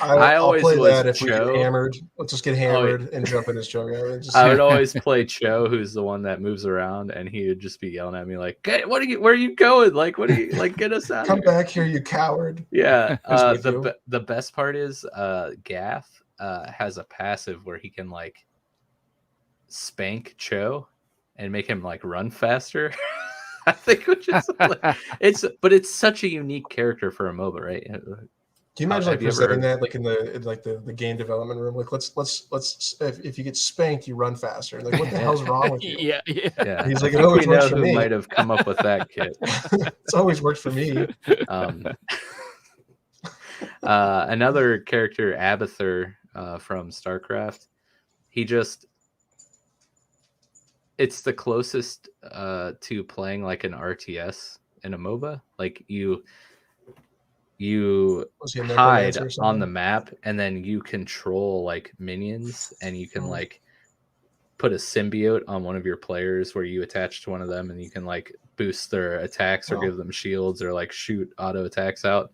I always play was that if we get Cho. hammered. Let's just get hammered and jump in his Cho'Gath. I would always play Cho, who's the one that moves around, and he would just be yelling at me like, where are you going? Like, what are you, like, get us out. Come back here, you coward. Yeah. The best part is Gath has a passive where he can like spank Cho and make him like run faster. I think, which is like, it's such a unique character for a MOBA, right? Can you imagine like presenting that like in the game development room? Like let's if you get spanked, you run faster. Like what the hell's wrong with you? Yeah. He's like, it always works for me. Might have come up with that kit. It's always worked for me. Another character, Abathur from StarCraft. It's the closest to playing like an RTS in a MOBA. Like you hide on the map, and then you control like minions, and you can like put a symbiote on one of your players where you attach to one of them, and you can like boost their attacks or give them shields or like shoot auto attacks out.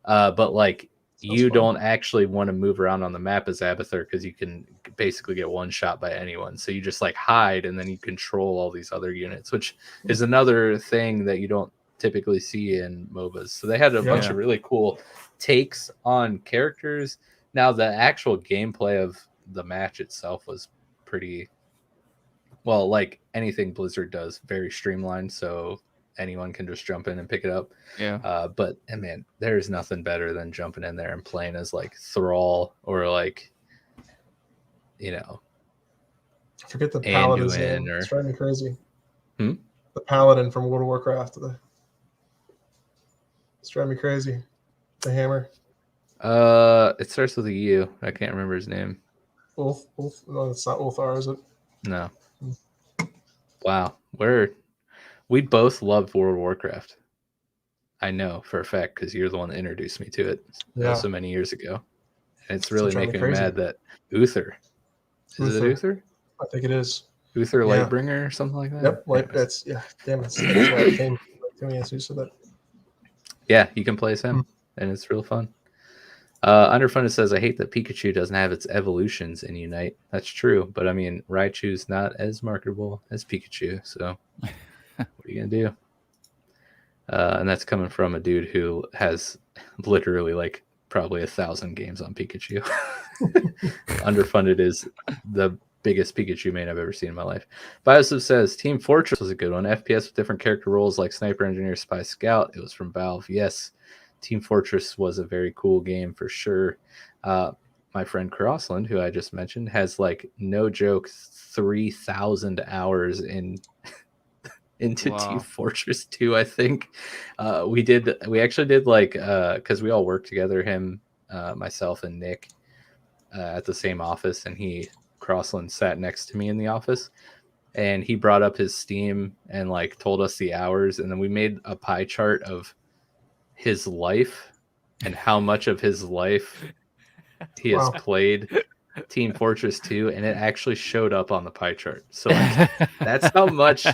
But like you don't actually want to move around on the map as Abathur, because you can basically get one shot by anyone. So you just like hide, and then you control all these other units, which is another thing that you don't typically see in MOBAs. So they had a bunch of really cool takes on characters. Now the actual gameplay of the match itself was pretty well, like anything Blizzard does, very streamlined, so anyone can just jump in and pick it up. But man, there's nothing better than jumping in there and playing as like Thrall or like, I forget the Paladin's name. It's driving me crazy. The Paladin from World of Warcraft. It's driving me crazy. The hammer. It starts with a U. I can't remember his name. Ulf. No, it's not Ulthar, is it? No. Wow. We both loved World of Warcraft. I know for a fact, because you're the one that introduced me to it so many years ago. And it's really making me mad that Uther. Is it Uther? I think it is. Uther Lightbringer or something like that? Yep. That's damn, that's why it came to me as you said that. Yeah, you can play as him, and it's real fun. Underfunded says, I hate that Pikachu doesn't have its evolutions in Unite. That's true, but I mean, Raichu's not as marketable as Pikachu, so what are you going to do? And that's coming from a dude who has literally like probably 1,000 games on Pikachu. Underfunded is the biggest Pikachu main I've ever seen in my life. Biosub says, Team Fortress was a good one. FPS with different character roles like Sniper, Engineer, Spy, Scout. It was from Valve. Yes, Team Fortress was a very cool game for sure. My friend Crossland, who I just mentioned, has like no joke 3,000 hours into Team Fortress 2, I think. We actually did like because we all worked together, him, myself, and Nick at the same office, and Crossland sat next to me in the office, and he brought up his Steam and like told us the hours, and then we made a pie chart of his life and how much of his life he has played Team Fortress 2, and it actually showed up on the pie chart. So like, that's how much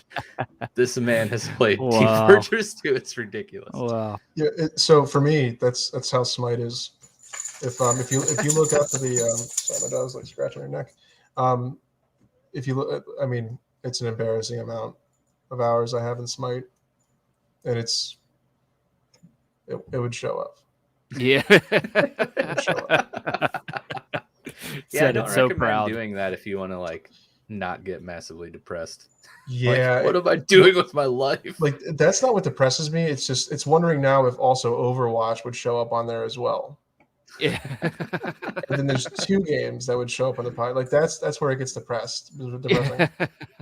this man has played Team Wow. Fortress 2. It's ridiculous. Wow. Yeah. So for me, that's how Smite is. If you look up the sorry, my dog's like scratching her neck. If you look, I mean, it's an embarrassing amount of hours I have in Smite, and it would show up. Yeah. It would show up. Yeah, I Said don't it so recommend proud. doing that if you want to like not get massively depressed. Yeah. Like, what am I doing with my life? Like that's not what depresses me. It's wondering now if also Overwatch would show up on there as well. Yeah. And then there's 2 games that would show up on the pie. Like that's where it gets depressing.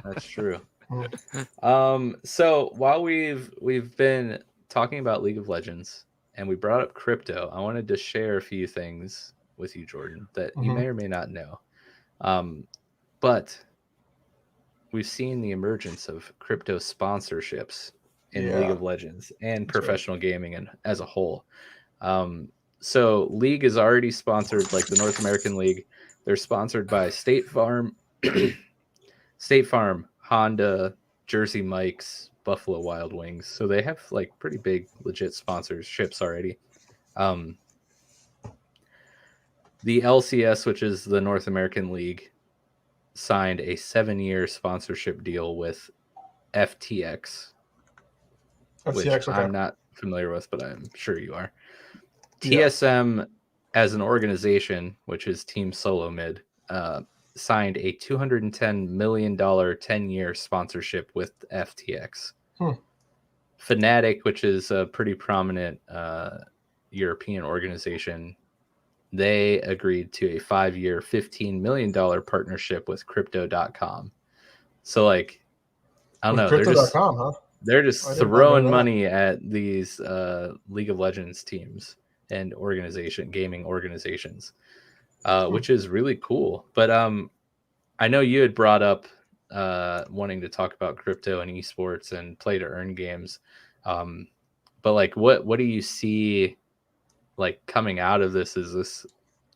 That's true. Mm. So while we've been talking about League of Legends and we brought up crypto, I wanted to share a few things with you, Jordan, that you may or may not know. But we've seen the emergence of crypto sponsorships in League of Legends and professional gaming and as a whole. So League is already sponsored, like the North American League. They're sponsored by State Farm, Honda, Jersey Mike's, Buffalo Wild Wings. So they have like pretty big, legit sponsorships already. The LCS, which is the North American League, signed a 7-year sponsorship deal with FTX, which I'm not familiar with, but I'm sure you are. TSM as an organization, which is Team Solo Mid, signed a $210 million 10-year sponsorship with FTX. Fnatic, which is a pretty prominent European organization, they agreed to a 5-year $15 million partnership with Crypto.com. So like, I don't know, Crypto.com, they're just throwing money at these League of Legends teams and gaming organizations, which is really cool. But I know you had brought up wanting to talk about crypto and eSports and play to earn games. But like, what do you see like coming out of this? Is this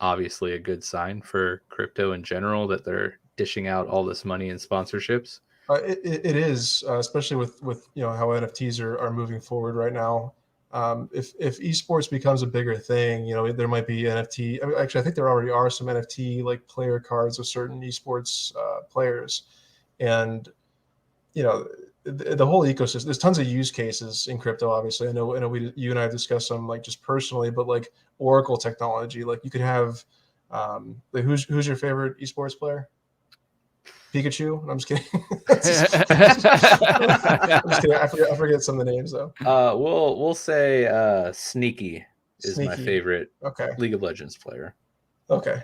obviously a good sign for crypto in general that they're dishing out all this money in sponsorships? It is, especially with how NFTs are moving forward right now. If esports becomes a bigger thing, there might be NFT. Actually, I think there already are some NFT like player cards of certain esports players, and the whole ecosystem. There's tons of use cases in crypto. Obviously, I know you and I have discussed some like just personally, but like Oracle technology, like you could have. Like who's your favorite esports player? Pikachu? I'm just kidding. I'm just kidding. I forget some of the names though. We'll say Sneaky is my favorite League of Legends player. Okay.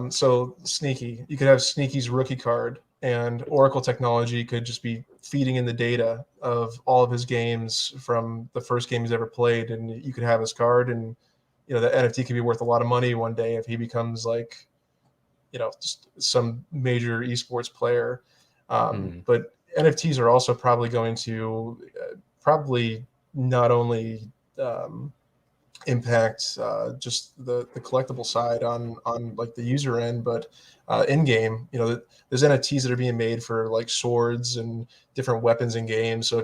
So Sneaky. You could have Sneaky's rookie card, and Oracle technology could just be feeding in the data of all of his games from the first game he's ever played, and you could have his card, and the NFT could be worth a lot of money one day if he becomes like just some major esports player. But NFTs are also probably going to probably not only impact just the collectible side on like the user end, but in game, there's NFTs that are being made for like swords and different weapons in games. So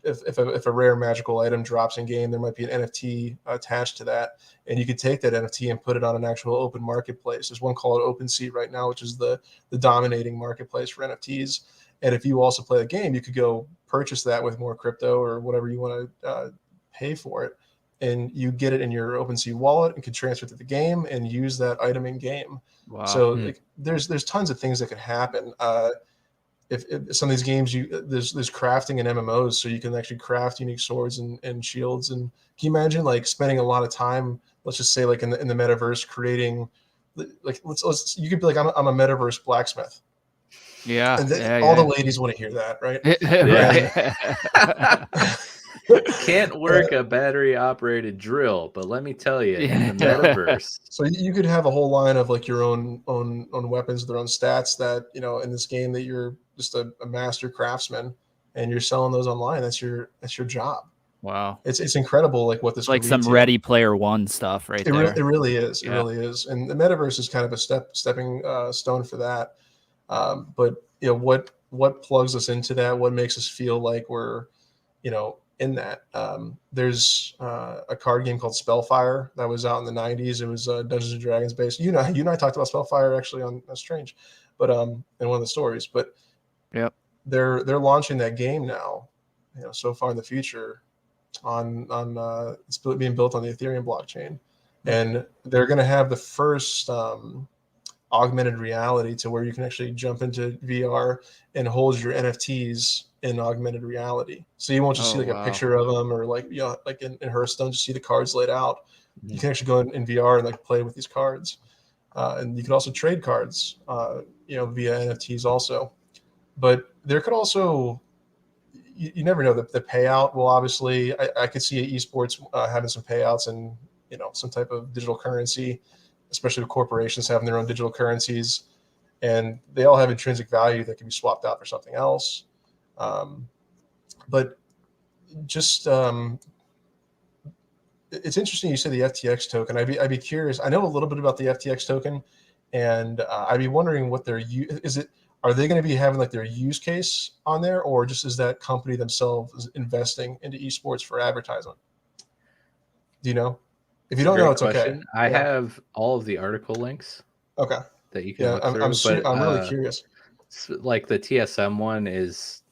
if a rare magical item drops in game, there might be an NFT attached to that, and you could take that NFT and put it on an actual open marketplace. There's one called OpenSea right now, which is the dominating marketplace for NFTs. And if you also play the game, you could go purchase that with more crypto or whatever you want to pay for it, and you get it in your OpenSea wallet and can transfer it to the game and use that item in game. Wow. So like, there's tons of things that could happen. If some of these games, there's crafting in MMOs, so you can actually craft unique swords and shields. And can you imagine like spending a lot of time, let's just say like in the metaverse, creating like let's you could be like I'm a metaverse blacksmith. Yeah, and all the ladies want to hear that, right? Can't work a battery operated drill, but let me tell you, in the metaverse. So you could have a whole line of like your own weapons, their own stats that, in this game that you're just a master craftsman and you're selling those online. That's your job. Wow. It's incredible, like what this It's like could lead some to. Ready Player One stuff right there. It really is. It Yeah. really is. And the metaverse is kind of a stepping stone for that. But what plugs us into that? What makes us feel like we're in that? There's a card game called Spellfire that was out in the 90s. It was Dungeons and Dragons based. You and I talked about Spellfire actually on That's Strange, but in one of the stories. But Yep. they're launching that game now. So far in the future, on it's being built on the Ethereum blockchain, and they're going to have the first augmented reality to where you can actually jump into VR and hold your NFTs in augmented reality. So you won't just see like a picture of them, or like like in Hearthstone, just see the cards laid out. You can actually go in VR and like play with these cards, and you can also trade cards, via NFTs also. But there could also, you never know, the payout will obviously, I could see esports having some payouts and some type of digital currency, especially with corporations having their own digital currencies, and they all have intrinsic value that can be swapped out for something else. But just it's interesting you say the FTX token. I'd be curious. I know a little bit about the FTX token, and I'd be wondering what their are they going to be having like their use case on there, or just is that company themselves investing into esports for advertisement? Do you know? If you don't know, it's okay. I have all of the article links. Okay. That you can look through. I'm really curious. Like the TSM one is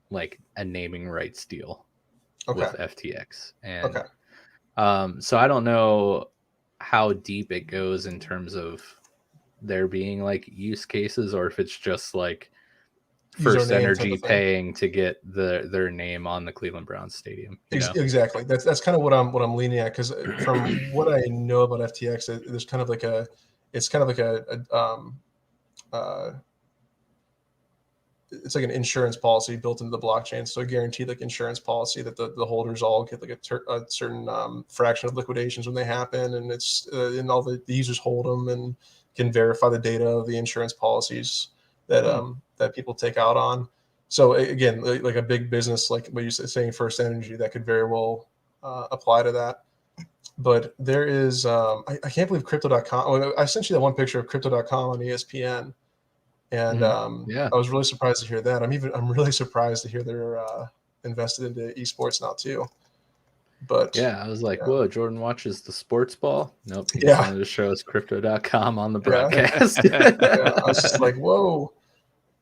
like a naming rights deal with FTX, and so I don't know how deep it goes in terms of there being like use cases, or if it's just like First Energy paying to get their name on the Cleveland Browns stadium. Exactly. That's kind of what I'm leaning at, because from what I know about FTX, there's kind of like it's like an insurance policy built into the blockchain. So a guaranteed like insurance policy that the holders all get like a certain fraction of liquidations when they happen, and it's and all the users hold them and can verify the data of the insurance policies that people take out on. So again, like a big business, like what you're saying, First Energy, that could very well apply to that. But there is, I can't believe Crypto.com. I sent you that one picture of Crypto.com on ESPN, and I was really surprised to hear that. I'm really surprised to hear they're invested into esports now too. But I was like, whoa, Jordan watches the sports ball? Nope, he just wanted to show us Crypto.com on the broadcast. I was just like, whoa.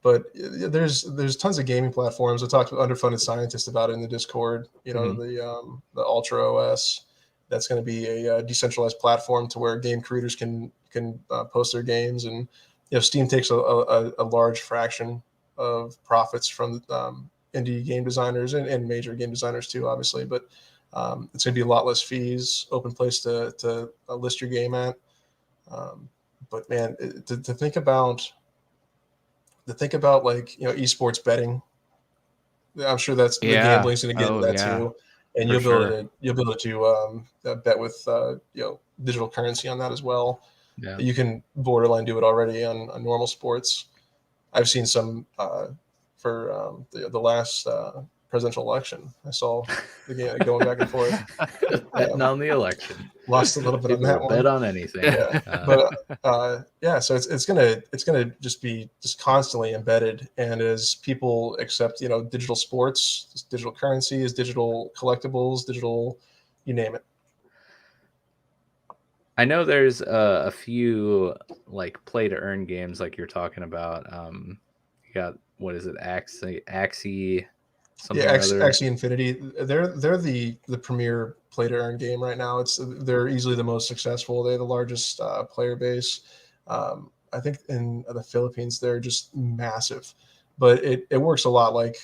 But there's tons of gaming platforms. I talked to Underfunded Scientist about it in the Discord. The Ultra OS, that's going to be a decentralized platform to where game creators can post their games, and Steam takes a large fraction of profits from indie game designers and major game designers too, obviously. But it's going to be a lot less fees, open place to list your game at. But man, to think about like esports betting, I'm sure that's the gambling's going to get into that too, and you'll be able to bet with digital currency on that as well. Yeah. You can borderline do it already on normal sports. I've seen some for the last presidential election. I saw the game going back and forth. Betting on the election. Lost a little bit on that one. Bet on anything. So it's gonna just be constantly embedded, and as people accept digital sports, digital currencies, digital collectibles, digital, you name it. I know there's a few like play to earn games like you're talking about. You got, what is it, Axie something Axie Infinity. They're the premier play to earn game right now. They're easily the most successful. They're the largest player base. I think in the Philippines they're just massive, but it works a lot like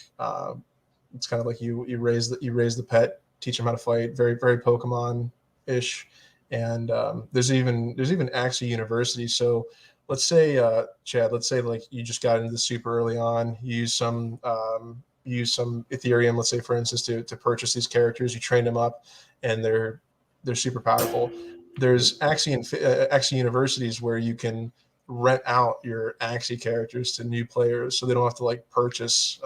it's kind of like you raise the pet, teach them how to fight, very very Pokemon ish. And there's even Axie University. So let's say Chad, like you just got into this super early on, you use some Ethereum, let's say for instance, to purchase these characters. You train them up, and they're super powerful. There's Axie Universities where you can rent out your Axie characters to new players, so they don't have to like purchase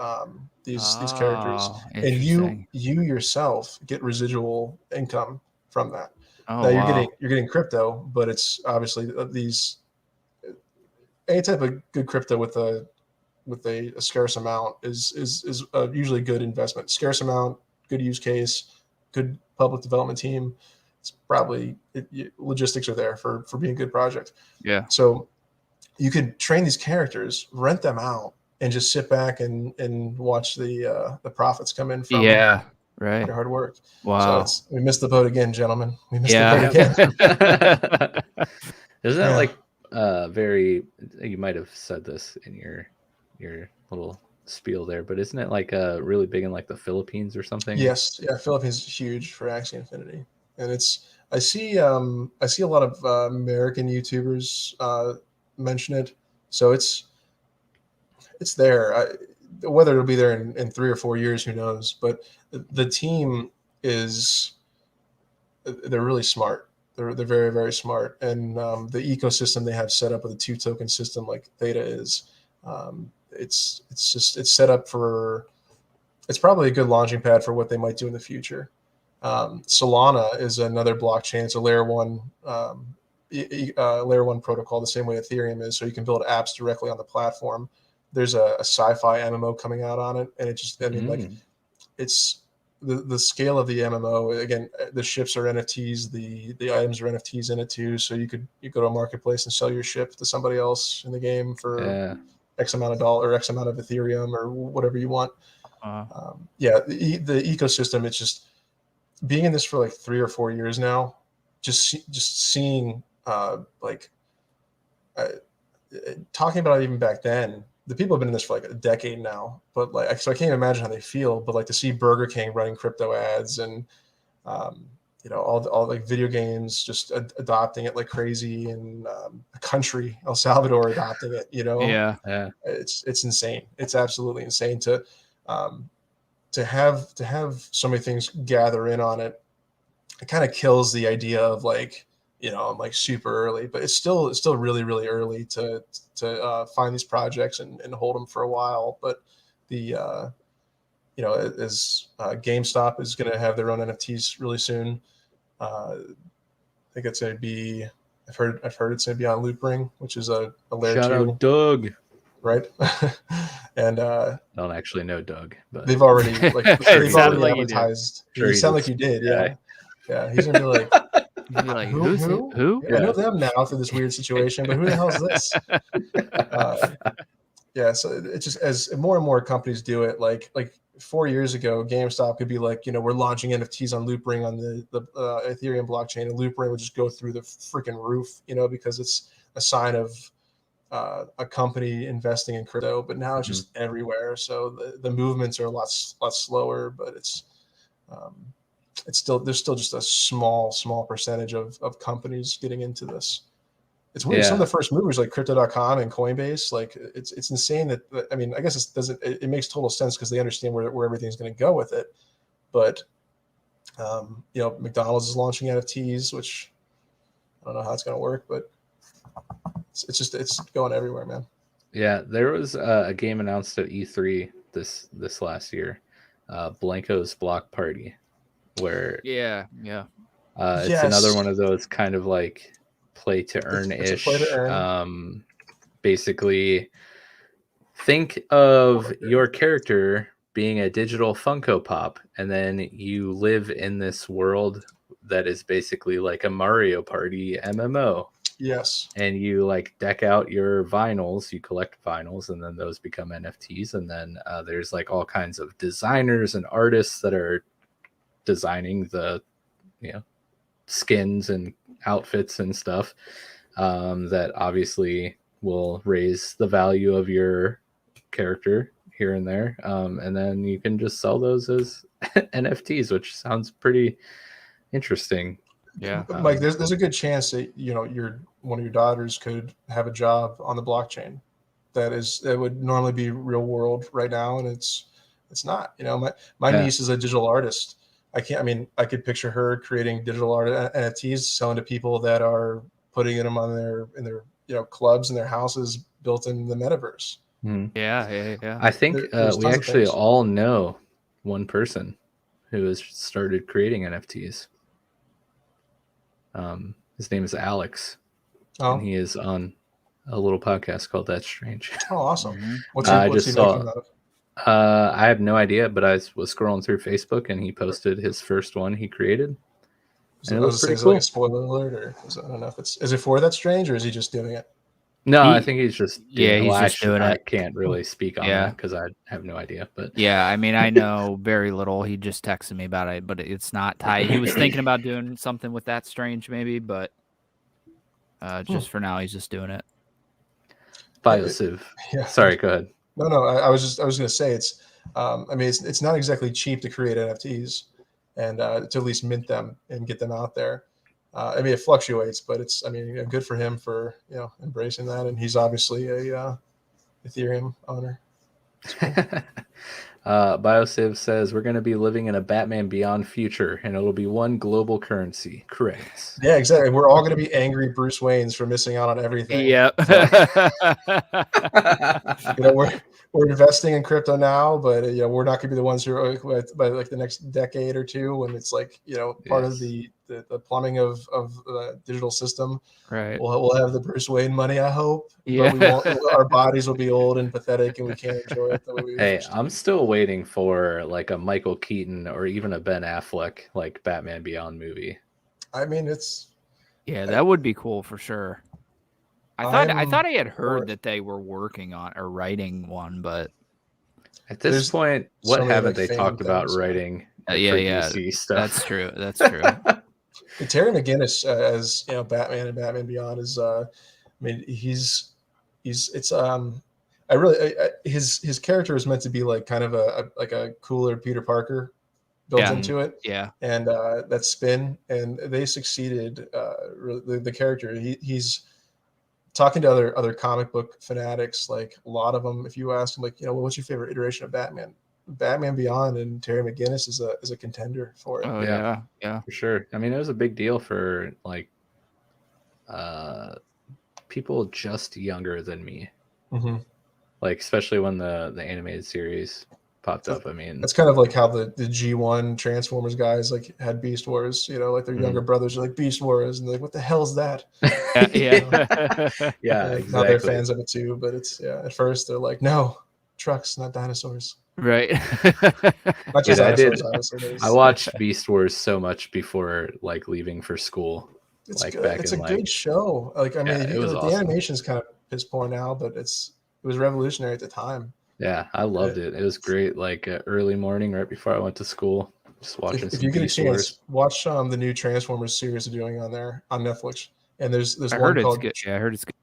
these characters, and you yourself get residual income from that. Oh, Now wow. you're getting crypto, but it's obviously these any type of good crypto with a scarce amount is usually a good investment. Scarce amount, good use case, good public development team. It's probably logistics are there for being a good project. Yeah. So you could train these characters, rent them out, and just sit back and watch the profits come in from right. your hard work. Wow. So we missed the boat again, gentlemen. We missed Yeah. the boat again. Isn't that like very? You might have said this in your little spiel there, but isn't it like really big in like the Philippines or something? Yes, yeah. Philippines is huge for Axie Infinity, and I see a lot of American YouTubers mention it, so it's there. Whether it'll be there in 3 or 4 years, who knows? But the team they're really smart. They're very, very smart, and the ecosystem they have set up with a 2-token system like Theta is, it's set up for. It's probably a good launching pad for what they might do in the future. Solana is another blockchain. It's a layer one protocol, the same way Ethereum is. So you can build apps directly on the platform. There's a sci-fi MMO coming out on it, and it just, I mean, like, it's the scale of the MMO. Again, the ships are NFTs, the items are NFTs in it too. So you go to a marketplace and sell your ship to somebody else in the game for X amount of dollar, or X amount of Ethereum, or whatever you want. The ecosystem, it's just being in this for like 3 or 4 years now, just seeing talking about it even back then. The people have been in this for like a decade now, but like, so I can't even imagine how they feel, but like to see Burger King running crypto ads and all like video games just adopting it like crazy, and a country, El Salvador, adopting it, it's insane. It's absolutely insane to have so many things gather in on it. It kind of kills the idea of like, I'm like super early, but it's still really, really early to find these projects and hold them for a while. But as GameStop is going to have their own NFTs really soon. I think it's going to be. I've heard it's going to be on Loopring, which is a layer 2. Shout out Doug. Right. And I don't actually know Doug, but they've already advertised. Sure, you sound like you did. Yeah. He's gonna be like, who? Yeah. I know them now through this weird situation, but who the hell is this? So it's just, as more and more companies do it, like 4 years ago, GameStop could be like, we're launching NFTs on Loopring on the Ethereum blockchain, and Loopring would just go through the freaking roof, because it's a sign of a company investing in crypto. But now it's just everywhere. So the movements are a lot slower, but it's still, there's still just a small percentage of companies getting into this. It's weird. Some of the first movers like Crypto.com and Coinbase, like it's insane that, I mean, I guess it makes total sense because they understand where everything's going to go with it. But McDonald's is launching NFTs, which I don't know how it's going to work, but it's going everywhere, man. Yeah, there was a game announced at E3 this last year, Blankos Block Party, where it's another one of those kind of like play to earn ish. Basically, think of your character being a digital Funko Pop, and then you live in this world that is basically like a Mario Party MMO. Yes. And you like deck out your vinyls, you collect vinyls, and then those become NFTs. And then there's like all kinds of designers and artists that are designing the, skins and outfits and stuff that obviously will raise the value of your character here and there. And then you can just sell those as NFTs, which sounds pretty interesting. Yeah. Mike, there's a good chance that, one of your daughters could have a job on the blockchain that would normally be real world right now. And it's not, my niece is a digital artist. I could picture her creating digital art NFTs, selling to people that are putting them on their clubs in their houses built in the metaverse. Yeah. I think There's we tons of actually things. all know one person who has started creating NFTs. His name is Alex, Oh, and he is on a little podcast called That's Strange. awesome. Mhm. What's I he just making saw. that of? I have no idea, but I was scrolling through Facebook, and he posted his first one he created, and it I was looks gonna say, pretty is it like cool. a spoiler alert, or I don't know if is it for That Strange, or is he just doing it? No, I He- think he's just yeah, doing. he's Well, just doing I it. can't really speak on Yeah. that because I have no idea. But Yeah, I mean, I know very little. He just texted me about it, but it's not tied. He was thinking about doing something with That Strange, maybe, but just for now, he's just doing it. Biosiv. Yeah. Sorry, go ahead. No. I was gonna say it's. I mean, it's not exactly cheap to create NFTs, and to at least mint them and get them out there. I mean, it fluctuates, but it's. I mean, good for him for embracing that, and he's obviously a Ethereum owner. Biosiv says we're going to be living in a Batman Beyond future, and it'll be one global currency. Correct. Yeah, exactly. We're all going to be angry Bruce Waynes for missing out on everything. Yeah. We're investing in crypto now, but we're not going to be the ones who are by like the next decade or two when it's like part of the plumbing of the digital system. Right. We'll have the Bruce Wayne money, I hope. Yeah. But we won't. Our bodies will be old and pathetic, and we can't enjoy it the way we Hey, used to. I'm still waiting for like a Michael Keaton or even a Ben Affleck like Batman Beyond movie. I mean, it's. Yeah, that would be cool for sure. I thought I had heard that they were working on or writing one, but At this There's point, so what many, haven't like, they fan talked about things, writing for yeah, DC stuff? that's true. That's true. Terry McGinnis as Batman and Batman Beyond is. I mean, he's it's. I really his character is meant to be like kind of a cooler Peter Parker built Yeah. into it. Yeah. And that spin, and they succeeded. Really, the character, he's talking to other comic book fanatics. Like a lot of them, if you ask them, like, well, what's your favorite iteration of Batman? Batman Beyond and Terry McGinnis is a contender for it. Oh Yeah. yeah. For sure. I mean, it was a big deal for like people just younger than me. Mm-hmm. Like especially when the animated series popped up. I mean, That's kind of like how the G1 Transformers guys like had Beast Wars. Like their younger brothers are like Beast Wars, and they're like, what the hell's that? Yeah, And exactly. now they're fans of it too, but it's at first they're like, no, trucks, not dinosaurs. Right. Not just Dude, I dinosaurs, did. obviously. I watched Beast Wars so much before like leaving for school. It's like good. back It's in a good show. Like I mean, Yeah, it was the awesome. animation's kind of piss poor now, but it was revolutionary at the time. Yeah, I loved it. It was great. Like early morning, right before I went to school, just watching If some you get a Beast chance, Wars. watch the new Transformers series they're doing on Netflix. And there's I one heard it's called. good. Yeah, I heard it's good.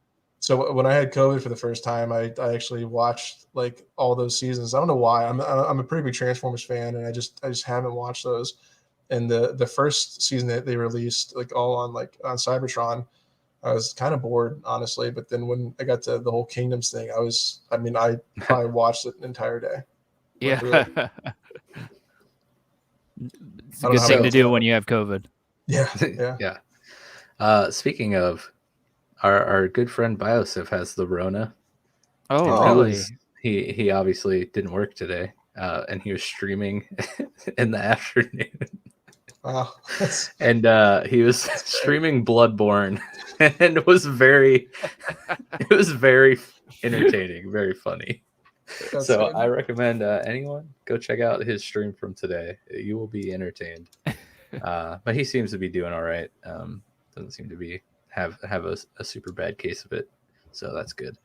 So when I had COVID for the first time, I actually watched like all those seasons. I don't know why. I'm a pretty big Transformers fan, and I just haven't watched those. And the first season that they released, like all on Cybertron, I was kind of bored, honestly. But then when I got to the whole Kingdoms thing, I probably watched it an entire day. Yeah. Really. It's a good thing to do when you have COVID. Yeah. Yeah. Speaking of, our good friend Biosif has the Rona. Oh, And really? He obviously didn't work today, and he was streaming in the afternoon. Wow. And he was streaming Bloodborne, and it was very entertaining, very funny. That's So good. I recommend anyone go check out his stream from today. You will be entertained. But he seems to be doing all right. Doesn't seem to have a super bad case of it, so that's good.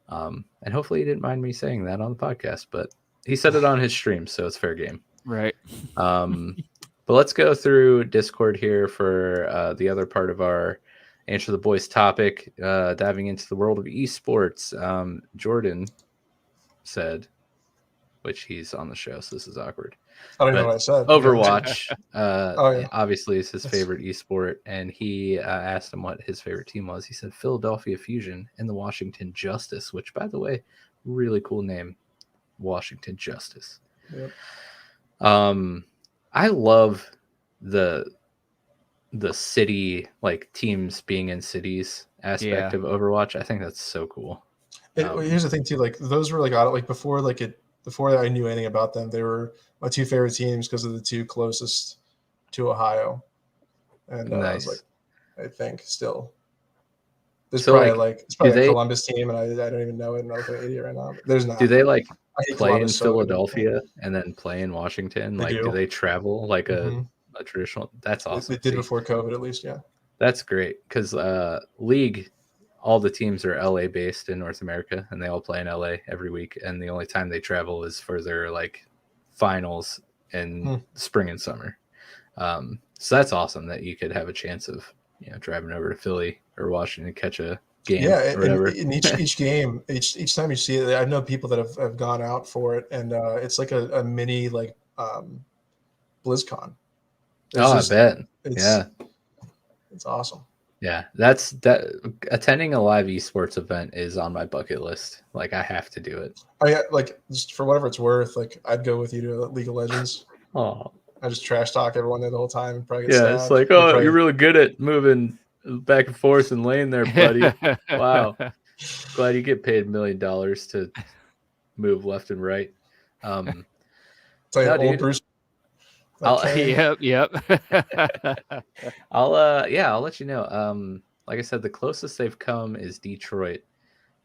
And hopefully he didn't mind me saying that on the podcast, but he said it on his stream, so it's fair game. Right. But let's go through Discord here for the other part of our Answer the Boys topic, diving into the world of eSports. Jordan said, which he's on the show, so this is awkward. I don't know what I said. Overwatch, yeah. obviously, is his favorite esport, and he asked him what his favorite team was. He said Philadelphia Fusion and the Washington Justice, which, by the way, really cool name, Washington Justice. Yep. I love the the city, like teams being in cities aspect of Overwatch. I think that's so cool. Here's the thing too, like those were like before before I knew anything about them, they were my two favorite teams because of the two closest to Ohio, and I was like, I think still. There's So, probably like, it's probably a Columbus team, and I don't even know it. And I'm like an idiot right now. But there's not. Do they like play Columbus in Philadelphia and then play in Washington? They do they travel like a traditional? That's awesome. They did before COVID, at least, yeah. That's great because League, all the teams are LA based in North America, and they all play in LA every week. And the only time they travel is for their like finals in spring and summer. So that's awesome that you could have a chance of driving over to Philly or Washington to catch a game. Yeah, or whatever. In each game, each time you see it, I know people that have gone out for it, and it's like a mini like BlizzCon. I bet. It's awesome. Yeah, attending a live esports event is on my bucket list. Like, I have to do it. Like, just for whatever it's worth, like I'd go with you to League of Legends. Oh, I just trash talk everyone there the whole time and probably get stabbed. It's like, oh, you're really good at moving back and forth in lane there, buddy. Wow. Glad you get paid $1 million to move left and right. It's like old Bruce. Yep. I'll let you know. Like I said, the closest they've come is Detroit.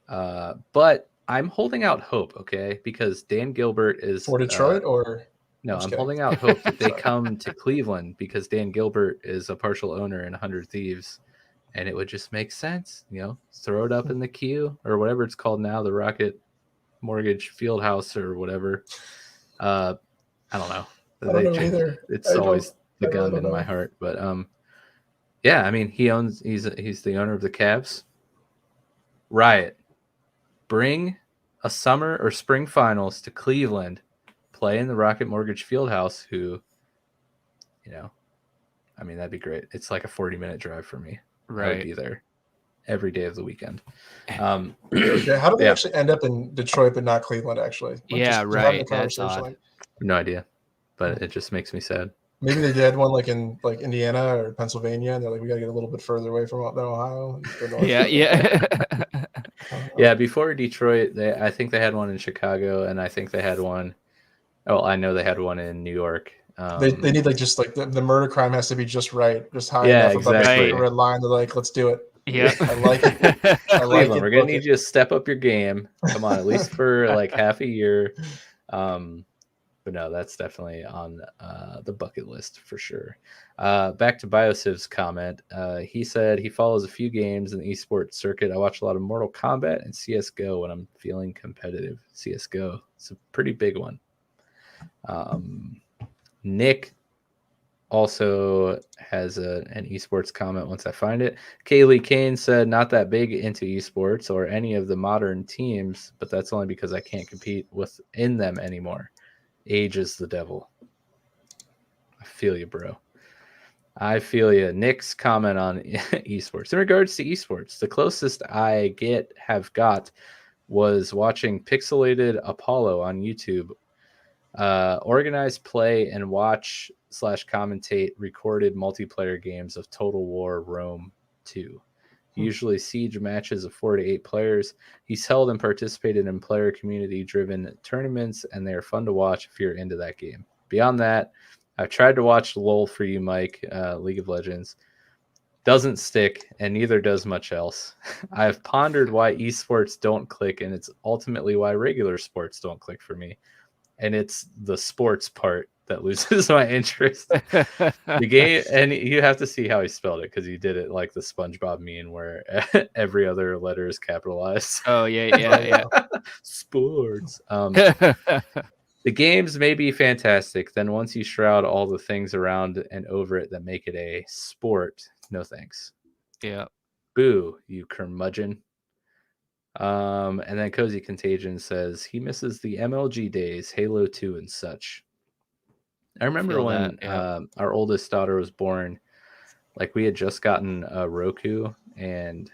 But I'm holding out hope, okay? Because Dan Gilbert is for Detroit or no, I'm holding out hope that they come to Cleveland because Dan Gilbert is a partial owner in 100 Thieves, and it would just make sense, throw it up in the queue or whatever it's called now, the Rocket Mortgage Fieldhouse or whatever. I don't know. I don't know either. It's always the gun in my heart, but yeah, I mean, he's the owner of the Cavs. Riot, bring a summer or spring finals to Cleveland. Play in the Rocket Mortgage Fieldhouse, who, I mean, that'd be great. It's like a 40-minute drive for me. Right. I would be there every day of the weekend. How do they actually end up in Detroit but not Cleveland, actually? Right. That's odd. No idea, but it just makes me sad. Maybe they did one like in Indiana or Pennsylvania, and they're like, we got to get a little bit further away from Ohio. Yeah, before Detroit, I think they had one in Chicago, and I think they had one. Oh, I know they had one in New York. They need just the murder crime has to be just right, just high enough above the red line. They're like, let's do it. Yeah, I like it. Cleveland, we're gonna need you to step up your game. Come on, at least for like half a year. But no, that's definitely on the bucket list for sure. Back to Biosiv's comment. He said he follows a few games in the eSports circuit. I watch a lot of Mortal Kombat and CSGO when I'm feeling competitive. CSGO, it's a pretty big one. Nick also has an esports comment once I find it. Kaylee Kane said, not that big into esports or any of the modern teams, but that's only because I can't compete within them anymore. Age is the devil. I feel you, bro. I feel you. Nick's comment on esports. In regards to esports, the closest I have got was watching Pixelated Apollo on YouTube. Organize, play, and watch / commentate recorded multiplayer games of Total War Rome 2. Usually siege matches of 4 to 8 players. He's held and participated in player community-driven tournaments, and they are fun to watch if you're into that game. Beyond that, I've tried to watch LOL for you, Mike, League of Legends. Doesn't stick, and neither does much else. I've pondered why esports don't click, and it's ultimately why regular sports don't click for me. And it's the sports part that loses my interest. The game, and you have to see how he spelled it because he did it like the SpongeBob meme where every other letter is capitalized. Oh, yeah. Sports. The games may be fantastic. Then once you shroud all the things around and over it that make it a sport, no thanks. Yeah. Boo, you curmudgeon. And then Cozy Contagion says he misses the MLG days, Halo 2 and such. I remember when our oldest daughter was born, like we had just gotten a Roku and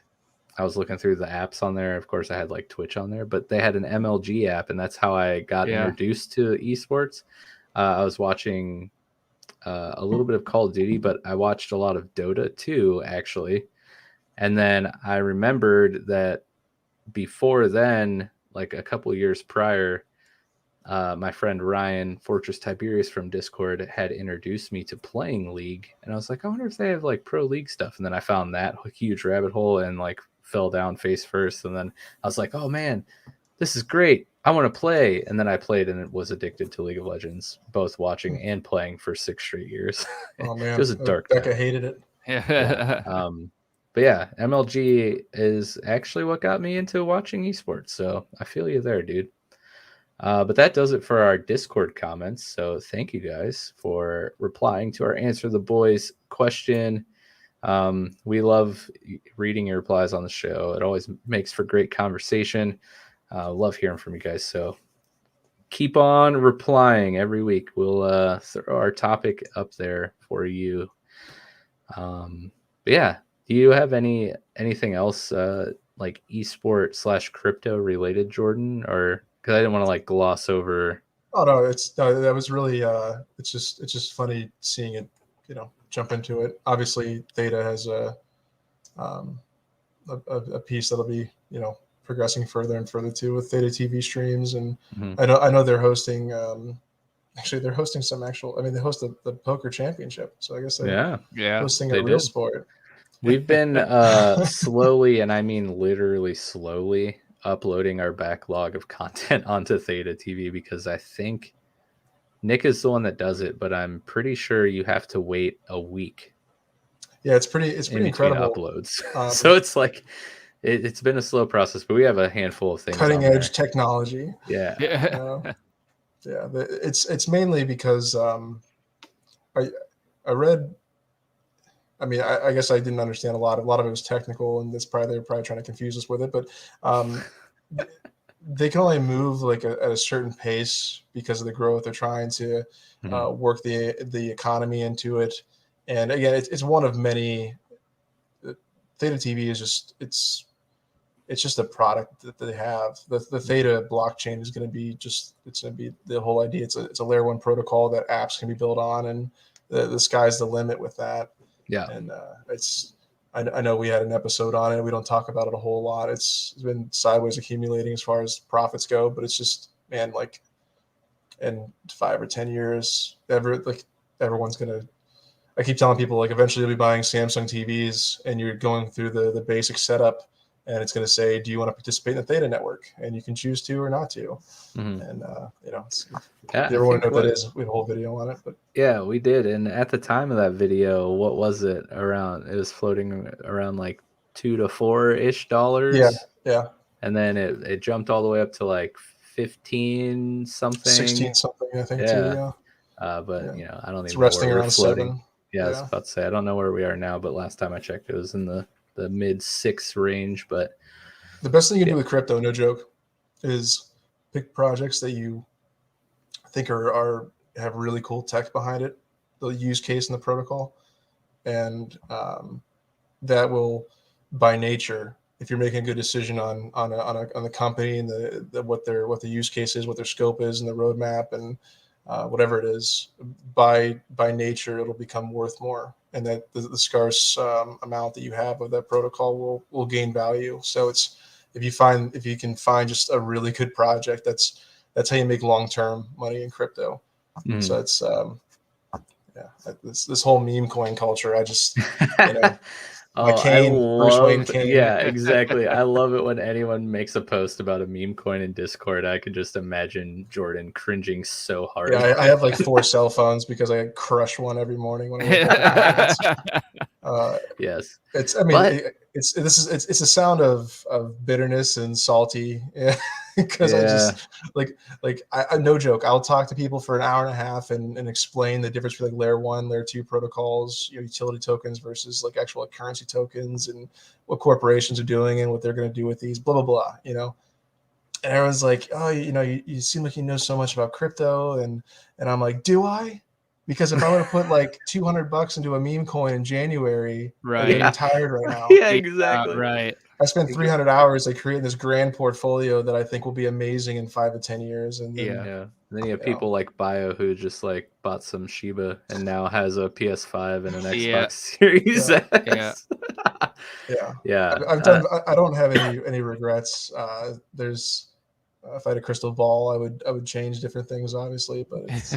I was looking through the apps on there. Of course, I had like Twitch on there, but they had an MLG app, and that's how I got introduced to esports. I was watching a little bit of Call of Duty, but I watched a lot of Dota too, actually. And then I remembered that before then, like a couple years prior, my friend Ryan Fortress Tiberius from Discord had introduced me to playing League, and I was like, I wonder if they have like pro League stuff. And then I found that huge rabbit hole and like fell down face first. And then I was like, oh man, this is great. I want to play. And then I played and was addicted to League of Legends, both watching and playing for 6 straight years. Oh man, It was a dark Becca time. hated it. Yeah. But yeah, MLG is actually what got me into watching esports. So I feel you there, dude. But that does it for our Discord comments. So thank you guys for replying to our Answer the Boys question. We love reading your replies on the show. It always makes for great conversation. Love hearing from you guys. So keep on replying every week. We'll throw our topic up there for you. But yeah, do you have anything else like esport / crypto related, Jordan? Or because I didn't want to like gloss over. Oh no, that was really it's just funny seeing it, jump into it. Obviously, Theta has a piece that'll be progressing further and further too with ThetaTV streams, and I know they're hosting. Actually, they're hosting some actual. I mean, they host the poker championship, so I guess they're hosting a real sport. We've been slowly, and I mean literally slowly, uploading our backlog of content onto ThetaTV because I think Nick is the one that does it, but I'm pretty sure you have to wait a week. Yeah, it's pretty incredible uploads. So it's like it's been a slow process, but we have a handful of things. Cutting edge technology. Yeah. Yeah. It's mainly because I read. I mean, I guess I didn't understand a lot of it was technical, and they're probably trying to confuse us with it. But they can only move like at a certain pace because of the growth. They're trying to work the economy into it, and again, it's one of many. ThetaTV is just it's just a product that they have. The Theta blockchain is going to be the whole idea. It's a layer 1 protocol that apps can be built on, and the sky's the limit with that. Yeah, and I know we had an episode on it. We don't talk about it a whole lot. It's been sideways accumulating as far as profits go, but it's just, man, like in 5 or 10 years, everyone's gonna. I keep telling people, like, eventually you'll be buying Samsung TVs and you're going through the basic setup, and it's going to say, do you want to participate in the Theta network? And you can choose to or not to. And if you ever want to know what that is, we have a whole video on it. But yeah, we did. And at the time of that video, what was it around? It was floating around like $2 to $4-ish. Yeah. And then it jumped all the way up to like 15 something, 16 something, I think. Yeah. Too, but I don't it's even know resting where around we're floating. 7. Yeah, I was about to say, I don't know where we are now, but last time I checked, it was in the mid 6 range. But the best thing you can do with crypto, no joke, is pick projects that you think have really cool tech behind it, the use case and the protocol, and that will, by nature, if you're making a good decision on the company and what the use case is, what their scope is, and the roadmap, and whatever it is, by nature it'll become worth more, and that the scarce amount that you have of that protocol will gain value. So it's if you can find just a really good project, that's how you make long-term money in crypto. So it's this whole meme coin culture, I just Bruce Wayne Kane. Yeah, exactly. I love it when anyone makes a post about a meme coin in Discord. I could just imagine Jordan cringing so hard. Yeah, I have like 4 cell phones because I crush one every morning when I wake up. Yes, it's a sound of bitterness and salty. Yeah. Because I just I no joke, I'll talk to people for an hour and a half and explain the difference between like layer 1, layer 2 protocols, utility tokens versus like actual currency tokens, and what corporations are doing and what they're going to do with these, blah blah blah. And everyone's like, oh, you seem like you know so much about crypto, and I'm like, do I? Because if I were to put like $200 into a meme coin in January, right, I'm getting tired right now. Yeah, exactly. Right. I spent 300 hours like creating this grand portfolio that I think will be amazing in 5 to 10 years. And then, Yeah. Then you have people like Bio who just like bought some Shiba and now has a PS5 and an Yeah. Xbox Series Yeah. X. yeah. Yeah. I've done. I don't have any regrets. There's if I had a crystal ball, I would change different things, obviously, but it's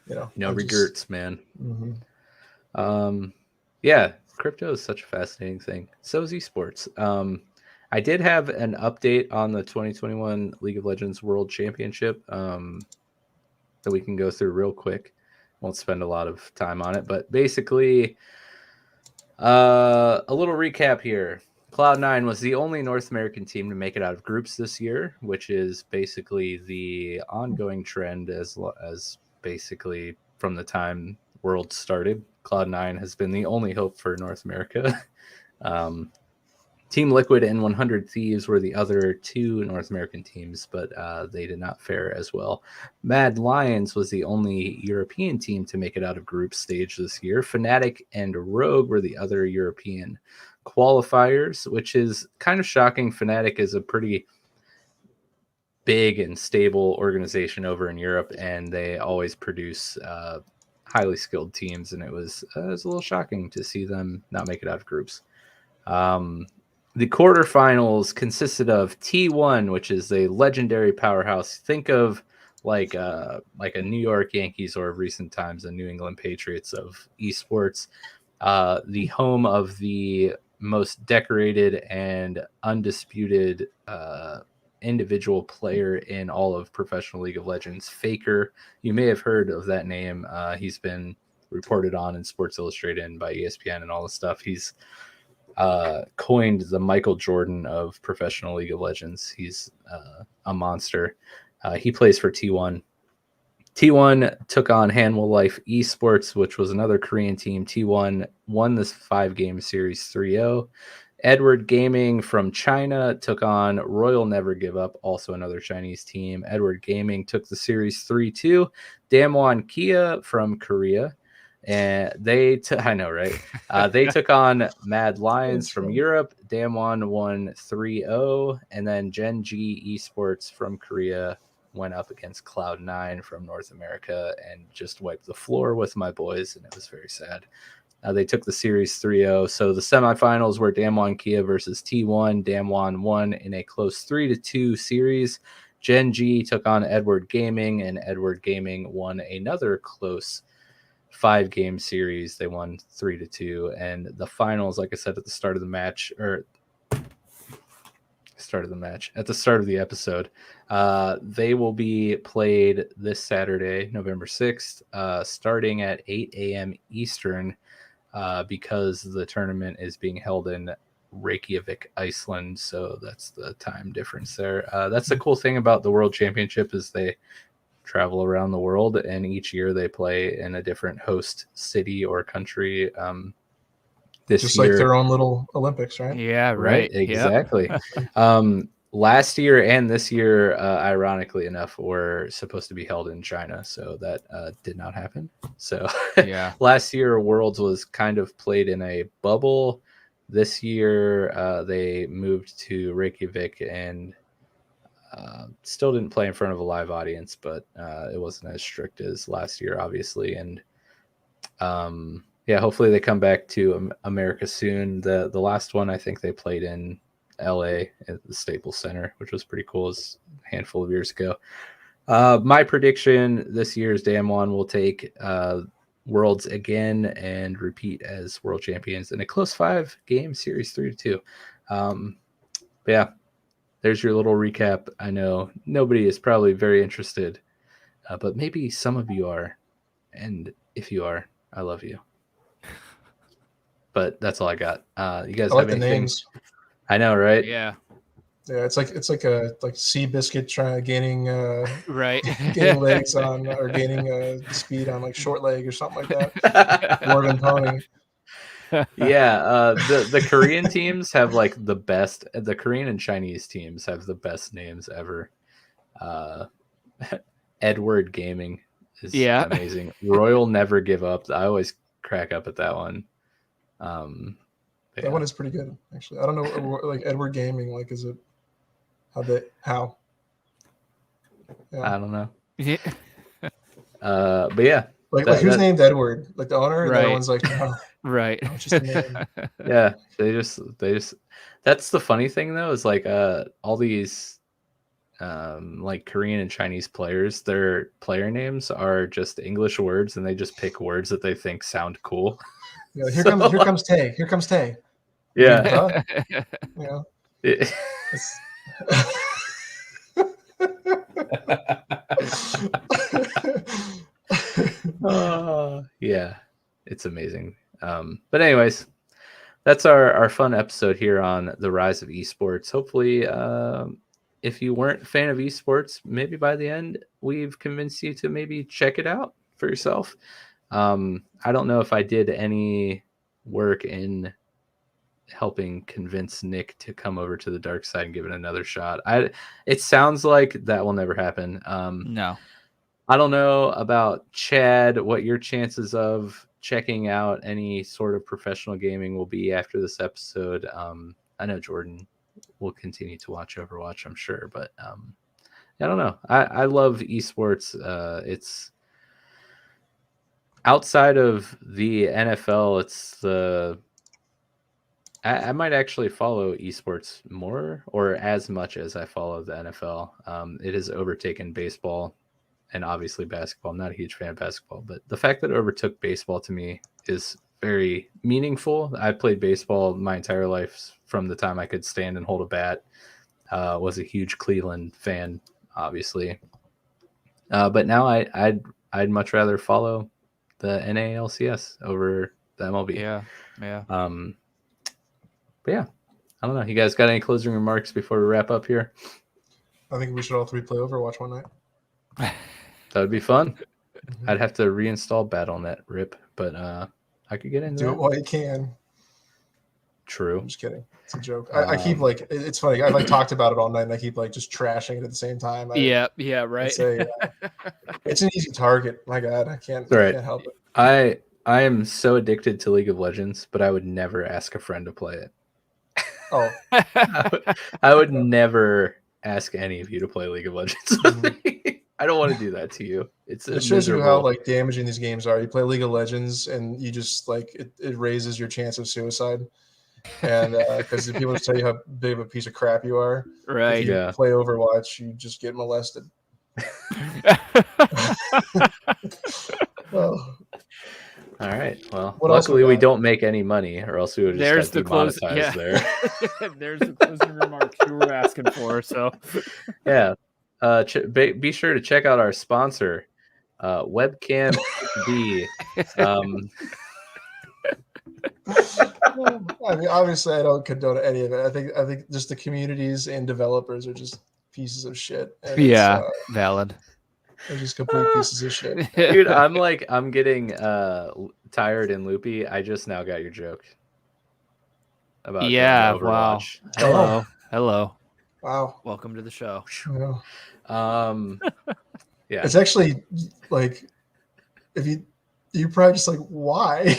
No regrets, man. Mm-hmm. Yeah, crypto is such a fascinating thing. So is esports. I did have an update on the 2021 League of Legends World Championship that we can go through real quick. Won't spend a lot of time on it, but basically, a little recap here. Cloud9 was the only North American team to make it out of groups this year, which is basically the ongoing trend as basically from the time World started. Cloud9 has been the only hope for North America. Team Liquid and 100 Thieves were the other two North American teams, but they did not fare as well. Mad Lions was the only European team to make it out of group stage this year. Fnatic and Rogue were the other European qualifiers, which is kind of shocking. Fnatic is a pretty big and stable organization over in Europe, and they always produce highly skilled teams, and it was a little shocking to see them not make it out of groups. The quarterfinals consisted of T1, which is a legendary powerhouse. Think of like a New York Yankees, or of recent times a New England Patriots of esports. The home of the most decorated and undisputed individual player in all of professional League of Legends, Faker. You may have heard of that name. He's been reported on in Sports Illustrated and by ESPN and all this stuff. He's coined the Michael Jordan of professional League of Legends. He's a monster. He plays for T1. T1 took on Hanwell Life eSports, which was another Korean team. T1 won this 5-game series 3-0. Edward Gaming from China took on Royal Never Give Up, also another Chinese team. Edward Gaming took the series 3-2. Damwon Kia from Korea, and I know, right? They took on Mad Lions from Europe. Damwon won 3-0, and then Gen G Esports from Korea went up against Cloud9 from North America and just wiped the floor with my boys, and it was very sad. They took the series 3-0. So the semifinals were Damwon Kia versus T1. Damwon won in a close 3-2 series. Gen G took on Edward Gaming, and Edward Gaming won another close 5-game series. They won 3-2. And the finals, like I said at the start of the match, at the start of the episode, they will be played this Saturday, November 6th, starting at 8 a.m. Eastern. Because the tournament is being held in Reykjavik, Iceland, so that's the time difference there. That's the cool thing about the World Championship is they travel around the world, and each year they play in a different host city or country. This just year, like their own little Olympics, right? Yeah, right. Exactly. Yep. Last year and this year, ironically enough, were supposed to be held in China, so that did not happen. So Yeah. Last year, Worlds was kind of played in a bubble. This year, they moved to Reykjavik and still didn't play in front of a live audience, but it wasn't as strict as last year, obviously. And hopefully they come back to America soon. The last one, I think they played in LA at the Staples Center, which was pretty cool. It was a handful of years ago. My prediction this year is Damwon will take Worlds again and repeat as world champions in a close 5-game series 3-2. There's your little recap. I know nobody is probably very interested, but maybe some of you are. And if you are, I love you. But that's all I got. You guys I like have the anything? names. I know, right? Yeah. Yeah, it's like a Seabiscuit gaining Right. gaining legs on or gaining speed on like short leg or something like that. Dwarven pony. Yeah, the Korean teams have like the best. The Korean and Chinese teams have the best names ever. Edward Gaming is amazing. Royal Never Give Up. I always crack up at that one. That one is pretty good, actually. I don't know, like Edward Gaming, like, is it how? Yeah. I don't know. Yeah. But yeah, Like who's named Edward? Like the owner, and the other Right. one's like, no, Right. it's just a name. yeah, they just. That's the funny thing though, is like all these like Korean and Chinese players, their player names are just English words, and they just pick words that they think sound cool. Yeah, here comes Tay. Here comes Tay. Yeah. Yeah. Yeah, it's amazing. But anyways, that's our fun episode here on the rise of esports. Hopefully, if you weren't a fan of esports, maybe by the end we've convinced you to maybe check it out for yourself. I don't know if I did any work in helping convince Nick to come over to the dark side and give it another shot. It sounds like that will never happen. No. I don't know about Chad, what your chances of checking out any sort of professional gaming will be after this episode. I know Jordan will continue to watch Overwatch, I'm sure, but I don't know. I love esports. It's outside of the NFL. It's I might actually follow esports more or as much as I follow the NFL. It has overtaken baseball and obviously basketball. I'm not a huge fan of basketball, but the fact that it overtook baseball to me is very meaningful. I played baseball my entire life from the time I could stand and hold a bat. Was a huge Cleveland fan, obviously. But now I'd much rather follow the NALCS over the MLB. Yeah. But yeah, I don't know. You guys got any closing remarks before we wrap up here? I think we should all three play Overwatch one night. That would be fun. I'd have to reinstall Battle.net, rip, but I could get into Do that. it while you can. True. I'm just kidding. It's a joke. I keep like, it's funny. I like talked about it all night, and I keep like just trashing it at the same time. Yeah, right. It's an easy target. My God, I can't help it. I am so addicted to League of Legends, but I would never ask a friend to play it. Oh, I would never ask any of you to play League of Legends with me. I don't want to do that to you. It shows you how like damaging these games are. You play League of Legends, and you just like it raises your chance of suicide. And because people just tell you how big of a piece of crap you are. Right. If you play Overwatch, you just get molested. Well. All right. Well, What luckily we don't make any money, or else we would just get demonetized there. There's the closing remarks you were asking for. So, yeah. Be sure to check out our sponsor, Webcam B. I mean, obviously, I don't condone any of it. I think just the communities and developers are just pieces of shit. And valid. They're just complete pieces of shit. Dude, I'm getting tired and loopy. I just now got your joke about Overwatch. Wow. Hello. Wow. Welcome to the show. Yeah. It's actually like if you're probably just like, why?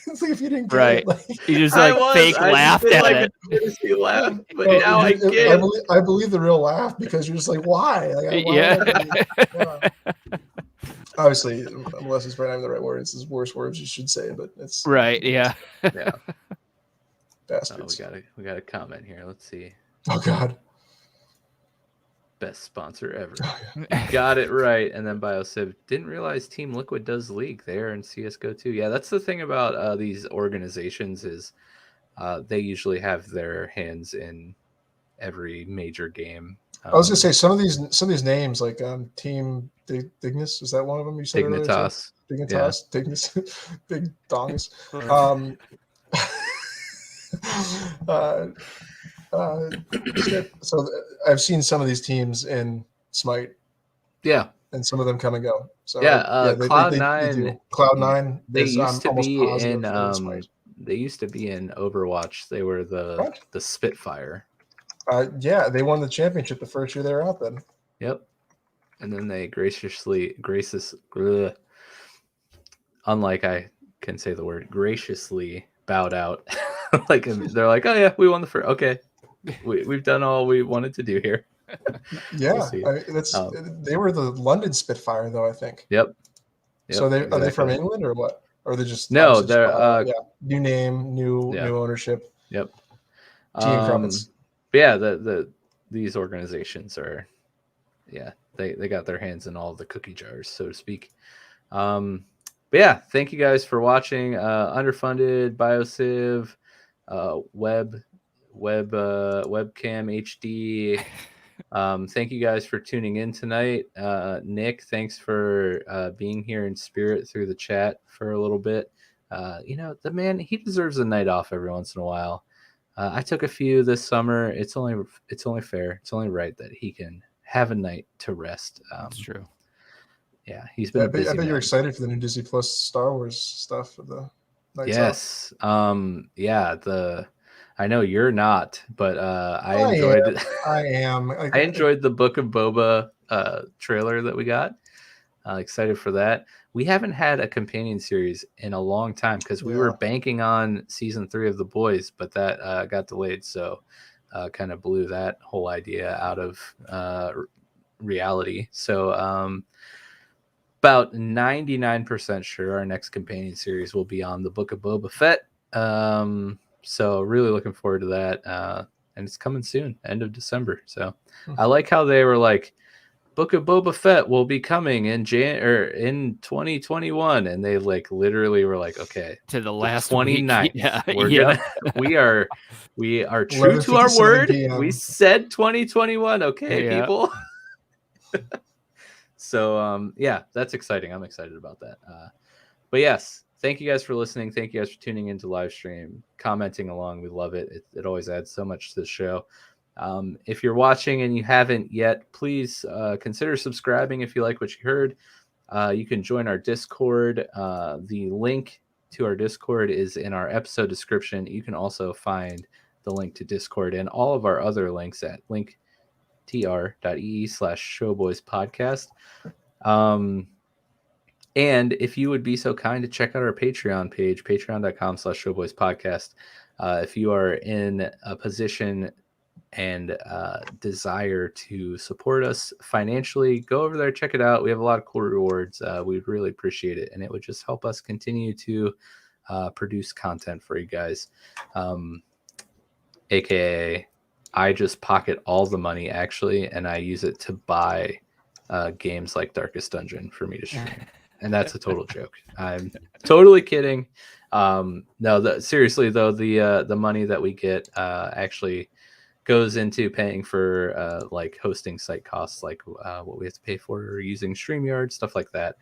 It's like if you didn't get it, like, you just fake laughed at it. Laugh, but now I get it. I believe the real laugh because you're just like, why? Like, why obviously, unless it's right, I'm the right word. It's the worst words you should say, but it's right. Yeah. Bastards. We got a comment here. Let's see. Oh God. Best sponsor ever. Got it right. And then BioCiv didn't realize Team Liquid does League. They are in CSGO too. Yeah, that's the thing about these organizations is they usually have their hands in every major game. I was gonna say some of these names like Team Dignus, is that one of them you said Dignitas. Earlier? Dignitas, yeah. Dignus, Big Dongus. So I've seen some of these teams in Smite. Yeah. And some of them come and go. So Cloud9. Cloud9. They used to be in they used to be in Overwatch. They were the Spitfire. Yeah, they won the championship the first year they were out then. Yep. And then they unlike I can say the word, graciously bowed out Like they're like, oh yeah, we won the first. Okay, we've done all we wanted to do here. Yeah, We'll see. they were the London Spitfire, though, I think. Yep. So are they exactly. from England or what? Or are they just No, obviously they're just, new name, new ownership. Yep. Team crumpets. But yeah, these organizations are, they got their hands in all the cookie jars, so to speak. But yeah, thank you guys for watching. Underfunded, BioCiv, webcam HD. Thank you guys for tuning in tonight. Nick, thanks for being here in spirit through the chat for a little bit. The man, he deserves a night off every once in a while. I took a few this summer. It's only fair. It's only right that he can have a night to rest. That's true. Yeah, he's been. I bet you're excited for the new Disney Plus Star Wars stuff for the nights yes. Off. I know you're not, but I enjoyed it. I am. I enjoyed the Book of Boba trailer that we got. Excited for that. We haven't had a companion series in a long time because we were banking on season 3 of The Boys, but that got delayed. So kind of blew that whole idea out of reality. So about 99% sure our next companion series will be on the Book of Boba Fett. So really looking forward to that. And it's coming soon, end of December. So I like how they were like, Book of Boba Fett will be coming in in 2021, and they like literally were like, okay, to the last 29th. Yeah, we are true to our word. PM. We said 2021. Okay, people. So that's exciting. I'm excited about that. But yes, thank you guys for listening. Thank you guys for tuning into live stream, commenting along. We love it. It always adds so much to the show. If you're watching and you haven't yet, please consider subscribing if you like what you heard. You can join our Discord. The link to our Discord is in our episode description. You can also find the link to Discord and all of our other links at linktr.ee/showboyspodcast. And if you would be so kind to check out our Patreon page, patreon.com/showboyspodcast. If you are in a position and desire to support us financially, go over there, check it out. We have a lot of cool rewards. We'd really appreciate it, and it would just help us continue to produce content for you guys. AKA, I just pocket all the money actually, and I use it to buy games like Darkest Dungeon for me to stream. And that's a total joke. I'm totally kidding. Seriously though, the money that we get actually goes into paying for like hosting site costs, like what we have to pay for using StreamYard, stuff like that.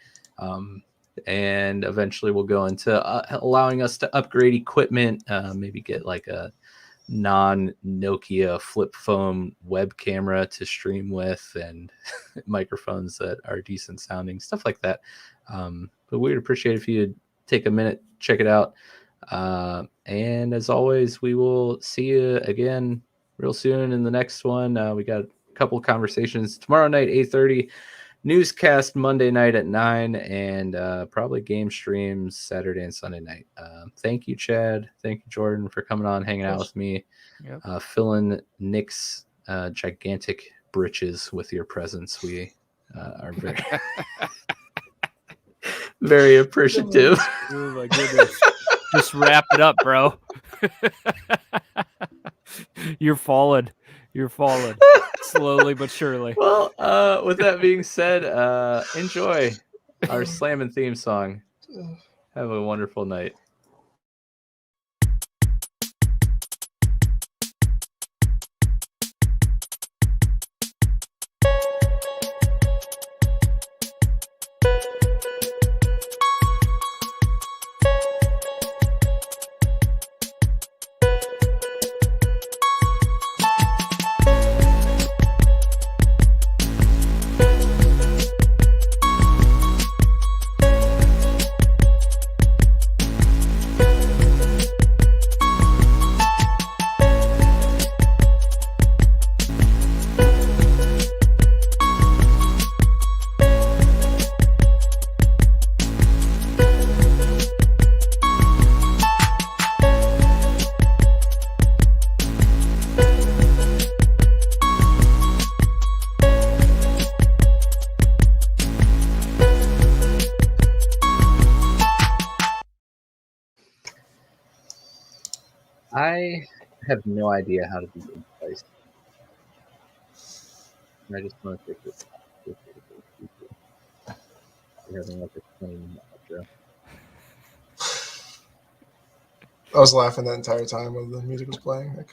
And eventually we'll go into allowing us to upgrade equipment, maybe get like a non-Nokia flip phone web camera to stream with, and microphones that are decent sounding, stuff like that. But we'd appreciate if you'd take a minute, check it out. And as always, we will see you again real soon in the next one. We got a couple of conversations tomorrow night, 8:30, newscast Monday night at 9, and probably game streams Saturday and Sunday night. Thank you, Chad. Thank you, Jordan, for coming on, hanging out with me, filling Nick's gigantic britches with your presence. We are very, very appreciative. Oh my goodness. Just wrap it up, bro. You're falling slowly but surely. Well, with that being said, enjoy our Slammin' theme song. Have a wonderful night. I have no idea how to do good place. I just want to take this. We're having like a 20-minute outro. I was laughing that entire time when the music was playing.